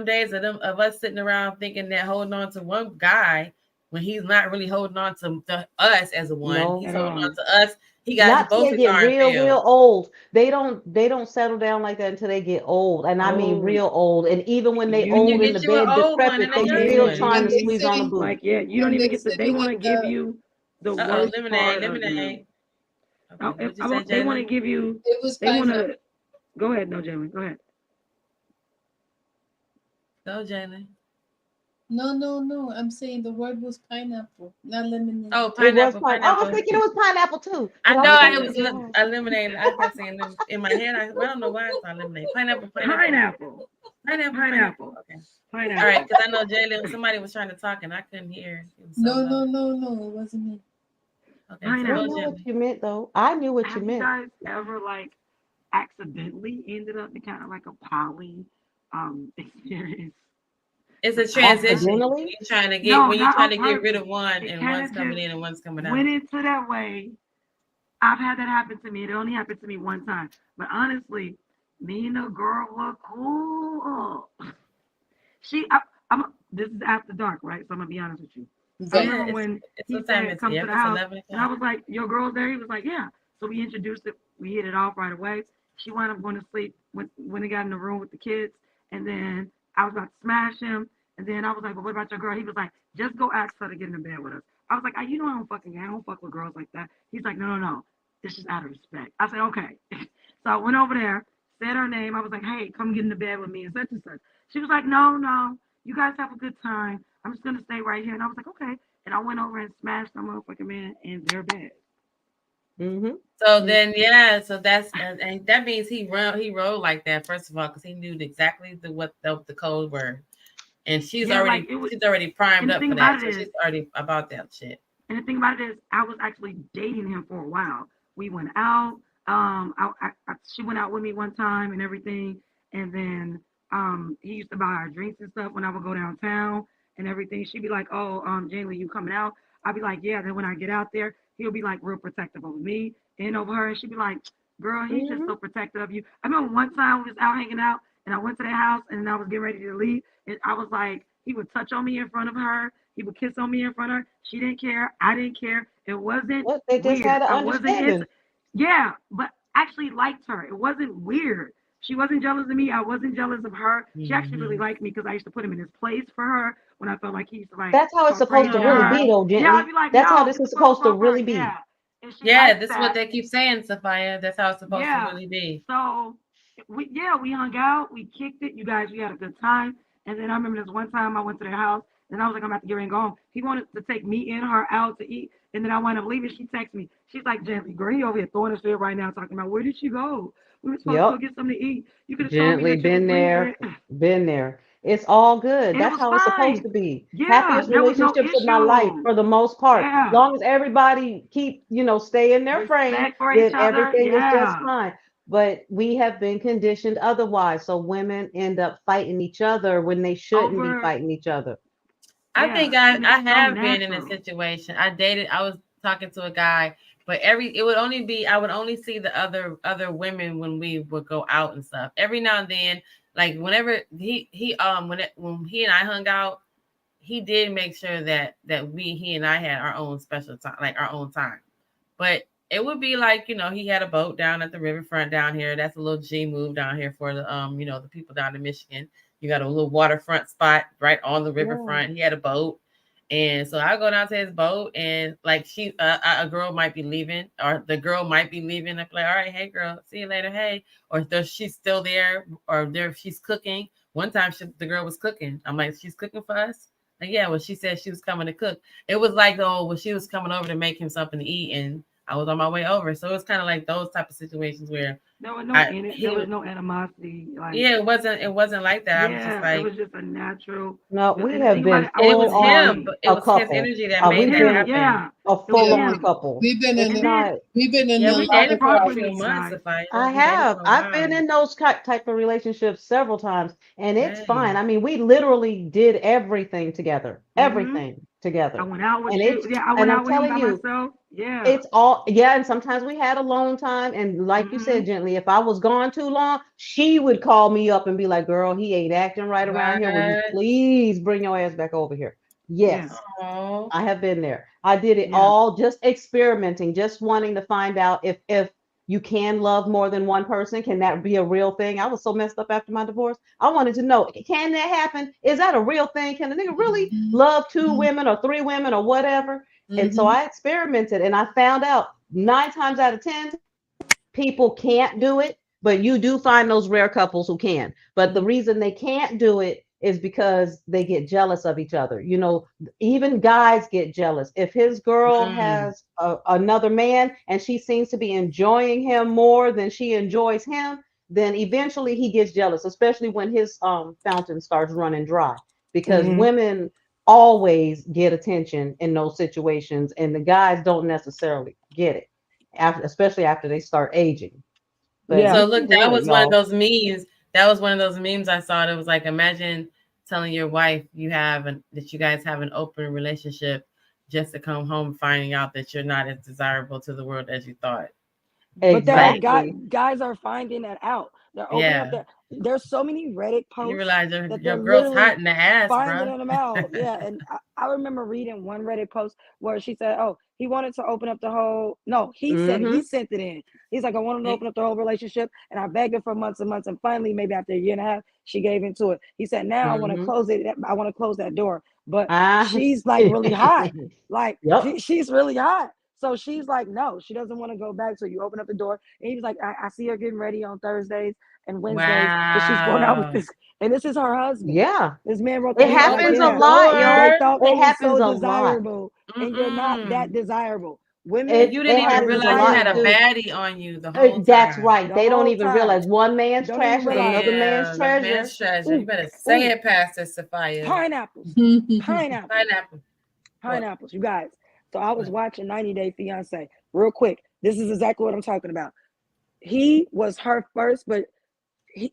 days of us sitting around thinking that holding on to one guy when he's not really holding on to us as a one. No. He's At holding on all. to us. He got Not till both they his get arms real, filled. real old. They don't settle down like that until they get old. And I mean Oh, real old. And even when they you You old in get the you an bed, old one decrepit, and a they young still one. trying when to they squeeze on a say booty. like, yeah, you don't when even they get to. say They want to give the you the Uh-oh, worst part of you. lemonade. Okay, what'd you say, They want to Jalen? give you. it was They want pineapple. to. Go ahead, no, Jalen. Go ahead. Go, Jalen. No. I'm saying the word was pineapple, not lemonade. Oh, It was pineapple, pine. I was pineapple. thinking it was pineapple too. I Because I know was it like, was yeah. a lemonade. I kept saying in my head. I don't know why it's not lemonade. Pineapple. Pineapple. Pineapple. Pineapple. Okay. All Pineapple. right, because I know Jalen. Somebody was trying to talk and I couldn't hear. It was so low. No. It wasn't me. Okay, so We go, know Pineapple. what Jalen. you meant though. I knew what you Have you meant. guys ever like accidentally ended up in kind of like a poly experience? It's a Because I have. transition Accidentally? No, when you're not trying on to get rid purpose. of one It and kind one's of coming just in and one's coming went out. into that way. I've had that happen to me. It only happened to me one time. But honestly, me and the girl were cool. She, this is after dark, right? So I'm gonna be honest with you. I Right. Yeah, remember when it's he what time said, is it? "Come to Yep, the it's house," 11 and I o'clock. was like, "Your girl's there." He was like, "Yeah." So we introduced it. We hit it off right away. She wound up going to sleep when he got in the room with the kids, and then I was about to smash him. And then I was like, "Well, what about your girl?" He was like, "Just go ask her to get in the bed with us." I was like, "You know I don't fuck with girls like that." He's like, "No. It's just out of respect." I said, "Okay." So I went over there, said her name. I was like, "Hey, come get in the bed with me," and such and such. She was like, "No. You guys have a good time. I'm just gonna stay right here." And I was like, "Okay." And I went over and smashed the motherfucking man in their bed. Mm-hmm. So then, yeah, so that's and that means he rode like that first of all because he knew exactly what the code word, and Yeah, like it was. she's already primed And the up thing for about that, it so is, she's already about that shit. I was actually dating him for a while. We went out. She went out with me one time and everything, and then he used to buy our drinks and stuff when I would go downtown and everything. She'd be like, "Oh, Jane, you coming out?" I'd be like, "Yeah." Then when I get out there, he'll be like real protective over me and over her, and she'd be like, "Girl, he's just Mm-hmm. so protective of you." I remember one time we was out hanging out, and I went to their house, and I was getting ready to leave, and I was like, he would touch on me in front of her. He would kiss on me in front of her. She didn't care. I didn't care. It wasn't Well, they just weird. had an I wasn't understanding. yeah, but actually liked her. It wasn't weird. She wasn't jealous of me. I wasn't jealous of her. She actually really Mm-hmm. liked me because I used to put him in his place for her when I felt like he used to like That's how it's talk supposed crazy to to really her. be, though, Yeah, I'd gently. be like, That's how no, this get is the fuck up supposed to off her. really be. Yeah. And she Yeah, liked this is what that. they keep saying, Sophia. That's how it's supposed to Yeah. really be. So we hung out, we kicked it, you guys, we had a good time. And then I remember this one time I went to their house and I was like, I'm about to get ready and go home. He wanted to take me and her out to eat. And then I wound up leaving. She texted me. She's like, "Gently, girl, he over here throwing his fit right now, talking about where did she go? We were supposed to go Yep. get something to eat. You could have told me Gently that you was been leaving. there, been there. It's all good. And it That's was how it's supposed fine. to be. Yeah, Happiest there was no relationships of my life issue. for the most part. Yeah. Long as everybody keep, stay in their frame, Respect for each then other. everything is just Yeah. fine. But we have been conditioned otherwise. So women end up fighting each other when they shouldn't be Over. fighting each other. I Yeah. think I And I it's so have been in a natural. situation. I was talking to a guy, but I would only see the other women when we would go out and stuff. Every now and then, like whenever when he and I hung out, he did make sure that he and I had our own special time, like our own time. But it would be like, he had a boat down at the riverfront down here. That's a little G move down here for the people down in Michigan. You got a little waterfront spot right on the Yeah. riverfront. He had a boat. And so I go down to his boat and like a girl might be leaving or the girl might be leaving. I'm like, all right, hey girl, see you later. Hey, or she's still there or she's cooking. One time the girl was cooking. I'm like, she's cooking for us? Like, yeah, well, she said she was coming to cook. It was like, oh, well, she was coming over to make him something to eat. And I was on my way over. So it's kind of like those type of situations where There was he there was was, no animosity. Like, yeah, it wasn't like that. I was just yeah, it like, was just a natural. No, we And the have thing about been it, I and it was was full with his on him, team. but it a was his couple. energy that made We've that been Yeah, happen. a it was full Yeah, on him. couple. we've been It's in And a, then not. we've been in Yeah, a he we lot dated of for fuck a with few me, fights. months, guys. Sophia. I We dated have. for a I've been while. in those type of relationships several times, and it's fine. Hey. I mean, we literally did everything together, Hmm. everything I together, went out with and you. it's. Yeah, I went And I'm out with him telling by you, myself. Yeah. it's all, yeah. And sometimes we had alone time, and like you Hmm. said, gently, if I was gone too long, she would call me up and be like, "Girl, he ain't acting right around here. Will you What? please bring your ass back over here?" Yeah. Yes. Oh. I have been there. I did it Yeah. all just experimenting, just wanting to find out if you can love more than one person. Can that be a real thing? I was so messed up after my divorce. I wanted to know, can that happen? Is that a real thing? Can a nigga really Mhm, love two mhm, women or three women or whatever? And so mhm. I experimented and I found out 9 times out of 10, people can't do it, but you do find those rare couples who can. But the reason they can't do it is because they get jealous of each other. You know, even guys get jealous. If his girl Mm. has another man and she seems to be enjoying him more than she enjoys him, then eventually he gets jealous, especially when his fountain starts running dry. Because Hmm. women always get attention in those situations, and the guys don't necessarily get it after, especially after they start aging. But Yeah. So you can look, do that it, was one of y'all. those memes. That was one of those memes I saw. That was like, imagine telling your wife that you guys have an open relationship, just to come home finding out that you're not as desirable to the world as you thought. But that Like, Exactly. guys are finding that out. They're opening up yeah, their. There's so many Reddit you posts realize that your they're girl's literally hot in the ass, finding bruh. them out. Yeah, and I remember reading one Reddit post where she said, "Oh, he wanted to open up the whole." No, he said it. He Mm-hmm. sent it in. He's like, "I wanted to He- open up the whole relationship, and I begged her for months and months, and finally, maybe after a year and a half, she gave into it." He said, "Now I want to Mm-hmm. close it. I want to close that door." But Ah. she's like really hot. Like Yep. she's really hot. So she's like, no, she doesn't want to go back. So you open up the door, and he's like, I see her getting ready on Thursdays and Wednesdays because she's going out with wow. this, and this is her husband. Yeah. This man wrote It that. He He's like, opened happens a the yeah, lot, they y'all. door. thought they It were so happens a lot. desirable, and you're not that Mm-mm. desirable. Women And It you didn't it are even happens a realize you lot had a too. desirable baddie on you the whole That's time. right. the They don't whole even time. realize one man's Don't even trash is realize another it. man's Damn, the treasure. man's treasure. You Ooh, better say ooh, it, Pastor Sophia. pineapples, pineapples, Pineapple. What? pineapples. You guys. So I was watching 90 Day Fiance real quick. This is exactly what I'm talking about. He was her first, but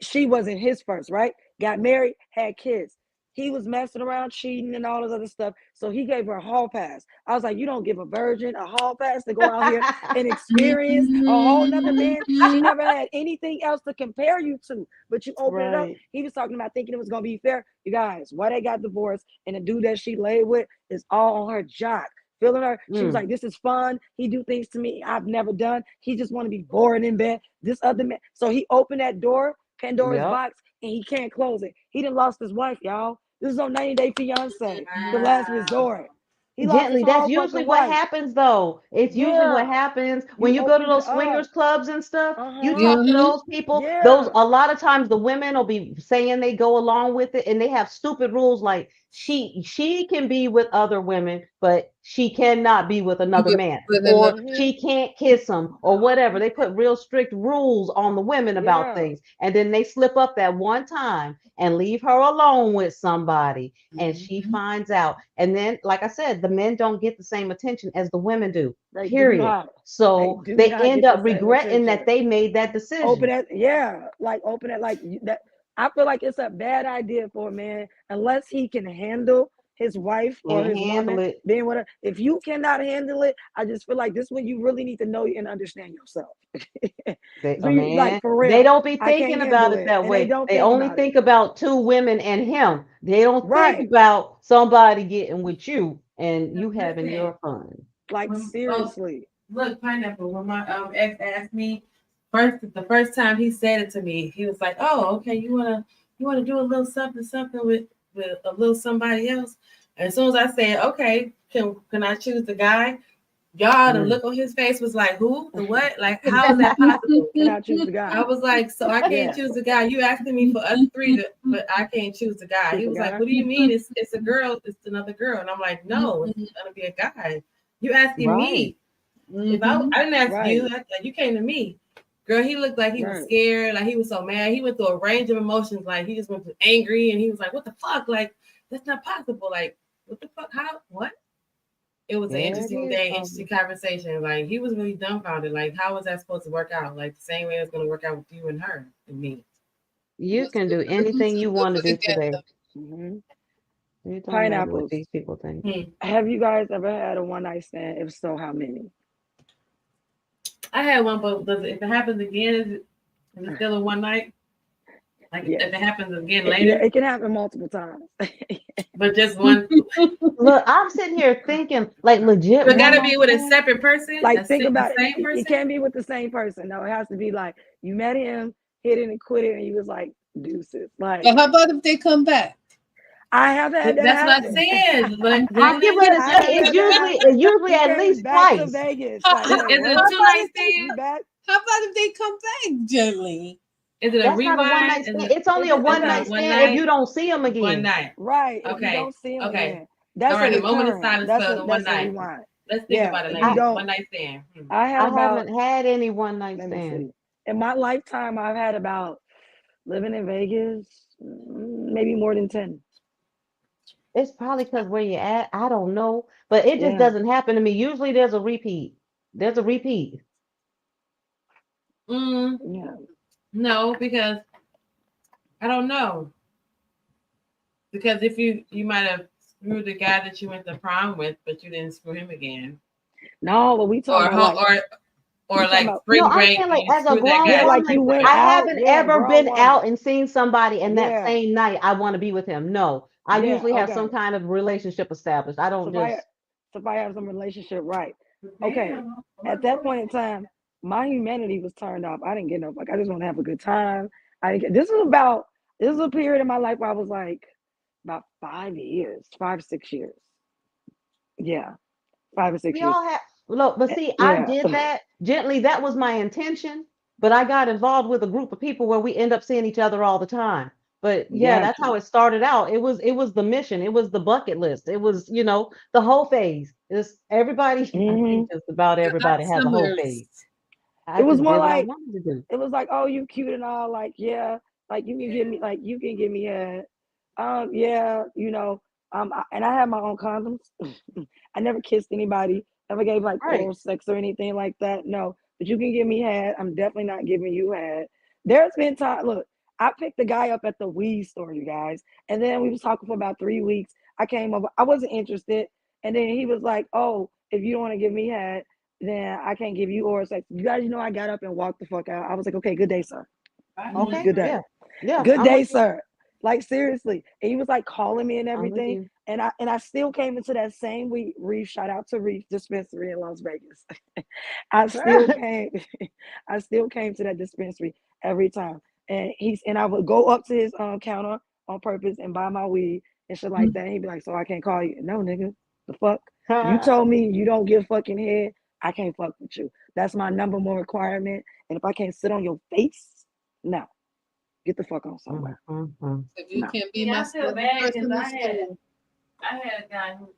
she wasn't his first, right? Got married, had kids. He was messing around, cheating, and all this other stuff. So he gave her a hall pass. I was like, you don't give a virgin a hall pass to go out here and experience a whole nother man. She never had anything else to compare you to, but you open it up. Right. He was talking about thinking it was going to be fair. You guys, why they got divorced and the dude that she laid with is all on her jock. Feeling her, she was Mm. like, "This is fun. He do things to me I've never done. He just want to be bored in bed. This other man." So he opened that door, Pandora's Yep. box, and he can't close it. He done lost his wife, y'all. This is on 90 Day Fiance, the last Wow. resort. He lost his Gently, that's whole usually fucking what wife. happens though. It's usually what Yeah, happens when you you go to opened it those up. swingers clubs and stuff. You Uh-huh. talk to those people, those Yeah. a lot of times the women will be saying they go along with it and they have stupid rules like she can be with other women, but she cannot be with another man. With Or another, Mm-hmm. she can't kiss him or whatever. They put real strict rules on the women about Yeah. things. And then they slip up that one time and leave her alone with somebody and she Mhm. finds out. And then, like I said, the men don't get the same attention as the women do, They do period. not. They So do they not end get the up same regretting attention. that they made that Open decision. it, yeah, like open it like that. I feel like it's a bad idea for a man unless he can handle his wife or Can't his handle woman it. being with her. If you cannot handle it, I just feel like this is when you really need to know and understand yourself. They, So you like man, for they real, don't be I can't thinking about handle it it, that and they way. don't They think only about it. think about two women and him. They don't think Right, about somebody getting with you and you having Listen, your fun. like when, oh, seriously. look, pineapple. When my ex asked me the first time he said it to me, he was like, "Oh, okay, you wanna do a little something with a little somebody else." And as soon as I said, "Okay, can I choose the guy?" Y'all, the Mm. look on his face was like, "Who? The what? Like, how is that possible?" Can I choose the guy? I was like, "So I can't Yeah, choose the guy. You asking me for us three, but I can't choose the guy." choose He the was like, guy. "What do you mean? It's a girl. It's another girl." And I'm like, "No, it's gonna be a guy. You asking Right. me?" If I didn't ask you, Right. you came to me. Girl, he looked like he was Right. scared, like he was so mad. He went through a range of emotions, like he just went to angry and he was like, what the fuck? Like, that's not possible. Like, what the fuck? How? What? It was an There it interesting is, day, Barbara. interesting conversation. Like, he was really dumbfounded. Like, how was that supposed to work out? Like, the same way it's going to work out with you and her and me. You can do anything you want to do today. Hmm. It don't matter what Pineapples. these people think. Have you guys ever had a one night stand? If so, how many? I had one, but if it happens again, is it still a one night? Like, Yes. if it happens again Yeah, later, it can happen multiple times. but just one. Look, I'm sitting here thinking, like, legit But one gotta night be with a stand. separate person, Like, think the about it. same It person. can't be with the same person. No, it has to be like you met him, hit it and quit it, and you was like deuces. Like, But how about if they come back? I have had that That's what I happen. said. I get ready to I say have it's had that happen. usually He at came least back to twice. Vegas. How, Like, how, Is wait, it a how what? two about night if they You stand? back? how about if they come back, Jelly? Is it a That's not a one rewind? night stand. It's only a That's one not night a one stand if you night? don't see them One again. night. Right. If you Okay. don't see him Okay. again, All that's a right. A moment of return. silence That's for a the one that's a night. rewind. Let's think Yeah. about it, If you ladies. don't, One night stand. I had I about. haven't had any one night Let me stand. see. In my lifetime, I've had about living in Vegas, maybe more than 10. It's probably because where you're at. I don't know, but it just Yeah. doesn't happen to me. Usually there's a repeat. There's a repeat. Yeah. No, because I don't know. Because if you might have screwed the guy that you went to prom with, but you didn't screw him again, No, but we talking or about like we talking like about No, spring I'm break saying and like you as a screwed that grown yeah, guy at like woman, you spring went break. I out. haven't Yeah, ever grown been woman. out and seen somebody and that Yeah. same night I want to be with him. No, I Yeah. usually have some Okay. kind of relationship established. I So don't if I just. so if I have some relationship, right? Okay. Damn. At that point in time, my humanity was turned off. I didn't get no like I just want to have a good time. I didn't get this is a period in my life where I was like about 5 years, 5, 6 years. Yeah, 5 or 6 We years. all have look, but see, I Yeah. did that gently. That was my intention, but I got involved with a group of people where we end up seeing each other all the time. But yeah, Got that's how you. it started out. It was the mission. It was the bucket list. It was, the whole phase. It's everybody. I Hmm. think just about You got everybody has a whole phase. similar. I It was just more did what I like wanted to do. it was like, oh, you cute and all, like, yeah, like you can give me head. Yeah, and I have my own condoms. I never kissed anybody, never gave like Right. oral sex or anything like that. No, but you can give me head. I'm definitely not giving you head. There's been time. Look, I picked the guy up at the weed store, you guys, and then we was talking for about 3 weeks. I came over. I wasn't interested, and then he was like, "Oh, if you don't want to give me head, then I can't give you oral sex." You guys, I got up and walked the fuck out. I was like, "Okay, good day, sir. Okay. Good day." Yeah. Yeah. Good I'm day, with you. sir. Like seriously. And he was like calling me and I'm with everything. you. And I still came into that same week. Reef, shout out to Reef Dispensary in Las Vegas. I still came, I still came to that dispensary every time. And I would go up to his counter on purpose and buy my weed and shit like that. And he'd be like, "So I can't call you." No, nigga. The fuck? You told me you don't give fucking head. I can't fuck with you. That's my number one requirement. And if I can't sit on your face, no. Get the fuck on somewhere. If you No. can't be Yeah, my I feel second bad because person in school. I had a guy who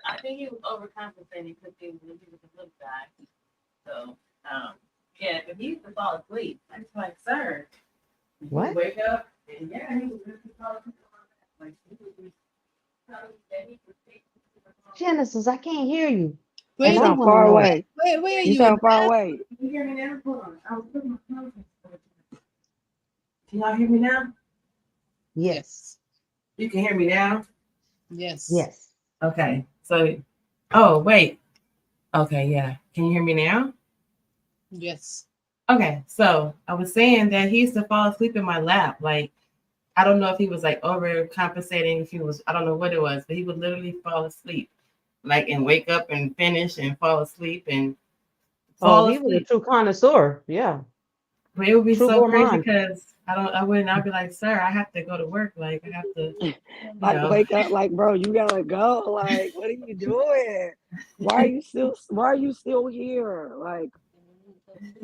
I think he was overcompensating because he was a little guy. So yeah, but he used to fall asleep. I was like, sir, he would What? wake up and yeah, he would just fall asleep. Like he would be Genesis, I can't hear you, Where and You I did sound want to far know. away. where are You you in sound the far bathroom? away. Can you hear me now? Hold on. I was putting my phone in. Can y'all hear me now? Yes. You can hear me now? Yes. Yes. Okay. So oh wait. Okay, yeah. Can you hear me now? Yes. Okay, so I was saying that he used to fall asleep in my lap. Like, I don't know if he was like overcompensating, if he was, I don't know what it was, but he would literally fall asleep, like, and wake up and finish and fall asleep and Oh, fall he was a asleep. true connoisseur. Yeah. But it would be True so crazy gourmand. because I'd be like, sir, I have to go to work. Like, I have to, Like wake up, like, bro, you gotta go. Like, what are you doing? Why are you still here? Like,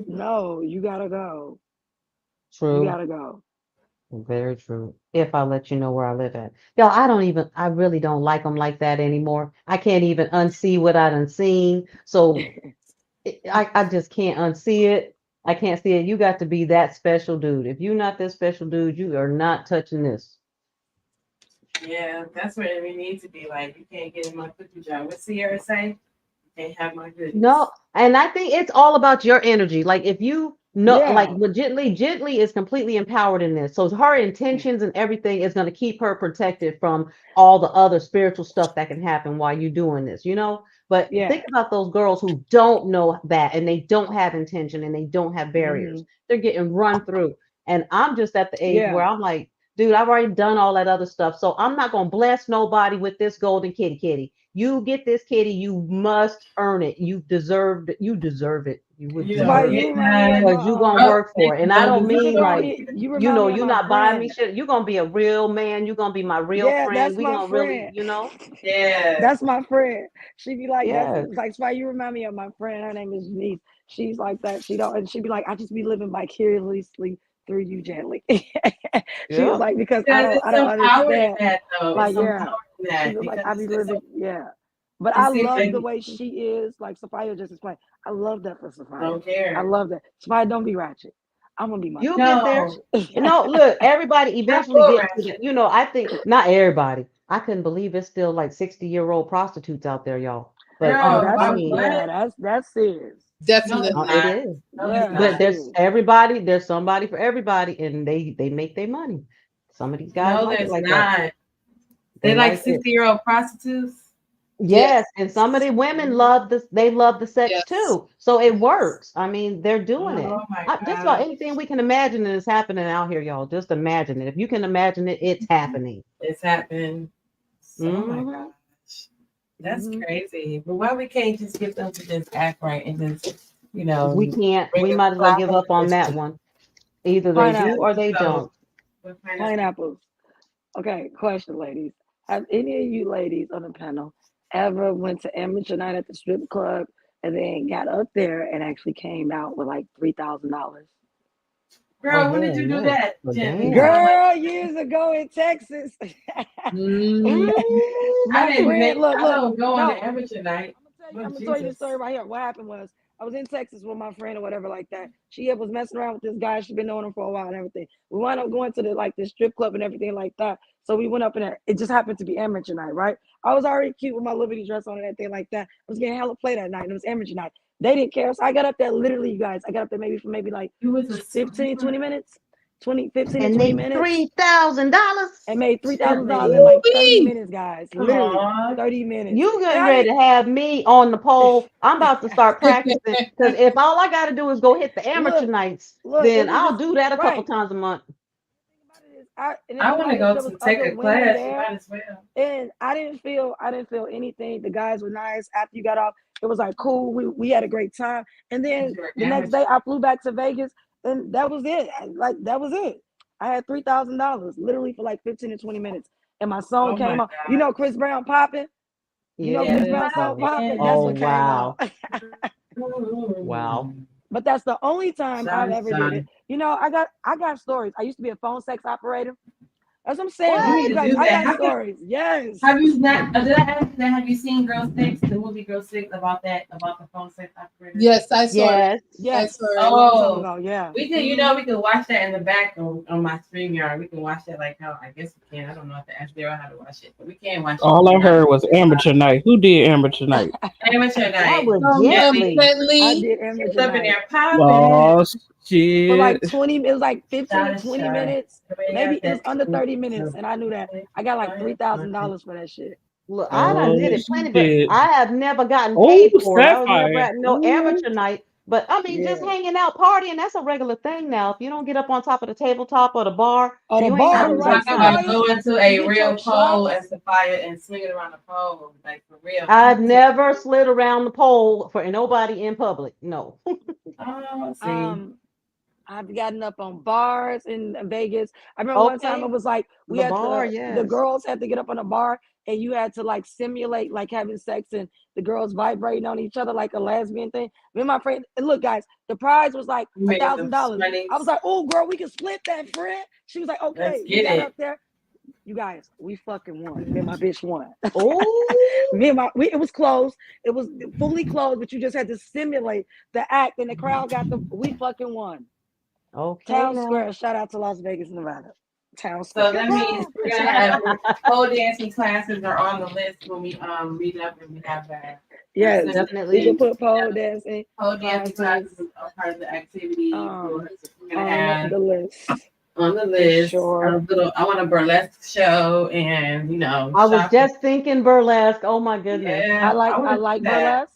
no, you gotta go. You True. gotta go. Very true. If I let you know where I live at. Yo, I really don't like them like that anymore. I can't even unsee what I done seen. So I just can't unsee it. I can't see it. You got to be that special dude. If you're not this special dude, you are not touching this. Yeah, that's where we need to be. Like, you can't get in my cookie jar. What Sierra say? You can't have my goodies. No, and I think it's all about your energy. Like if you know, like Yeah. with Gently is completely empowered in this. So her intentions and everything is going to keep her protected from all the other spiritual stuff that can happen while you're doing this, you know? But Yeah. think about those girls who don't know that and they don't have intention and they don't have barriers. They're getting run through. And I'm just at the age where Yeah. I'm like, dude, I've already done all that other stuff. So I'm not going to bless nobody with this golden kitty. You get this kitty, you must earn it. You deserve it. You would You deserve don't Somebody, it you get remind me of none. my because you're gonna Oh, work for it. And I don't don't you mean deserve remind like, me, you you remind know, me of you're my not buying me friend. shit. You're gonna be a real man. You're gonna be my real Yeah, friend. that's We my gonna really, friend. you know, Yeah. That's my friend. She be like, that's yes, like, Spy, you remind me of my friend. Her name is Denise. She's like that. She don't, and she be like, I just be living vicariously through you, Gently. She was yeah, like, because Because I it's don't some power in understand. that, though. It's Like, some yeah. power in She that was like, because I be it's so, living, yeah. But it I seems love the like way she is. Like Sophia just explained. I love that for I Sophia. don't I care. love that. Sophia, don't be ratchet. I'm gonna be my you'll get there. No, ratchet. No, look, everybody not eventually for gets to ratchet. that. You know, I think not everybody. I couldn't believe it's still like 60-year-old prostitutes out there, y'all. But Oh, Girl, that's I a, mean, yeah, what? that's serious. No, it's Definitely. it not. is. No, it's Yeah, that's But not. there's serious. everybody, there's somebody for everybody, and they make their money. Some of these guys No, like it there's like that. not. They They like like it. 60-year-old prostitutes. Yes, Yes. and some of the women love this, they love the sex Yes. too. So it Yes. works. I mean, they're doing it. Oh my Just about God. anything we can imagine is happening out here, y'all. Just imagine it. If you can imagine it, it's happening. It's happened. Oh my Hmm. gosh. That's Hmm. crazy. But why we can't just get them to just act right and just, We can't, bring we a might as well give up on that proclamation? one. Either they do Pineapple. or they So, don't. what kind of Pineapples. Okay, question, ladies. Have any of you ladies on the panel ever went to amateur night at the strip club and then got up there and actually came out with like $3,000? Oh girl, when did hell you do no. that, Well, gently? damn. Tell me. Girl, years ago in Texas. Mm. I My didn't friend, make, look, I look, don't go on the no, amateur night. I'm Oh gonna tell you the Jesus. story right here. What happened was I was in Texas with my friend or whatever like that. She was messing around with this guy. She'd been knowing him for a while and everything. We wound up going to the strip club and everything like that. So we went up in there. It just happened to be amateur night, right? I was already cute with my Liberty dress on and everything like that. I was getting hella play that night and it was amateur night. They didn't care. So I got up there literally, you guys. I got up there maybe for maybe like You was a 15, 20 stripper, minutes. 15 to And 20 they minutes $3,000. and made $3,000 in gently. like 30 Woo-wee. minutes, guys. Literally Aw. 30 minutes. You And getting I ready to have me on the pole. I'm about to start didn't practicing because if all I got to do is go hit the amateur look, nights, look, it then was I'll just do that a couple right. times a month. And the I thing want to about it is go there was to take other a women class. You there, might as well. and I didn't feel anything. The guys were nice. After you got off, it was like cool. We had a great time. And then You're the an next amateur. day, I flew back to Vegas, and that was it. Like that was it. I had $3,000 literally for like 15 to 20 minutes, and my song Oh my came on. You know Chris Brown popping. You know Chris God. Yes. Brown song popping. That's Oh what came on. wow. Wow. But that's the only time I've Shine, ever did it. shine. You know, I got stories. I used to be a phone sex operator. That's what I'm saying. You Like What? you need to guys, do I that. got stories. Yes. Have you not? Did I ask you that? Have you seen Girl Six, the movie Girl Six, about that, about the phone sex operator? Yes, I saw it. Yes. I Yes. saw A it. long time Oh, ago. Yeah. we can. You know, we can watch that in the back on my StreamYard. We can watch that like how I guess we can. I don't know if to ask Daryl how to watch it, but we can watch it. All I heard was amateur night. Who did amateur night? Amateur That night. was Gently, gently. I Gently. did she was amateur up in night there popping. Oh for like shit! 20. It was like 15 Shot to a 20 shot. minutes. Everybody Maybe got it was that. under 30 minutes, and I knew that I got like $3,000 for that shit. Look, I done Oh did it plenty, but shit! I have never gotten Oh paid for it. I was never sapphire! at no Ooh. amateur night. But I mean, just Yeah. hanging out, partying, that's a regular thing now. If you don't get up on top of the tabletop or the bar, Oh, the you ain't bar, having I'm a right, good talking time. about Sophia? going to You a get real your pole shots. and Sophia and swinging around a pole, like for real. I've never slid around the pole for nobody in public. No. Oh, see. Um, I've gotten up on bars in Vegas. I remember one time it Okay. was like we The had bar, the yes. girls had to get up on a bar and you had to like simulate like having sex and the girls vibrating on each other like a lesbian thing. Me and my friend, and look, guys, the prize was like Made some $1,000. sweaties. I was like, oh, girl, we can split that, friend. She was like, Let's okay, we get got it. up there. You guys, we fucking won. Me and my bitch won. Oh, It was closed. It was fully closed, but you just had to simulate the act, and the crowd we fucking won. okay. Town now. Square. Shout out to Las Vegas, Nevada. Town So Square. that means we're gonna have pole dancing classes are on the list when we meet up and we have that. Yes, Definitely. we can put pole dancing. Pole dancing classes are part of the activity. We're gonna On have the list. on the list. Sure. I want a burlesque show, and I was just thinking burlesque. Oh my goodness. Yeah, I like that. burlesque.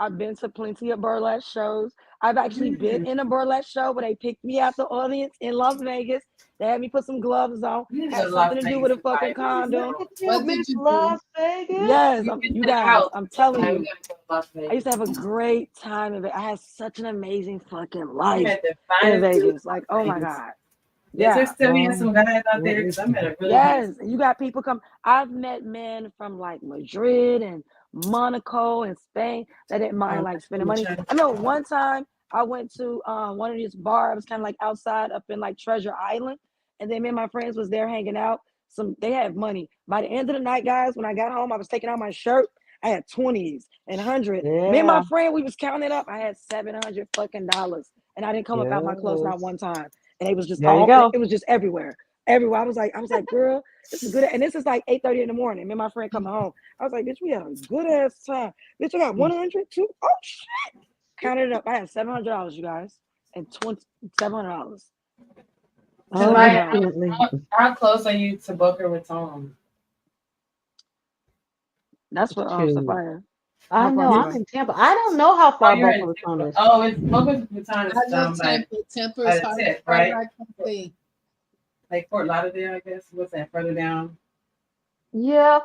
I've been to plenty of burlesque shows. I've actually been in a burlesque show where they picked me out the audience in Las Vegas. They had me put some gloves on. You Had go to Las something to do with a Vegas fucking tonight. condom. What did you do? Las Vegas? Yes, You've been you to the guys, house. I'm telling Okay, we you. gotta go to Las Vegas. I used to have a great time in it. I had such an amazing fucking We life had the in finest dudes Vegas. in Like, Las oh my Vegas. God. Yes, there's Yeah. still being some guys out there because I met a really Yes, you got people come. I've met men from like Madrid and Monaco and Spain that didn't mind like spending money. I know one time I went to one of these bars. It was kind of like outside up in like Treasure Island, and then me and my friends was there hanging out. They had money. By the end of the night, guys, when I got home, I was taking out my shirt. I had 20s and 100s. Me and my friend, we was counting up. I had $700 fucking dollars, and I didn't come up out my clothes not one time. And it was just There you go. it was just everywhere. Everywhere. I was like, girl, this is good. And this is like 8:30 in the morning. Me and my friend coming home. I was like, bitch, we had a good ass time. Bitch, I got 100 too. Oh shit. Counted it up. I had $700, you guys, and $700. Oh, definitely. How close are you to Boca Raton? That's what Shoot. Sapphire. I know. I'm in Tampa. I don't know how far you're Boca in Raton is. Oh, it's Boca Raton is I know down by Tampa by is the hard, tip, hard right? like something. Like Fort Lauderdale, I guess. What's that further down? Yeah.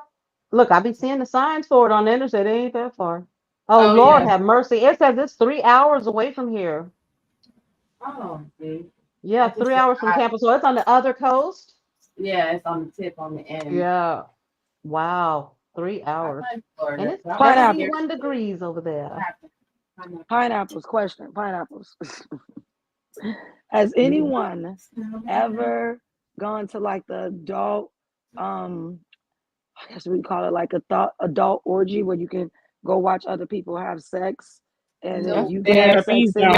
Look, I be seeing the signs for it on the interstate. It ain't that far. Oh, Oh, Lord, yeah. have mercy. It says it's 3 hours away from here. Oh, see. Yeah, 3 hours from Tampa. So it's on the other coast. Yeah, it's on the tip on the end. Yeah. Wow. 3 hours. I like Florida. And it's I Pineapple. like 21 degrees over there. Pineapples. Question. Pineapples. Has anyone ever gone to like the adult I guess we call it like adult orgy where you can go watch other people have sex and No. then you can have sex in there.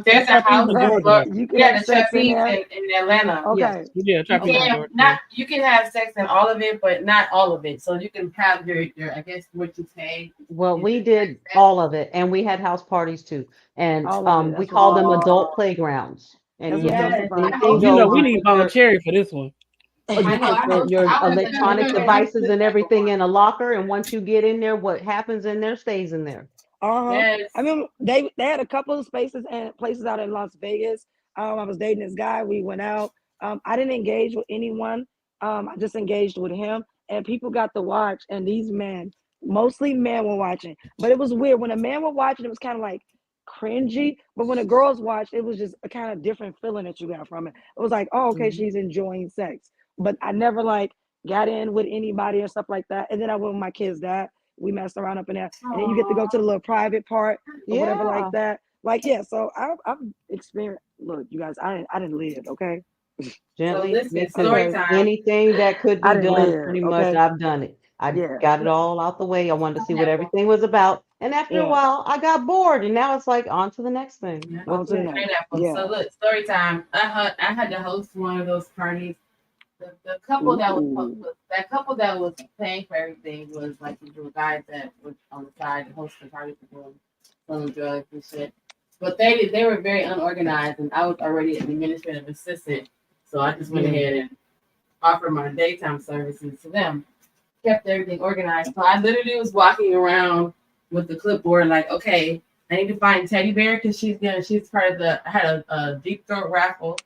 There's a house. Right. You can Yeah, have the sex in trapeze there. in Atlanta. Okay. Yeah, You can have sex in all of it, but not all of it. So you can have your I guess what you pay. Well, we did all of it, and we had house parties too, and All of it. we That's call what's them up. adult playgrounds. And That's you what's know, up, Yes. Savannah. anything You know, goes we on need with your, volunteering for this one. you put your electronic devices and everything in a locker, and once you get in there, what happens in there stays in there. Yes. I mean, they had a couple of spaces and places out in Las Vegas. I was dating this guy. We went out. I didn't engage with anyone. I just engaged with him, and people got to watch. And these men, mostly men, were watching. But it was weird when a man were watching. It was kind of like cringy. But when the girls watched, it was just a kind of different feeling that you got from it. It was like, oh, okay, she's enjoying sex. But I never like got in with anybody or stuff like that. And then I went with my kid's dad. We messed around up in there, and then you get to go to the little private part or whatever like that. Like, yeah, so I've experienced. Look, you guys, I didn't live, okay? Gently, listen, listen, story time. anything that could I be didn't done, live, pretty much, okay? I've done it. I Yeah. got it all out the way. I wanted to see what everything was about, and after a Yeah. while, I got bored, and now it's like on to the next thing. Yeah. What's On to the next? next. Pineapple. Yeah. So look, story time. I had to host one of those parties. The couple that was paying for everything was like these little guys that was on the side and hosting parties for them, selling drugs and shit. But they were very unorganized, and I was already an administrative assistant, so I just went ahead and offered my daytime services to them. Kept everything organized. So I literally was walking around with the clipboard, like, okay, I need to find Teddy Bear because she's part of the. I had a deep throat raffle.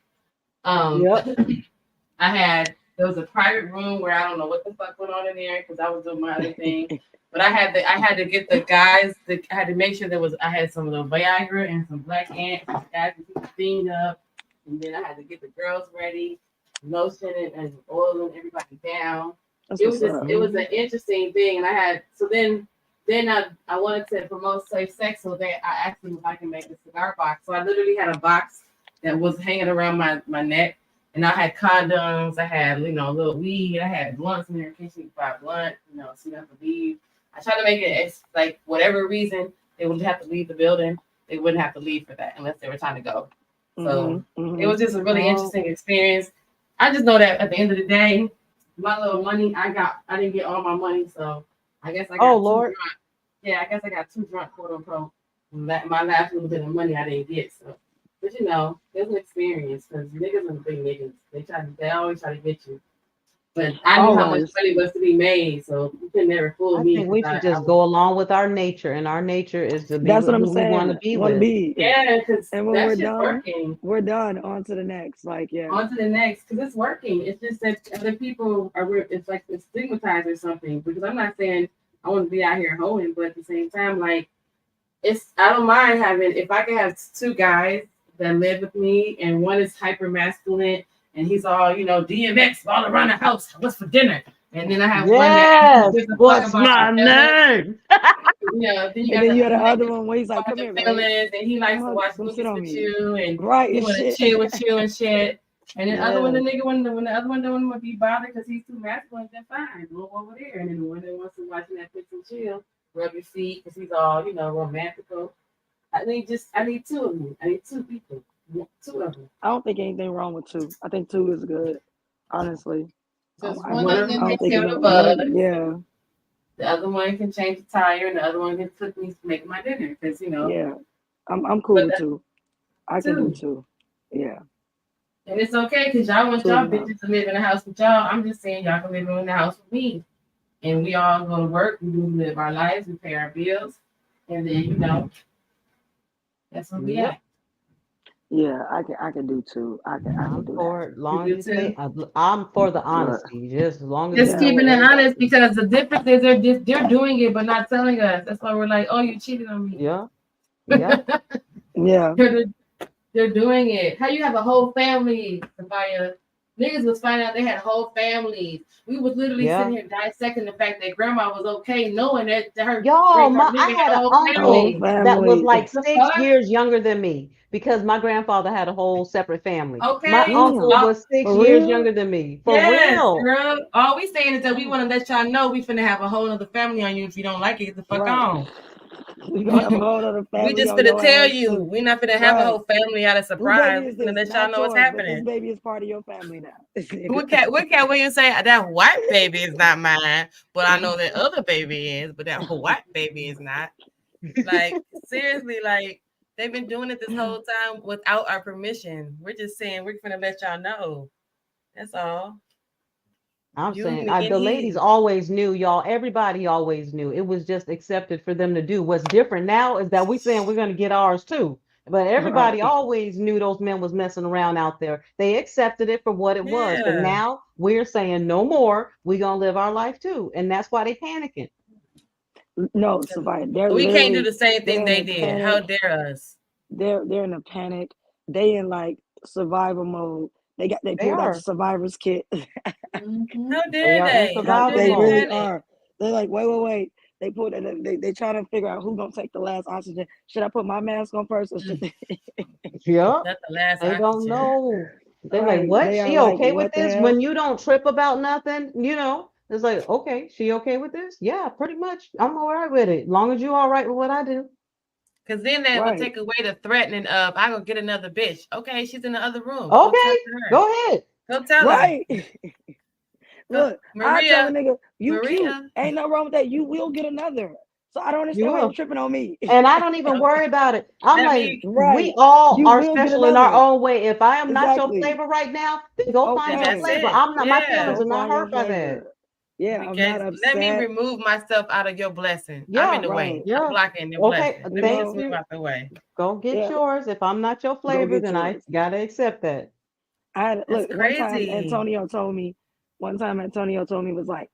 There was a private room where I don't know what the fuck went on in there because I was doing my other thing. But I had to get the guys. I had to make sure I had some of the Viagra and some Black Ant. Guys to keep the thing up, and then I had to get the girls ready, lotion and oiling everybody down. That's it was what's just up. it was an interesting thing, and I had so then I wanted to promote safe sex, so I asked him if I can make a cigar box. So I literally had a box that was hanging around my neck, and I had condoms, I had a little weed, I had blunts in there in case you could buy a blunt, so you have to leave. I tried to make it like whatever reason they would have to leave the building, they wouldn't have to leave for that unless they were trying to go. So it was just a really interesting experience. I just know that at the end of the day, my little money I didn't get all my money, so I guess I got Oh too Lord. drunk. Yeah, I guess I got too drunk, quote unquote. My last little bit of money I didn't get. So, but it's an experience because niggas are big niggas. They always try to get you. But I knew how much Always. money was to be made, so you can never fool I me. think we 'Cause should I just was, go along with our nature, and our nature is to be That's with what I'm who we want to saying. be Want to with. be. yeah, because And when that we're shit's done, working. we're done. On to the next. Like, yeah. On to the next, because it's working. It's just that other people it's like it's stigmatized or something. Because I'm not saying I want to be out here hoeing, but at the same time, like, I don't mind having, if I can have two guys that live with me and one is hyper masculine and he's all, DMX all around the house. What's for dinner? And then I have one that Yes. gives a fuck What's about my the feelings. name? Then you And got then you had the the other one where he's like, about "Come the here, babe. feelings and he likes to Come watch sit movies on with me." you and Right he and want to shit. chill with you and shit. And then other one, the Yes. nigga when the other one don't want to be bothered because he's too masculine, then fine, go over there. And then the one that wants to watch Netflix and chill, rub your feet because he's all romantical. I need two of them. I need two people. Two of them. I don't think anything wrong with two. I think two is good. Honestly. Just I one One of of I them them can don't has think to it's kill be the no good. bug. yeah. The other one can change the tire, and the other one can cook me, make my dinner. Because Yeah. I'm cool but with that's two. I can do two. two. Yeah. And it's okay because y'all want Two is y'all enough. bitches to live in the house with y'all. I'm just saying y'all can live in the house with me. And we all go to work, we do live our lives, we pay our bills, and then that's what we Yep. at. Yeah, I can do two. I can I'm do that. for it. You Long as do you too. say I'm for the Look. honesty. Just as long as Just you know Yeah. what keeping it everybody. honest because the difference is they're doing it but not telling us. That's why we're like, oh, you cheated on me. Yeah. Yeah. Yeah. They're doing it. How you have a whole family, Samaya? Niggas was finding out they had whole families. We was literally Yeah. sitting here dissecting the fact that grandma was okay, knowing that her Y'all, her I nigga had had a an whole Whole uncle family. that was family. like The 6 fuck? years younger than me because my grandfather had a whole separate family. My Okay. uncle Damn. was 6 For years real? younger than me. For Yes, real. girl. All we saying is that we want to let y'all know we finna have a whole other family on you. If you don't like it, get the fuck Right. on. We gonna have a whole other We family just on finna your tell ass you. too. We're not finna have a Right. whole family out of Who baby surprise. is We're finna this? let y'all Not know what's yours, but this happening. baby is part of your family now. What Cat Williams say? That white baby is not mine, but I know that other baby is, but that white baby is not. Like, seriously, like they've been doing it this whole time without our permission. We're just saying we're gonna let y'all know. That's all. I'm You, saying me, and the ladies he. always knew, y'all. Everybody always knew. It was just accepted for them to do. What's different now is that we saying we're going to get ours too. But Right. everybody always knew those men was messing around out there. They accepted it for what it was. But Yeah. now we're saying no more. We're going to live our life too. And that's why they panicking. No, Savannah. We can't do the same thing they're in they a did. How panic. dare us? They're in a panic. They in like survival mode. They They pulled out the are. survivor's kit. Mm-hmm. How They dare are in they? How survival dare They they mode. really panic? are. They're like, wait. They put it. They trying to figure out who's gonna take the last oxygen. Should I put my mask on first? Or should Yeah. Not the last They don't oxygen. know. They're like, right? what? They are She like, okay with what the this? hell? When you don't trip about nothing, it's like, okay, she okay with this? Yeah, pretty much. I'm all right with it. Long as you all right with what I do. Because then that will Right. take away the threatening of I'm gonna get another bitch. Okay, she's in the other room. Go Okay, talk to her. go ahead. Go tell her. Right. Look, I tell a Maria. nigga, you cute. Maria. Ain't no wrong with that. You will get another. So I don't You understand why you're will. tripping on me. And I don't even worry about it. I'm That like, means we Right. all You are will get special in our another. own way. If I am not your Exactly. flavor right now, then go find your Okay. that's flavor. it. I'm not. My Yeah. feelings Go are not find your hurt by that. flavor. Yeah, I'm Because not let me upset. remove myself out of your blessing. I'm in Yeah, the way. Right. yeah. I'm blocking your Okay, blessing. Let me thank just move you. out the way. Go get Yeah. yours. If I'm not your Go flavor, get then I yours. gotta accept that. That's One time crazy. Antonio told me, was like,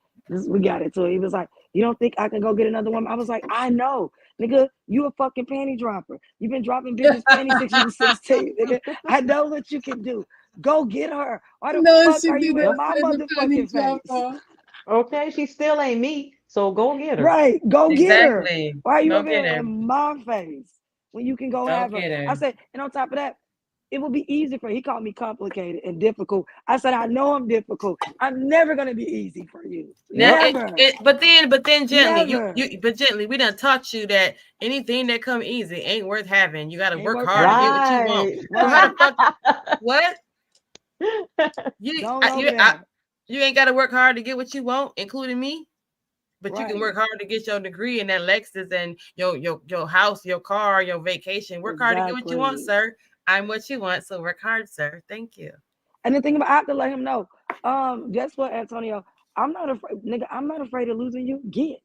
we got it. So he was like, you don't think I can go get another woman? I was like, I know, nigga, you a fucking panty dropper. You've been dropping bitches panties since you was 16, nigga. I know what you can do. Go get her. Why the No, fuck she are you in didn't my say the penny motherfucking face? dropper. Okay, she still ain't me, so go get her. Right. Go get her. Exactly. Why are you Go over get here her. in my face when you can go Go have her? get I her. said, and on top of that, it will be easy for he called me complicated and difficult. I said, I know I'm difficult. I'm never gonna be easy for you. Now, Yep. Never. but then gently, Never. but gently, we done taught you that anything that come easy ain't worth having. You got to Ain't work worth hard to get what you having. want. Right. So how Right. the fuck? What you Don't over you there. you ain't got to work hard to get what you want, including me. But you can Right. work hard to get your degree and that Lexus and your house, your car, your vacation. Work hard to get what you want, Exactly. sir. I'm what you want, so work hard, sir. Thank you. And the thing about I have to let him know. Guess what, Antonio? I'm not afraid, nigga. I'm not afraid of losing you. Get.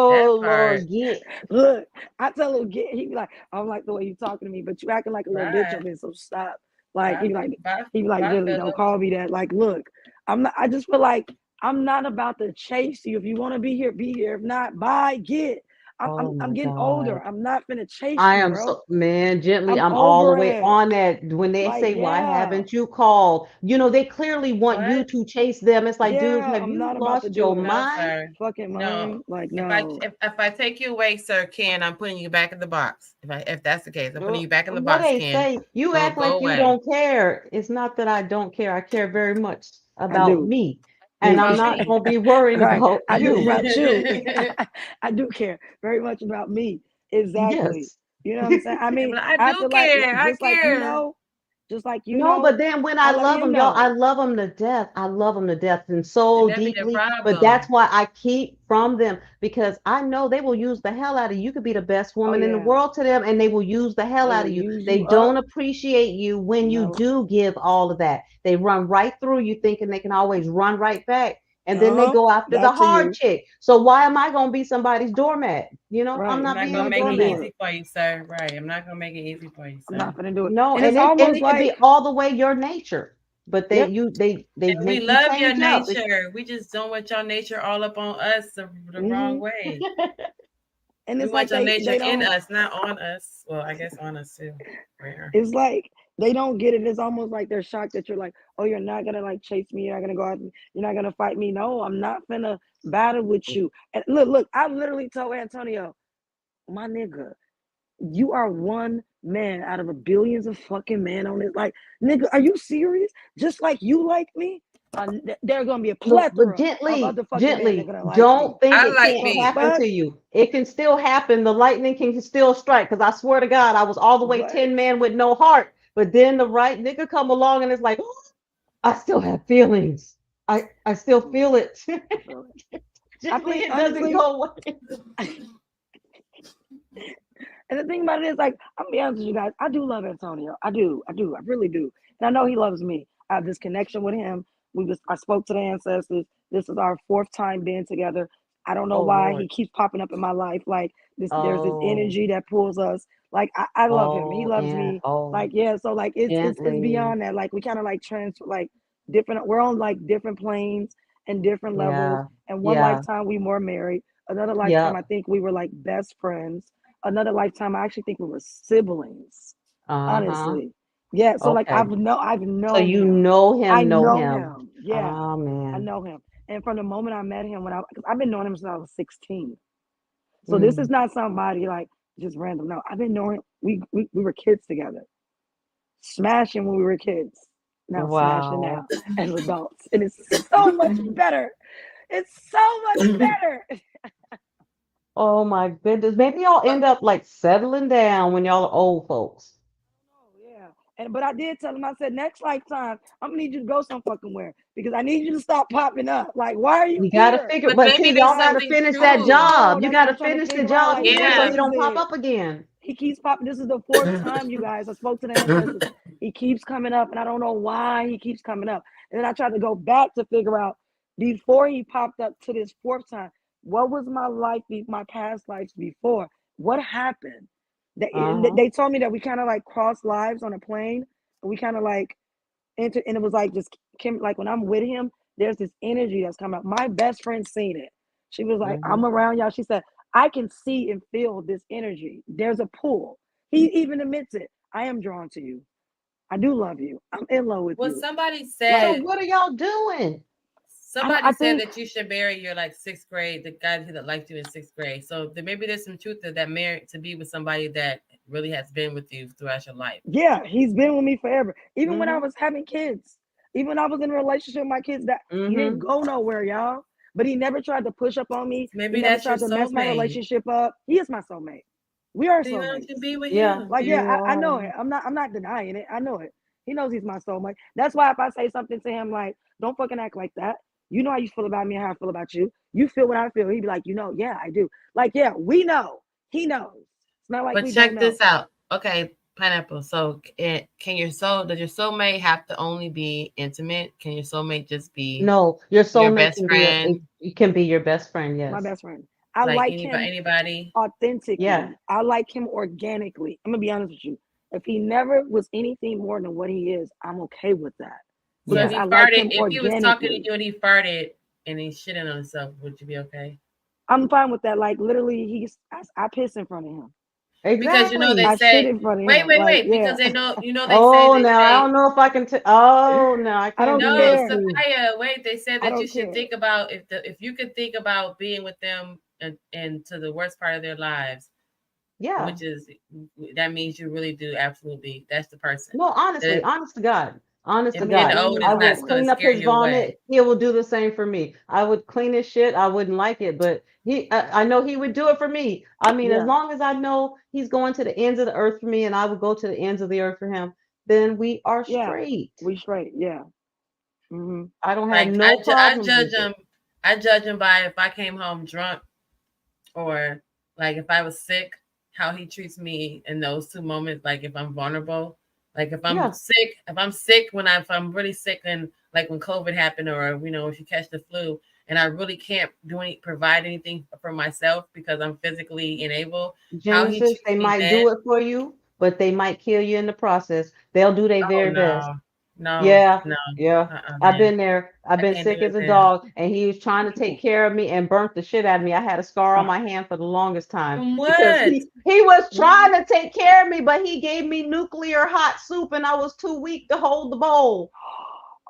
That Oh part, Lord, get. Look, I tell him get. He be like, I don't like the way you talking to me, but you acting like a little bitch bye, of it. So stop. Like bye, he be like, bye, really don't Philip. call me that. Like, look, I'm not. I just feel like I'm not about to chase you. If you want to be here, be here. If not, bye. Get. Oh I'm my getting older. God. I'm not gonna chase I you, am bro. so, man, gently, I'm I'm all the over way it. on that. When they Like, say, why yeah, haven't you called? You know, they clearly want you What? to chase them. It's like, dude, yeah. have I'm you not about to lost do your it. No, mind? sir. Fucking No. mine. Like, If I no. if I take you away, sir, Ken, I'm putting you back in the box. If that's the case, I'm putting you back in the What box, they Ken. say, you Go act like you away. don't care. It's not that I don't care. I care very much I about do. me. And Me I'm About too. not me. going to be worried Right. about I do you. about you. I do care very much about me. Exactly. Yes. You know what I'm saying? I mean, I I do feel care. I just like you care. know, just like you No, know, but then when I I let love him them, y'all, I know. love them to death. I love them to death and And so that be the deeply. But problem. that's why I keep from them because I know they will use the hell out of you. You could be the best Oh woman in the yeah. world to them, and they will use the hell They out will of you. use They you don't up. appreciate you when you No. do give all of that. They run right through you thinking they can always run right back. And then they Uh-huh. go after the Back to hard you. chick. So why am I going to be somebody's doormat? You know, I'm Right. I'm not not I'm being gonna a not make gonna it do doormat. it. easy for you, sir. Right. I'm not gonna make it easy for you, I'm sir. not gonna do it. No, And it's and almost it could be like, all the way your nature, but yep. they And we make you love your change up. nature. We just don't want your nature all up on us the wrong Hmm. way. And We it's want like your nature they in don't. us, not on us. Well, I guess on us too. Rare. It's like they don't get it. It's almost like they're shocked that you're like, oh, you're not gonna like chase me. You're not gonna go out. You're not gonna fight me. No, I'm not gonna battle with you. And look. I literally told Antonio, my nigga, you are one man out of a billions of fucking men on it. Like, nigga, are you serious? Just like you like me, there are gonna be a Look, but plethora of gently, other fucking men that are gently, gonna like me. don't think I it like can't So the me. happen fuck? to you. It can still happen. The lightning can still strike. Because I swear to God, I was all the way What? 10 men with no heart. But then the right nigga come along and it's like, "Oh, I still have feelings. I still feel it. I Gently, think it doesn't honestly, go away. and the thing about it is, like, I'm gonna be honest with you guys, I do love Antonio. I do. I really do. And I know he loves me. I have this connection with him. I spoke to the ancestors. This is our fourth time being together. I don't know Oh why Lord. he keeps popping up in my life. Like this, there's this Oh, energy that pulls us. Like I love him. He oh, loves and me. oh, Like, yeah, so like it's gently. beyond that. Like we kind of like transfer like different, we're on like different planes and different levels. Yeah, And one yeah, lifetime we were married. Another lifetime yep. I think we were like best friends. Another lifetime I actually think we were siblings, Uh-huh. honestly. Yeah, so like Okay. I've So known you him. I know know him. him. Yeah, Oh I man. know him. And from the moment I met him, cause I've been knowing him since I was 16. So this is Mm. not somebody like just random. No, I've been knowing. We were kids together, smashing when we were kids. Now smashing Wow. now as adults, and it's so much better. It's so much better. Oh my goodness. Maybe y'all But end up like settling down when y'all are old folks. Oh yeah, and but I did tell him. I said next lifetime I'm gonna need you to go some fucking where because I need you to stop popping up. Like, why are you We gotta here? figure, but but maybe see, there's y'all Like, gotta something finish I that true. know job. You that's what gotta I'm trying to finish the figure out. job Like, here what so Yeah. he is don't pop it? up again. He keeps popping. This is the fourth time, you guys. I spoke to the ancestors. He keeps coming up, and I don't know why he keeps coming up. And then I tried to go back to figure out before he popped up to this fourth time, what was my life, my past lives before? What happened? Uh-huh. They told me that we kind of like crossed lives on a plane. We kind of like entered, and it was like just like when I'm with him, there's this energy that's coming up. My best friend seen it. She was like, Hmm. I'm around y'all. She said, I can see and feel this energy. There's a pull. He even admits it. I am drawn to you. I do love you. I'm in love with Well, you. somebody So Like, said what are y'all doing? Somebody I said think that you should marry your like sixth grade, the guy that liked you in sixth grade. So maybe there's some truth to that, married to be with somebody that really has been with you throughout your life. yeah, he's been with me forever. Even when I Mhm. was having kids, even when I was in a relationship with my kids, that he didn't Mhm. go nowhere, y'all. But he never tried to push up on me. He Maybe never that's your tried to mess my soulmate. relationship up. He is my soulmate. We are See, why don't you soulmates. be with Yeah, him? Like, you yeah, I are. know it. I'm not denying it. I know it. He knows he's my soulmate. That's why if I say something to him like, don't fucking act like that. You know how you feel about me and how I feel about you. You feel what I feel. He'd be like, yeah, I do. Like, yeah, we know. He knows. It's not like But we don't check know. this out. Okay, pineapple. So does your soulmate have to only be intimate? Can your soulmate just be No, your your soulmate best can be friend? it can be your best friend. My Yes. best friend. I Like like him anybody? Yeah. authentically. I like him organically. I'm gonna be honest with you. If he never was anything more than what he is, I'm okay with that So if because Yeah. he I like farted, him if he was talking to organically. you and he farted and he shitting on himself, would you be okay? I'm fine with that. Like literally, I piss in front of him. Because they Exactly. I shit say, in front of wait, him. wait, Like, wait, yeah, because Oh, they now I say don't know if I can. Oh, no, I I can't don't do no, that care. too. Sophia, wait, they said I that you don't should care. think about if you could think about being with them and to the worst part of their lives, Yeah. which is that means you really do absolutely that's the person. No, honestly, That honest to God, honest if to I mean, being God, old I is would not going to clean up scare his you away. vomit. He will do the same for me. I would clean his shit. I wouldn't like it, but I know he would do it for me. I mean, as yeah, long as I know he's going to the ends of the earth for me, and I would go to the ends of the earth for him, then we are yeah, straight. we straight. Yeah. Hmm. I don't have Like no I problems judge with it. them. I judge him by if I came home drunk or like if I was sick, how he treats me in those two moments. Like if I'm vulnerable, like Yeah, if I'm sick if I'm really sick and like when COVID happened or if you catch the flu and I really can't provide anything for myself because I'm physically unable, how he Genesis, treats they me might then. do it for you, but they might kill you in the process. They'll do their Oh very best. no, no, Yeah, no, yeah. I've man, been there. I've I been can't do sick it as a then. dog, and he was trying to take care of me and burnt the shit out of me. I had a scar on my hand for the longest time From because what? he was What? trying to take care of me, but he gave me nuclear hot soup, and I was too weak to hold the bowl.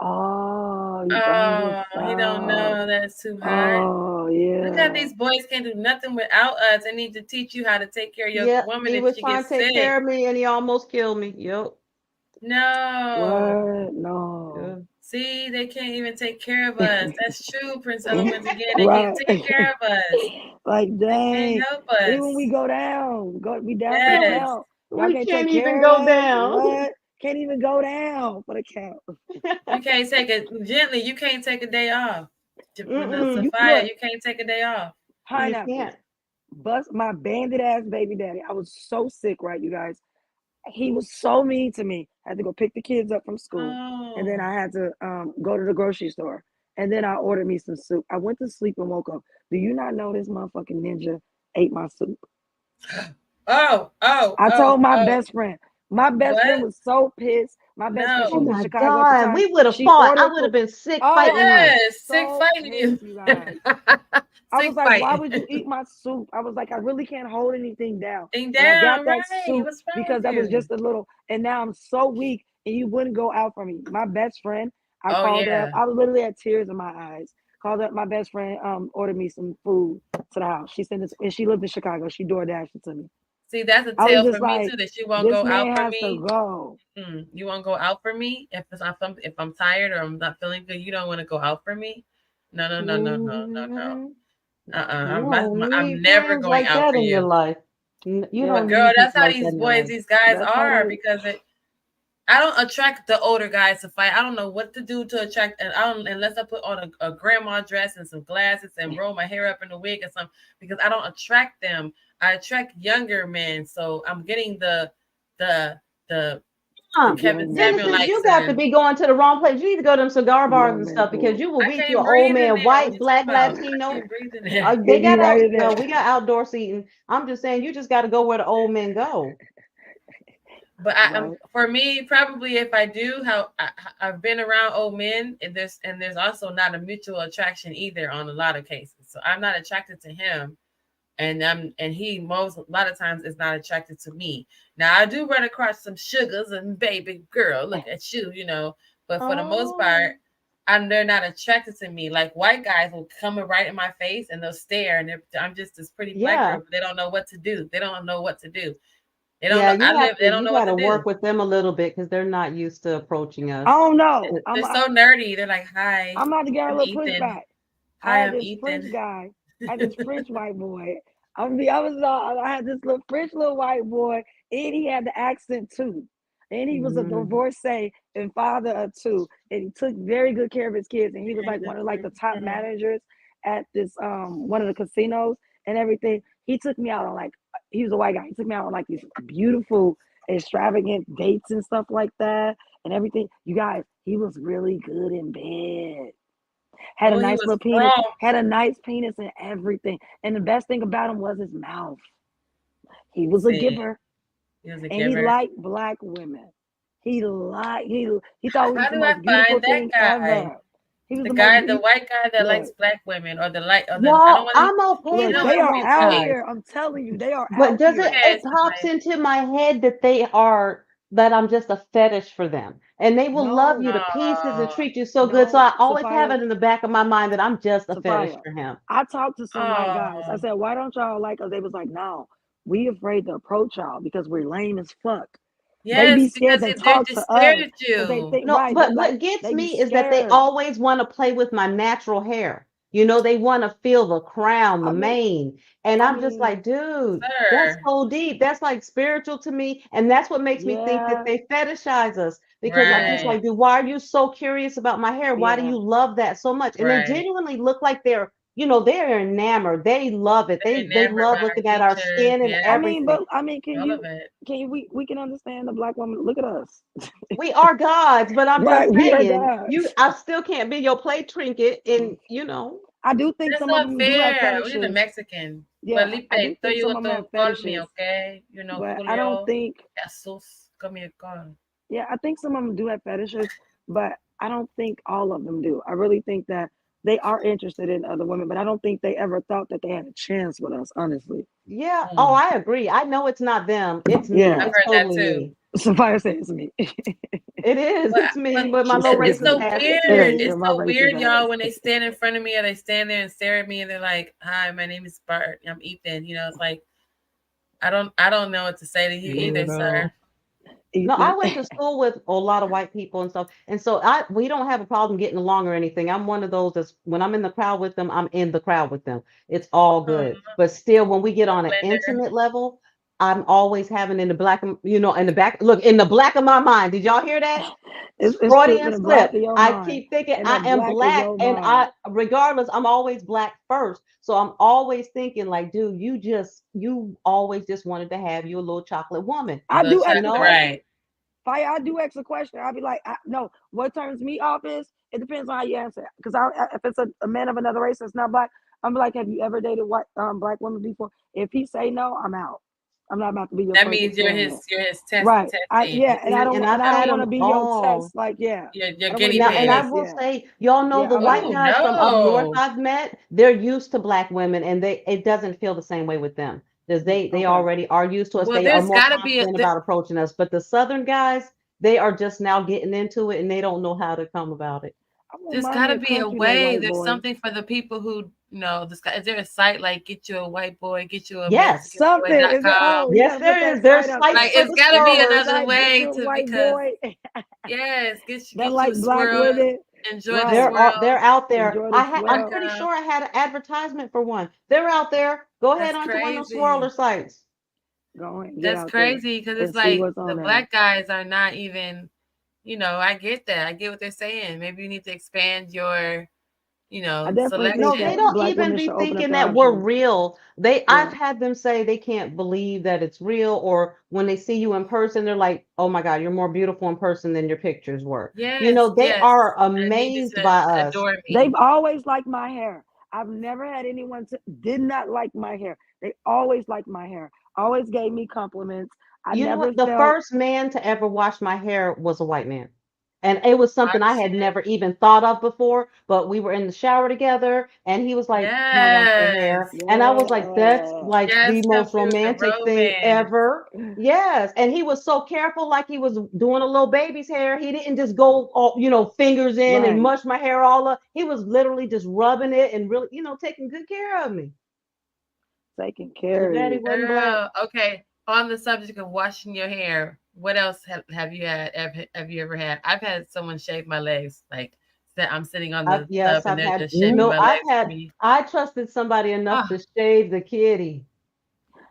Oh, you burned Oh, he don't yourself. know that's too hot. Oh, Look how yeah. these boys can't do nothing without us. They need to teach you how to take care of your Yep, woman he if was she trying to gets take sick. care of me, and he almost killed me. Yep. No. What? No. Yeah. See, they can't even take care of us. That's true, Princella. Once again, they can't Right. take care of us. Like, They can't dang. help Even when we us. go down, we down for the Yes. count. Y'all We can't take can't even care go of us. down. What? Can't even go down for the count. You can't take it gently. You can't take a day off. Mm-mm, Sophia, Look, you can't take a day off. you pineapple. can't. Bust my bandit ass baby daddy. I was so sick, right, you guys? He was so mean to me. I had to go pick the kids up from school, and then Oh. I had to go to the grocery store, and then I ordered me some soup. I went to sleep and woke up. Do you not know this motherfucking ninja ate my soup? Oh, oh, I oh, told my oh. best friend. My best friend What? was so pissed. My best friend, she Oh No. lived in my Chicago at the God, time. we would have She fought. I ordered would have food. been sick Oh, fighting I was him. Yes, sick so fighting you. pissed, you guys. I was Sick like, why fighting. would you eat my soup? I was like, I really can't hold anything down. Thing And I got down, that right? soup What's wrong with because that was you? just a little, and now I'm so weak and you wouldn't go out for me. My best friend, I Oh called her up. yeah. I literally had tears in my eyes. Called up my best friend, ordered me some food to the house. She sent this, and she lived in Chicago. She door dashed it to me. See, that's a I was tale for just me like, too. That you won't this go out man for has to me. go. You won't go out for me if I'm tired or I'm not feeling good. You don't want to go out for me. No, no, no, no, no, no, no. Mhm. You I'm don't I'm need never friends going like out that for in your you. life. You Yeah, don't Girl, need that's people how like that these in your boys, life. these guys that's how are they. because I don't attract the older guys to fight. I don't know what to do to attract, and I don't unless I put on a grandma dress and some glasses and roll my hair up in a wig or something because I don't attract them. I attract younger men, so I'm getting the the the Kevin Young men. Samuel Genesis, you likes got to and be going to the wrong place. You need to go to them cigar bars Young and men stuff because pool. you will I meet you can't an old breathe in man, there. What white, you talking black, about? I Latino. can't breathe in there. They They be got out. right in No, there. we got outdoor seating. I'm just saying, you just got to go where the old men go. But Right. for me, probably if I do, I've been around old men, and there's also not a mutual attraction either on a lot of cases. So I'm not attracted to him, and he most a lot of times is not attracted to me. Now I do run across some sugars and baby girl, look at you, But for the most Oh, part, they're not attracted to me. Like white guys will come right in my face and they'll stare, and I'm just this pretty black Yeah. girl. But they don't know what to do. They don't know what to do. They don't Yeah, know. They don't you know what got to to do. work with them a little bit because they're not used to approaching I us. don't know. They're so nerdy. They're like, "Hi, I'm about to get a I'm little Ethan. pushback. I Hi, had I'm this French Ethan." guy, I had this French white boy. I had this little French little white boy, and he had the accent too. And he was a Mm. divorcee and father of two, and he took very good care of his kids. And he was like one of like the top managers at this one of the casinos and everything. He took me out on like he was a white guy. He took me out on like these beautiful, extravagant dates and stuff like that and everything. You guys, he was really good in bed. Had a Oh, he nice was little penis, from. had a nice penis and everything. And the best thing about him was his mouth. He was a See, giver he was a and he giver. liked black women. He thought he How was the do I most beautiful find that thing guy? ever. He was The the most guy, the white guy that likes look, black women, or the light, or the I don't Y'all, want to. I'm You okay look, know with they what? are Me black out too. guys. here. I'm telling you, they are But out doesn't here. it Yes, pops into my head that they are that I'm just a fetish for them, and they will love you No, to pieces and oh, treat you so good. So no, I always have Sophia, it in the back of my mind that I'm just a fetish Sophia. for him. I talked to some white guys. I oh, said, why don't y'all like us? They was like, no, we afraid to approach y'all because we're lame as fuck. They yes, be because scared to they're talk just to scared us at because they you. think No, right. They but like what gets they be me is that they scared. always want to play with my natural hair. They want to feel the crown, the I mean, mane. And I I'm just mean, like, dude, that's Sir. so deep. That's like spiritual to me. And that's what makes me think that yeah, they fetishize us because I'm just yeah, Right, like, dude, why are you so curious about my hair? Why do yeah, you love that so much? And they right. genuinely look like they're enamored. They love it. They're They enamored by love our looking at our features. skin and Yeah, everything. can all of you it. we can understand the black woman? Look at us, We are gods, but I'm just right? We are saying, gods. I still can't be your play trinket, and. I do think That's some of them do have unfair. We're the fetishes. Mexican. Yeah, Felipe, I do estoy think yo some of them have call me, fetishes, okay? but I don't Julio, think. Jesus, come here, call. Yeah, I think some of them do have fetishes, but I don't think all of them do. I really think that they are interested in other women, but I don't think they ever thought that they had a chance with us, honestly. Yeah. Oh, Mm, I agree. I know it's not them. It's me. Yeah. I've It's heard that totally too. me. Sapphire says to me. It is. But It's me but with my She low said it's it's racist so me. ass. It's weird. me. It's My so racist weird, ass. y'all, when they stand in front of me or they stand there and stare at me and they're like, "Hi, my name is Bart. I'm Ethan." It's like I don't know what to say to you either, Weirdo. sir. No, I Ethan. went to school with a lot of white people and stuff. And so we don't have a problem getting along or anything. I'm one of those that's when I'm in the crowd with them, I'm in the crowd with them. It's all Oh, good. But still, when we get on an blender. intimate level, I'm always having in the black, in the back, look, in the black of my mind. Did y'all hear that? It's put in Freudian the black slip. of your I mind. keep thinking In the I am black of black, your and mind. regardless, I'm always black first. So I'm always thinking, like, dude, you always just wanted to have you a little chocolate woman, I Little do ask you the chocolate, know? question. right? Fire, I do ask a question. I'll be like, no, what turns me off is it depends on how you answer. Because if it's a man of another race that's not black, I'm like, have you ever dated white black women before? If he say no, I'm out. I'm not about to be your That first means you're experiment. his Right. testing. Yeah, and I don't And and I've I don't had want to them be your all. test. Like, yeah. Your I don't want to guinea be Now, your and I pig. test. will Yeah. say, y'all know Yeah. the I like white Oh them. guys from up north no. I've met, they're used to black women, and it doesn't feel the same way with them. Because they Okay. already are used to us. Well, They are there's more got to be confident about approaching us. But the southern guys, they are just now getting into it and they don't know how to come about it. I won't there's mind got me to a be a country little way. white There's boy. something for the people who is there a site like get you a white boy, get you a Yes. Mexican Something. Is it boy.com? you Yes, gotta put there that is. There's site up sites Like there. for it's the got to be swirlers. another Site get way you a to white because boy yes, that get you a like black swirl, women. enjoy the Right. They're swirl, out there. Enjoy the I'm swell. pretty workout. sure I had an advertisement for one. They're out there. Go ahead That's onto one of those crazy. swirler sites. Go and get That's out there crazy because it's and see like what's on the there. black guys are not even. I get that. I get what they're saying. Maybe you need to expand your, I definitely think No, they that selection. don't black even women be should open up thinking their that we're options. real. I've Yeah. had them say they can't believe that it's real, or when they see you in person, they're like, "Oh my God, you're more beautiful in person than your pictures were." Yes, They yes. are I need you amazed by to us. adore They've me. always liked my hair. I've never had anyone did not like my hair. They always liked my hair. Always gave me compliments. I You know never what? The felt first man to ever wash my hair was a white man. And it was something I had shit. never even thought of before, but we were in the shower together and he was like, "Can I wash your hair?" Yes. And I was like, "That's Yeah. like the Yes, most confused the romantic thing romance. ever." Yes. And he was so careful, like he was doing a little baby's hair. He didn't just go all, fingers in and Right. mush my hair all up. He was literally just rubbing it and really, taking good care of me. Taking Your care of daddy you. wasn't black. Girl, okay. On the subject of washing your hair, what else have you had? Have you ever had? I've had someone shave my legs. Like that, I'm sitting on the tub Yes, and I've they're had just shaving no, my I've legs for had, me. I trusted somebody enough Oh, to shave the kitty.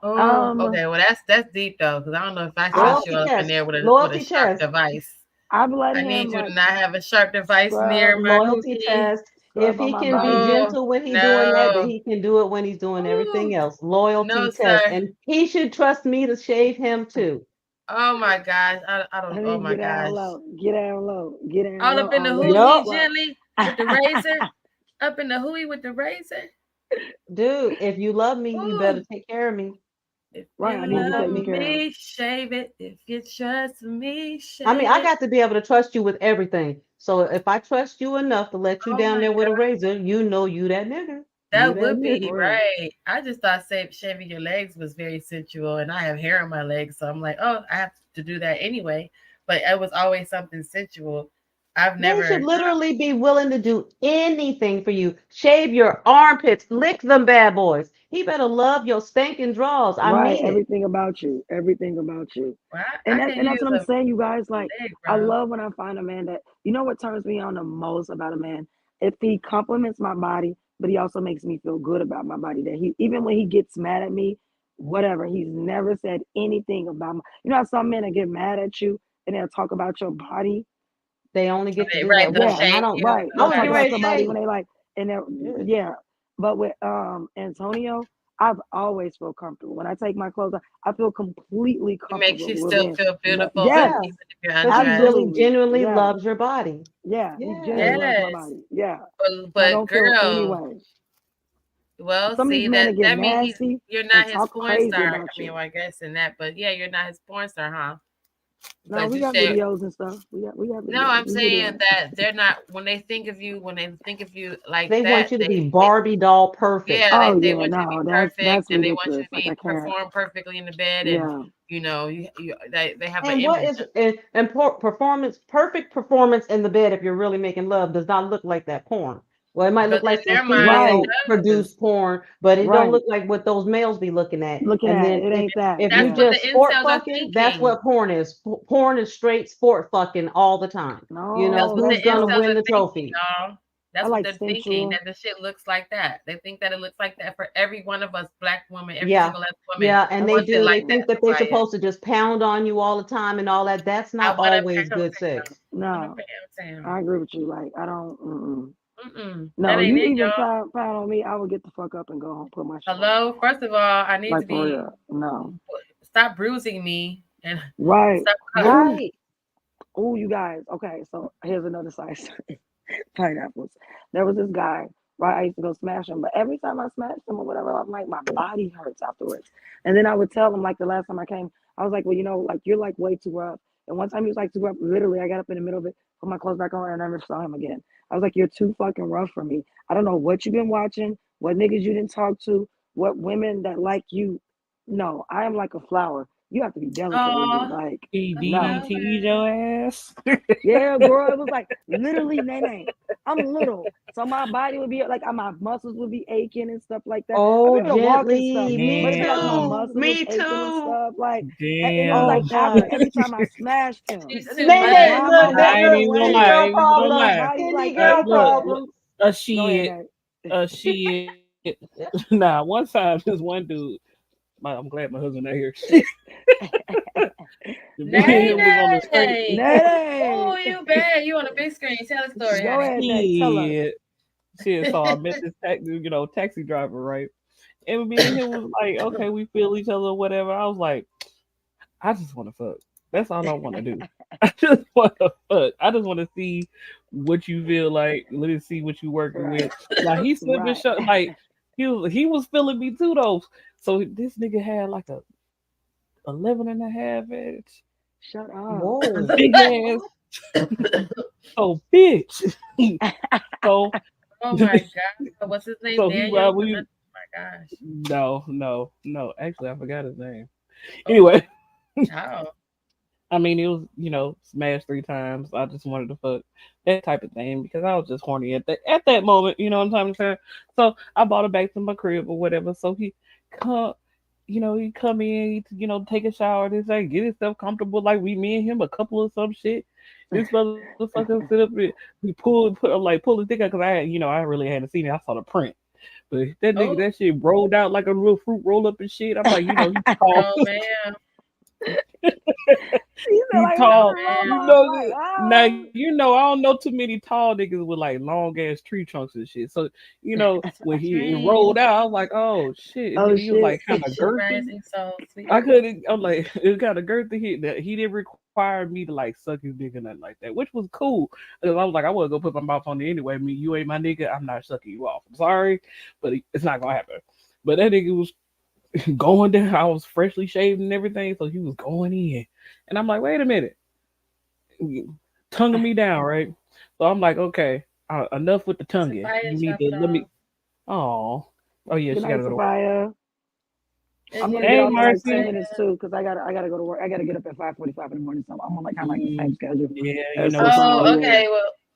oh, Um, okay. Well, that's deep though, because I don't know if I I've trust you Loyalty all up in test. there with a Loyalty sharp test. device. I've let I him need you like to not have a sharp device scrub near my Loyalty coochie. test. If scrub on he my can be body. Oh gentle when he's doing that, then no. he can do it when he's doing everything Ooh, else. no, Loyalty test. sir. And he should trust me to shave him too. Oh my gosh. I I don't. Oh mean, my get down gosh. low, get down low, get down All low. up in the All that hoochie Yup. slow. gently with the razor. Up in the hooey with the razor. Dude, if you love me, you better Ooh. take care of me. If Right, I you need to be love taken Mhm. care of. me, shave it. If you trust me, I mean, shave I it. got to be able to trust you with everything. So if I trust you enough to let you Oh down my there with a god. razor, you know you that nigga. You That that would be nigga. Real. right. I just thought shaving your legs was very sensual, and I have hair on my legs, so I'm like, oh, I have to do that anyway. But it was always something sensual. I've They should never. literally be willing to do anything for you. Shave your armpits, lick them bad boys. He better love your stinking draws. I Right, mean it. everything about you, everything about you. Well, And I that can and that's use what I'm saying, you guys. a Like, leg I rub. love when I find a man that what turns me on the most about a man? If he compliments my body, but he also makes me feel good about my body. That he even when he gets mad at me, whatever, he's never said anything about my how some men that get mad at you and they'll talk about your body. They only get to do Right, that they'll once. Yeah, And I shame don't, you. right. I They'll was talk getting Okay. about ready to somebody say, when they like and they're shit. yeah. But with Antonio, I've always felt comfortable. When I take my clothes off, I feel completely It makes comfortable you with still being feel beautiful, yes, Yeah, even if you're because he undressed. really absolutely. genuinely Yeah. loves your body. Yeah. He Yeah. genuinely loves my Yes, body. Yeah. And I but don't feel any girl, way. well, Some of these see men that get that means nasty you're and not his talk porn crazy star. about I mean, you. well, I guess in that, but yeah, you're not his porn star, huh? No, Because we you got share. videos and stuff. We got No, videos. I'm We video. saying that they're not when they think of you like They that, want you to be they Barbie doll perfect. yeah, Oh they yeah, want you to be no, that's perfect and they want you ridiculous. to Like I be can't. perform perfectly in the bed and Yeah. they have an And what image. is and performance, perfect performance in the bed if you're really making love does not look like that porn. Well, it might look But in like some their mind, it Right. female produced does. porn, but it don't Right. look like what those males be looking at. Looking And at then it ain't that. if you That's Yeah. what the just sport incels are fucking, that's thinking. what porn is. Porn is straight sport fucking all the time. That's No, what the Who's that's gonna incels no. win are the thinking, trophy? y'all. I That's what like they're thinking, sensual. that the shit looks like that. They think that it looks like that for every one of us black women, every Yeah. single last woman Yeah, and they wants it do. They like that. think that they're Mariah. supposed to just pound on you all the time and all that. That's I not want a always pound good town. sex. I want a No, pound town. I agree with you. Like I don't. That No, ain't you it, even y'all. pound on me, I would get the fuck up and go home, put my shit on. Hello. First of all, I need to Like for be real. No. stop bruising me and Right. stop cutting. Ooh, Right. ooh, you guys. Okay, so here's another side story. Pineapples. There was this guy, right? I used to go smash him, but every time I smashed him or whatever, I'm like, my body hurts afterwards. And then I would tell him, like the last time I came, I was like, well, like you're like way too rough. And one time he was like too rough. Literally, I got up in the middle of it, put my clothes back on, and I never saw him again. I was like, you're too fucking rough for me. I don't know what you've been watching, what niggas you didn't talk to, what women that like you. No, I am like a flower. You have to be delicate with me. Oh, Like, He a flower. no. DDT your ass. Yeah, girl, it was like literally, Nene. I'm little, so my body would be like my muscles would be aching and stuff like that. I'd be Oh, able to walk and stuff, gently. Me but it'd be like my Damn. too. muscle was Me aching and too. stuff. Like, and it was Oh like Damn. after God. every time I smashed him, She's too like Nene, much. while my look, I body ain't was even gonna skinny lie. I laying, girl ain't even gonna but my problems. lie. body's Skinny like girl Look, problems. go ahead, shit, Nate. shit. Nah, one time this one dude. I'm glad my husband not here. Shit. Me and Nay, him was on the straight. nay. Oh, Nene, you bad. You on a big screen. Tell a story, go honey. ahead, Nate. Tell us. Shit. So I met this taxi driver, right? And me and him was like, okay, we feel each other, whatever. I was like, I just want to fuck. That's all I want to do. I just want to fuck. I just want to see what you feel like. Let me see what you working Right, with. Like he slipping right. shut. Like he was feeling me too though. So this nigga had like a 11 and a half inch Shut up. Whoa. big ass So bitch. So Oh my god, what's his name? so he Daniel? we Oh my gosh. no. Actually, I forgot his name. Oh, Anyway, how? I mean, it was smashed 3 times. I just wanted to fuck that type of thing because I was just horny at that moment. You know what I'm saying? So I brought it back to my crib or whatever. So he come, he come in, take a shower, this like get himself comfortable like me and him a couple of some shit. This motherfucker sit up and we pull his dick out because I really hadn't seen it. I saw the print. But that nigga, Oh, that shit rolled out like a real fruit roll up and shit. I'm like, he tall. oh man. You feel He like what Oh tall. the You man. robot? know Like, that now. ah. I don't know too many tall niggas with like long ass tree trunks and shit. So when he Dream. rolled out, I was like, oh shit. And Oh then he was shit. like kind of girthy. Surprising so sweet. I couldn't. I'm like, it was kind of girthy. He didn't require me to like suck his dick or nothing like that, which was cool. Because I was like, I wasn't gonna put my mouth on it anyway. You ain't my nigga. I'm not sucking you off. I'm sorry, but it's not gonna happen. But that nigga was going down. I was freshly shaved and everything, so he was going in, and I'm like, wait a minute, tonguing me down, right? So I'm like, okay, enough with the tonguing. Sophia You need dropped to let me. off. Oh yeah, Good she gotta night, go to work. Sophia. Is I'm you gonna get Hey, off in like Marcy. 10 minutes too, because I gotta go to work. I gotta get up at 5:45 in the morning. So I'm on like kind of like the same Mm, schedule yeah, as it's Sophia. Oh, Yeah. okay.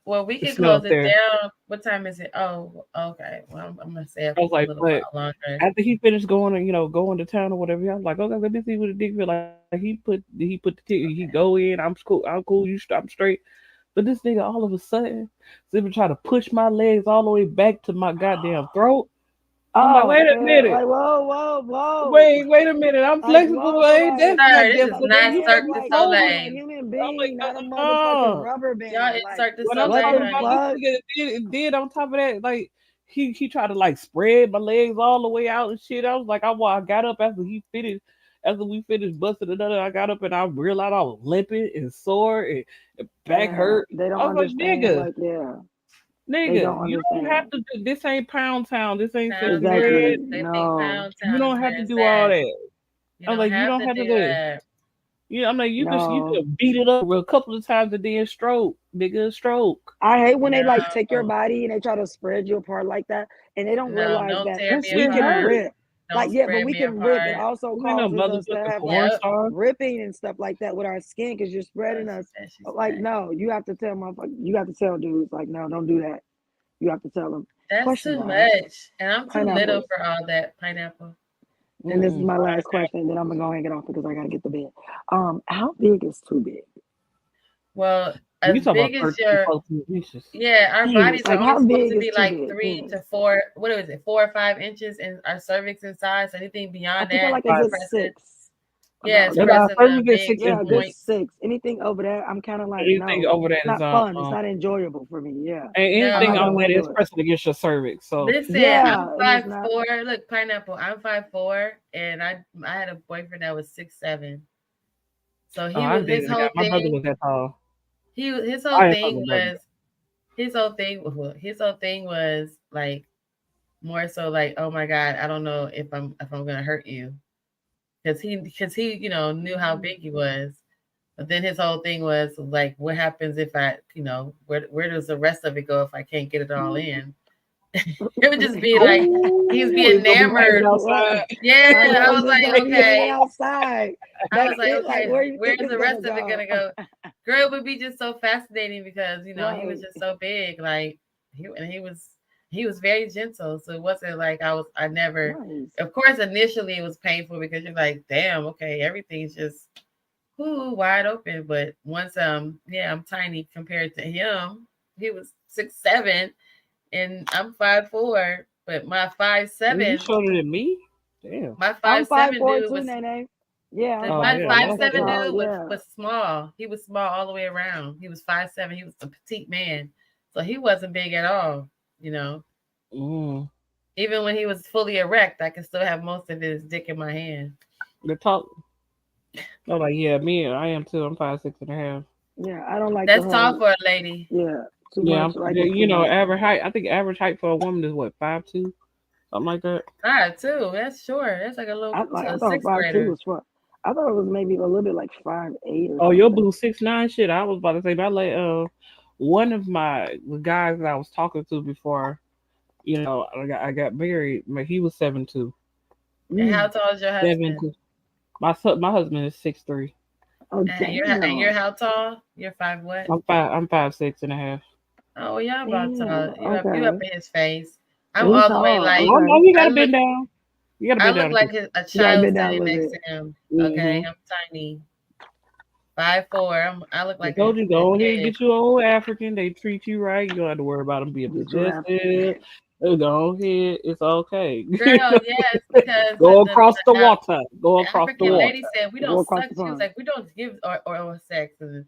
Well, we it can snow close up it there. down. What time is it? Oh, okay. Well, I'm gonna stay up I was a like, little but while longer. after he finished going, going to town or whatever, I was like, okay, let me see what the dick feel like. He put the ticket. He go in. I'm cool. I'm straight. But this nigga all of a sudden, they try to push my legs all the way back to my goddamn throat. I'm like, Oh wait a man, minute. like whoa, Wait a minute. I'm like flexible. whoa, Ain't like that's not Sir, this that is like put not me flexible. in Cirque You du like told I'm me. a Soleil. human I'm like, being, not a motherfucking rubber Y'all band. in Like Cirque du whatever. what Soleil, the So now this honey. fuck? nigga did on top of that, like he tried to like spread my legs all the way out and shit. I was like, I got up after we finished busting another. I got up and I realized I was limping and sore and back Yeah, hurt. they I don't was like, understand. nigga, Like yeah, they nigga, don't you don't have understand. to do this. Ain't Pound Town. This ain't Pound Sesame Exactly. Red. Town. They think No, Pound You Town is don't have where to it's do all at. that. You I'm don't like, you have don't to have to do do it. that. Yeah, I'm like, you no. could beat it up a couple of times and then stroke, nigga, stroke. I hate when they like take your No, body and they try to spread you apart like that, and they don't no, realize don't that tear That me we shit can apart. hurt. rip. Like Don't yeah, but spread we me can rip. It apart. also You ain't no causes us to motherfucking have porn like Yep. star. ripping and stuff like that with our skin because you're spreading She us. said she's Like back. no, you have to tell motherfuckers. You have to tell dudes like no, don't do that. You have to tell them. That's Question too guys, much. And I'm too little pineapples. for all that pineapple. And this is Mm-mm. my last question. Then I'm gonna go and get off because I gotta get to bed. How big is too big? Well, You as talking about big as 13, your 14 inches. yeah, our Penis. bodies are Like only how supposed big to is be too like big? 3 to 4. What is it? 4 or 5 inches in our cervix and size. Anything I beyond think I that like a is Right. good pressing. 6. Yeah, About it's That yeah, our pressing first the we get big 6 yeah, a inches. good joint. 6. Anything over that, I'm kind of like Anything no. over that It's is not fun. It's not enjoyable for me. Yeah, and I'm anything not No. gonna over that want to is do it. pressing against your cervix. So Listen, I'm Yeah, and it's five not. four. Look, pineapple. I'm 5'4", and I had a boyfriend that was 6'7". So he I was his dated a guy. whole My brother thing. was that tall. His whole I ain't thing fucking brother. was his whole thing was like more so like, oh my god, I don't know if I'm gonna hurt you, because he knew how big he was. But then his whole thing was like, what happens if where does the rest of it go if I can't get it all in? It would just be like he's Oh, be it's gonna be raining enamored. outside. Yeah, I know I it's was just like, gonna be raining okay. outside. I That's was like, it. Like okay, where you think where's it's the gonna rest of it go? gonna go? Girl, it would be just so fascinating because he was Right. just so big, like he was very gentle. So it wasn't like I never. Nice. Of course, initially it was painful because you're like, damn, okay, everything's just wide open. But once yeah, I'm tiny compared to him. He was 6'7", and I'm 5'4", but my five You seven, shorter than me? Damn. my I'm five five seven four dude too, was Nene. Yeah, I'm Oh five my yeah, four. five I'm that's that seven good. tall. dude was Yeah. was small. He was small all the way around. He was 5'7". He was a petite man, so he wasn't big at all. You know, Mm. even when he was fully erect, I could still have most of his dick in my hand. The talk. Oh, like yeah, me. I am too. I'm 5'6.5". Yeah. I don't like the That's tall whole. for a lady. Yeah. Too Yeah, much. Like it's too much. average height. I think average height for a woman is what 5'2", something like that. 5'2". That's short. That's like a little I a thought sixth 5'2" grader. was fun. I thought it was maybe a little bit like 5'8" or Oh, your something. boo 6'9" shit. I was about to say that like one of the guys that I was talking to before, I got married. He was 7'2". And how Mm. tall is your husband? 7'2". My husband is 6'3". Oh And you're damn. how tall? You're five what? I'm 5'6.5". Oh, well, y'all about Damn. tall. You up Okay. in his face. I'm He all the way tall. like Oh no, Okay. you I gotta look. bend down. You gotta I bend look down. like a You gotta child bend down a standing little next bit. to him. Okay, Mm-hmm. I'm tiny, 5'4". I look I like told you, a go ahead and kid. get you an old African. They treat you right. You don't have to worry about them being Get your African. majestic. Go ahead. It's okay. Girl, yes, because the, Go the, across the the water. Go The across the African water. lady said we Go don't across suck. the She was pond. like, we don't give oral sex. And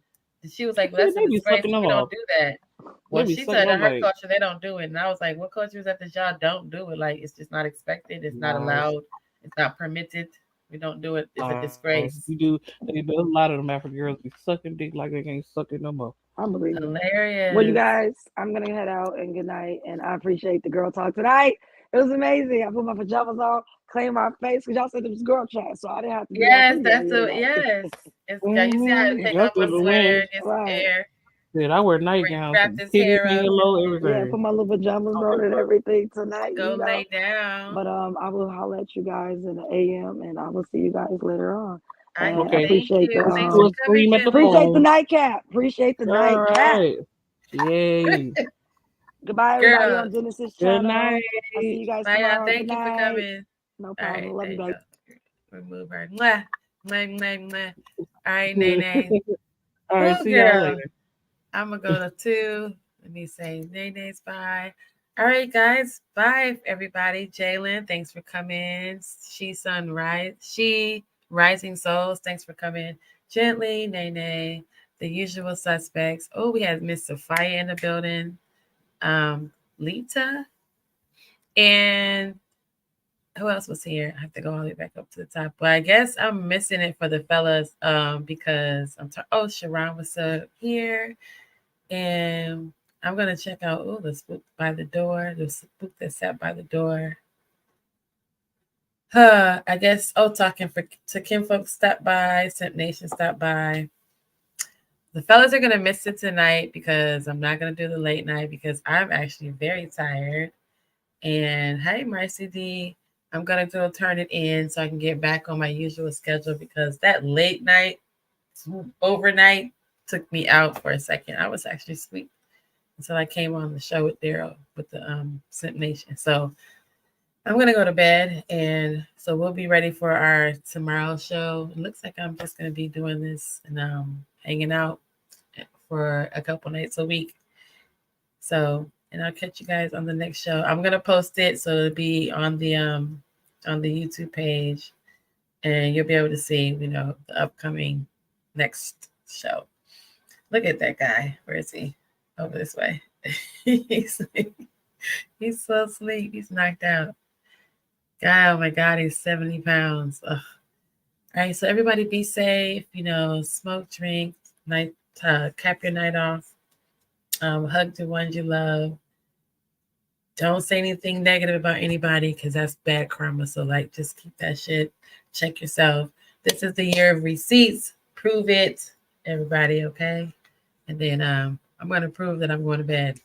she was They like, well, that's a be disgrace. sucking them We don't off. do that. They Well, be she sucking said in them her like, culture they don't do it. And I was like, what culture is that y'all don't do it? Like, it's just not expected. It's not nah, allowed. It's not permitted. We don't do it. It's a disgrace. you do. A lot of them African girls be sucking dick like they can't suck it no more. I believe it. Well, you Hilarious. guys, I'm gonna head out and good night. And I appreciate the girl talk tonight. It was amazing. I put my pajamas on, clean my face because y'all said it was girl chat, so I didn't have to be all Yes, pretty on that's here a tonight. yes. It's got you see how to Mm-hmm. take That's off what a the sweater, win. get some Right. air, Shit, I wear nightgowns, wrap some his titties hair up, hanging low, Yeah, everything. put my little pajamas on and everything tonight, go lay down. But I will holler at you guys in the AM, and I will see you guys later on. I And Okay. thank appreciate you. the Thanks Do for a coming, scream at the Gently. phone. nightcap. Appreciate the All nightcap. right. Yay. Goodbye, everybody Girl, on Genesis Good channel. night. I'll see you guys bye, y'all. tomorrow. Good Thank you for night. coming. No All problem. right, Love there you you guys. go. Remove her. Mwah, mwah, mwah, mwah. All right, All Nene. right. Oh, See y'all girl. later. I'm going to go to 2. Let me say Nene's bye. All right, guys. Bye, everybody. Jalen, thanks for coming. She Rising Souls, thanks for coming. Gently, Nene. The usual suspects. Oh, we had Miss Sophia in the building. Lita. And who else was here? I have to go all the way back up to the top. But I guess I'm missing it for the fellas because Sharon was here. And I'm gonna check out the spook by the door, the spook that sat by the door. I guess talking to Kim folks stopped by, Simp Nation stopped by. The fellas are gonna miss it tonight because I'm not gonna do the late night because I'm actually very tired. And hey, Marcy D, I'm gonna go turn it in so I can get back on my usual schedule because that late night overnight took me out for a second. I was actually asleep until I came on the show with Daryl with the Simp Nation. So I'm gonna go to bed, and so we'll be ready for our tomorrow show. It looks like I'm just gonna be doing this and hanging out for a couple nights a week. So, and I'll catch you guys on the next show. I'm gonna post it so it'll be on the YouTube page, and you'll be able to see the upcoming next show. Look at that guy. Where is he? Over this way. he's so asleep. He's knocked out. God, oh my God, he's 70 pounds. Ugh. All right, so everybody be safe. Smoke, drink, night, cap your night off. Hug the ones you love. Don't say anything negative about anybody because that's bad karma. So, just keep that shit. Check yourself. This is the year of receipts. Prove it, everybody, okay? And then I'm going to prove that I'm going to bed.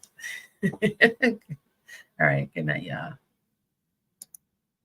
All right, good night, y'all.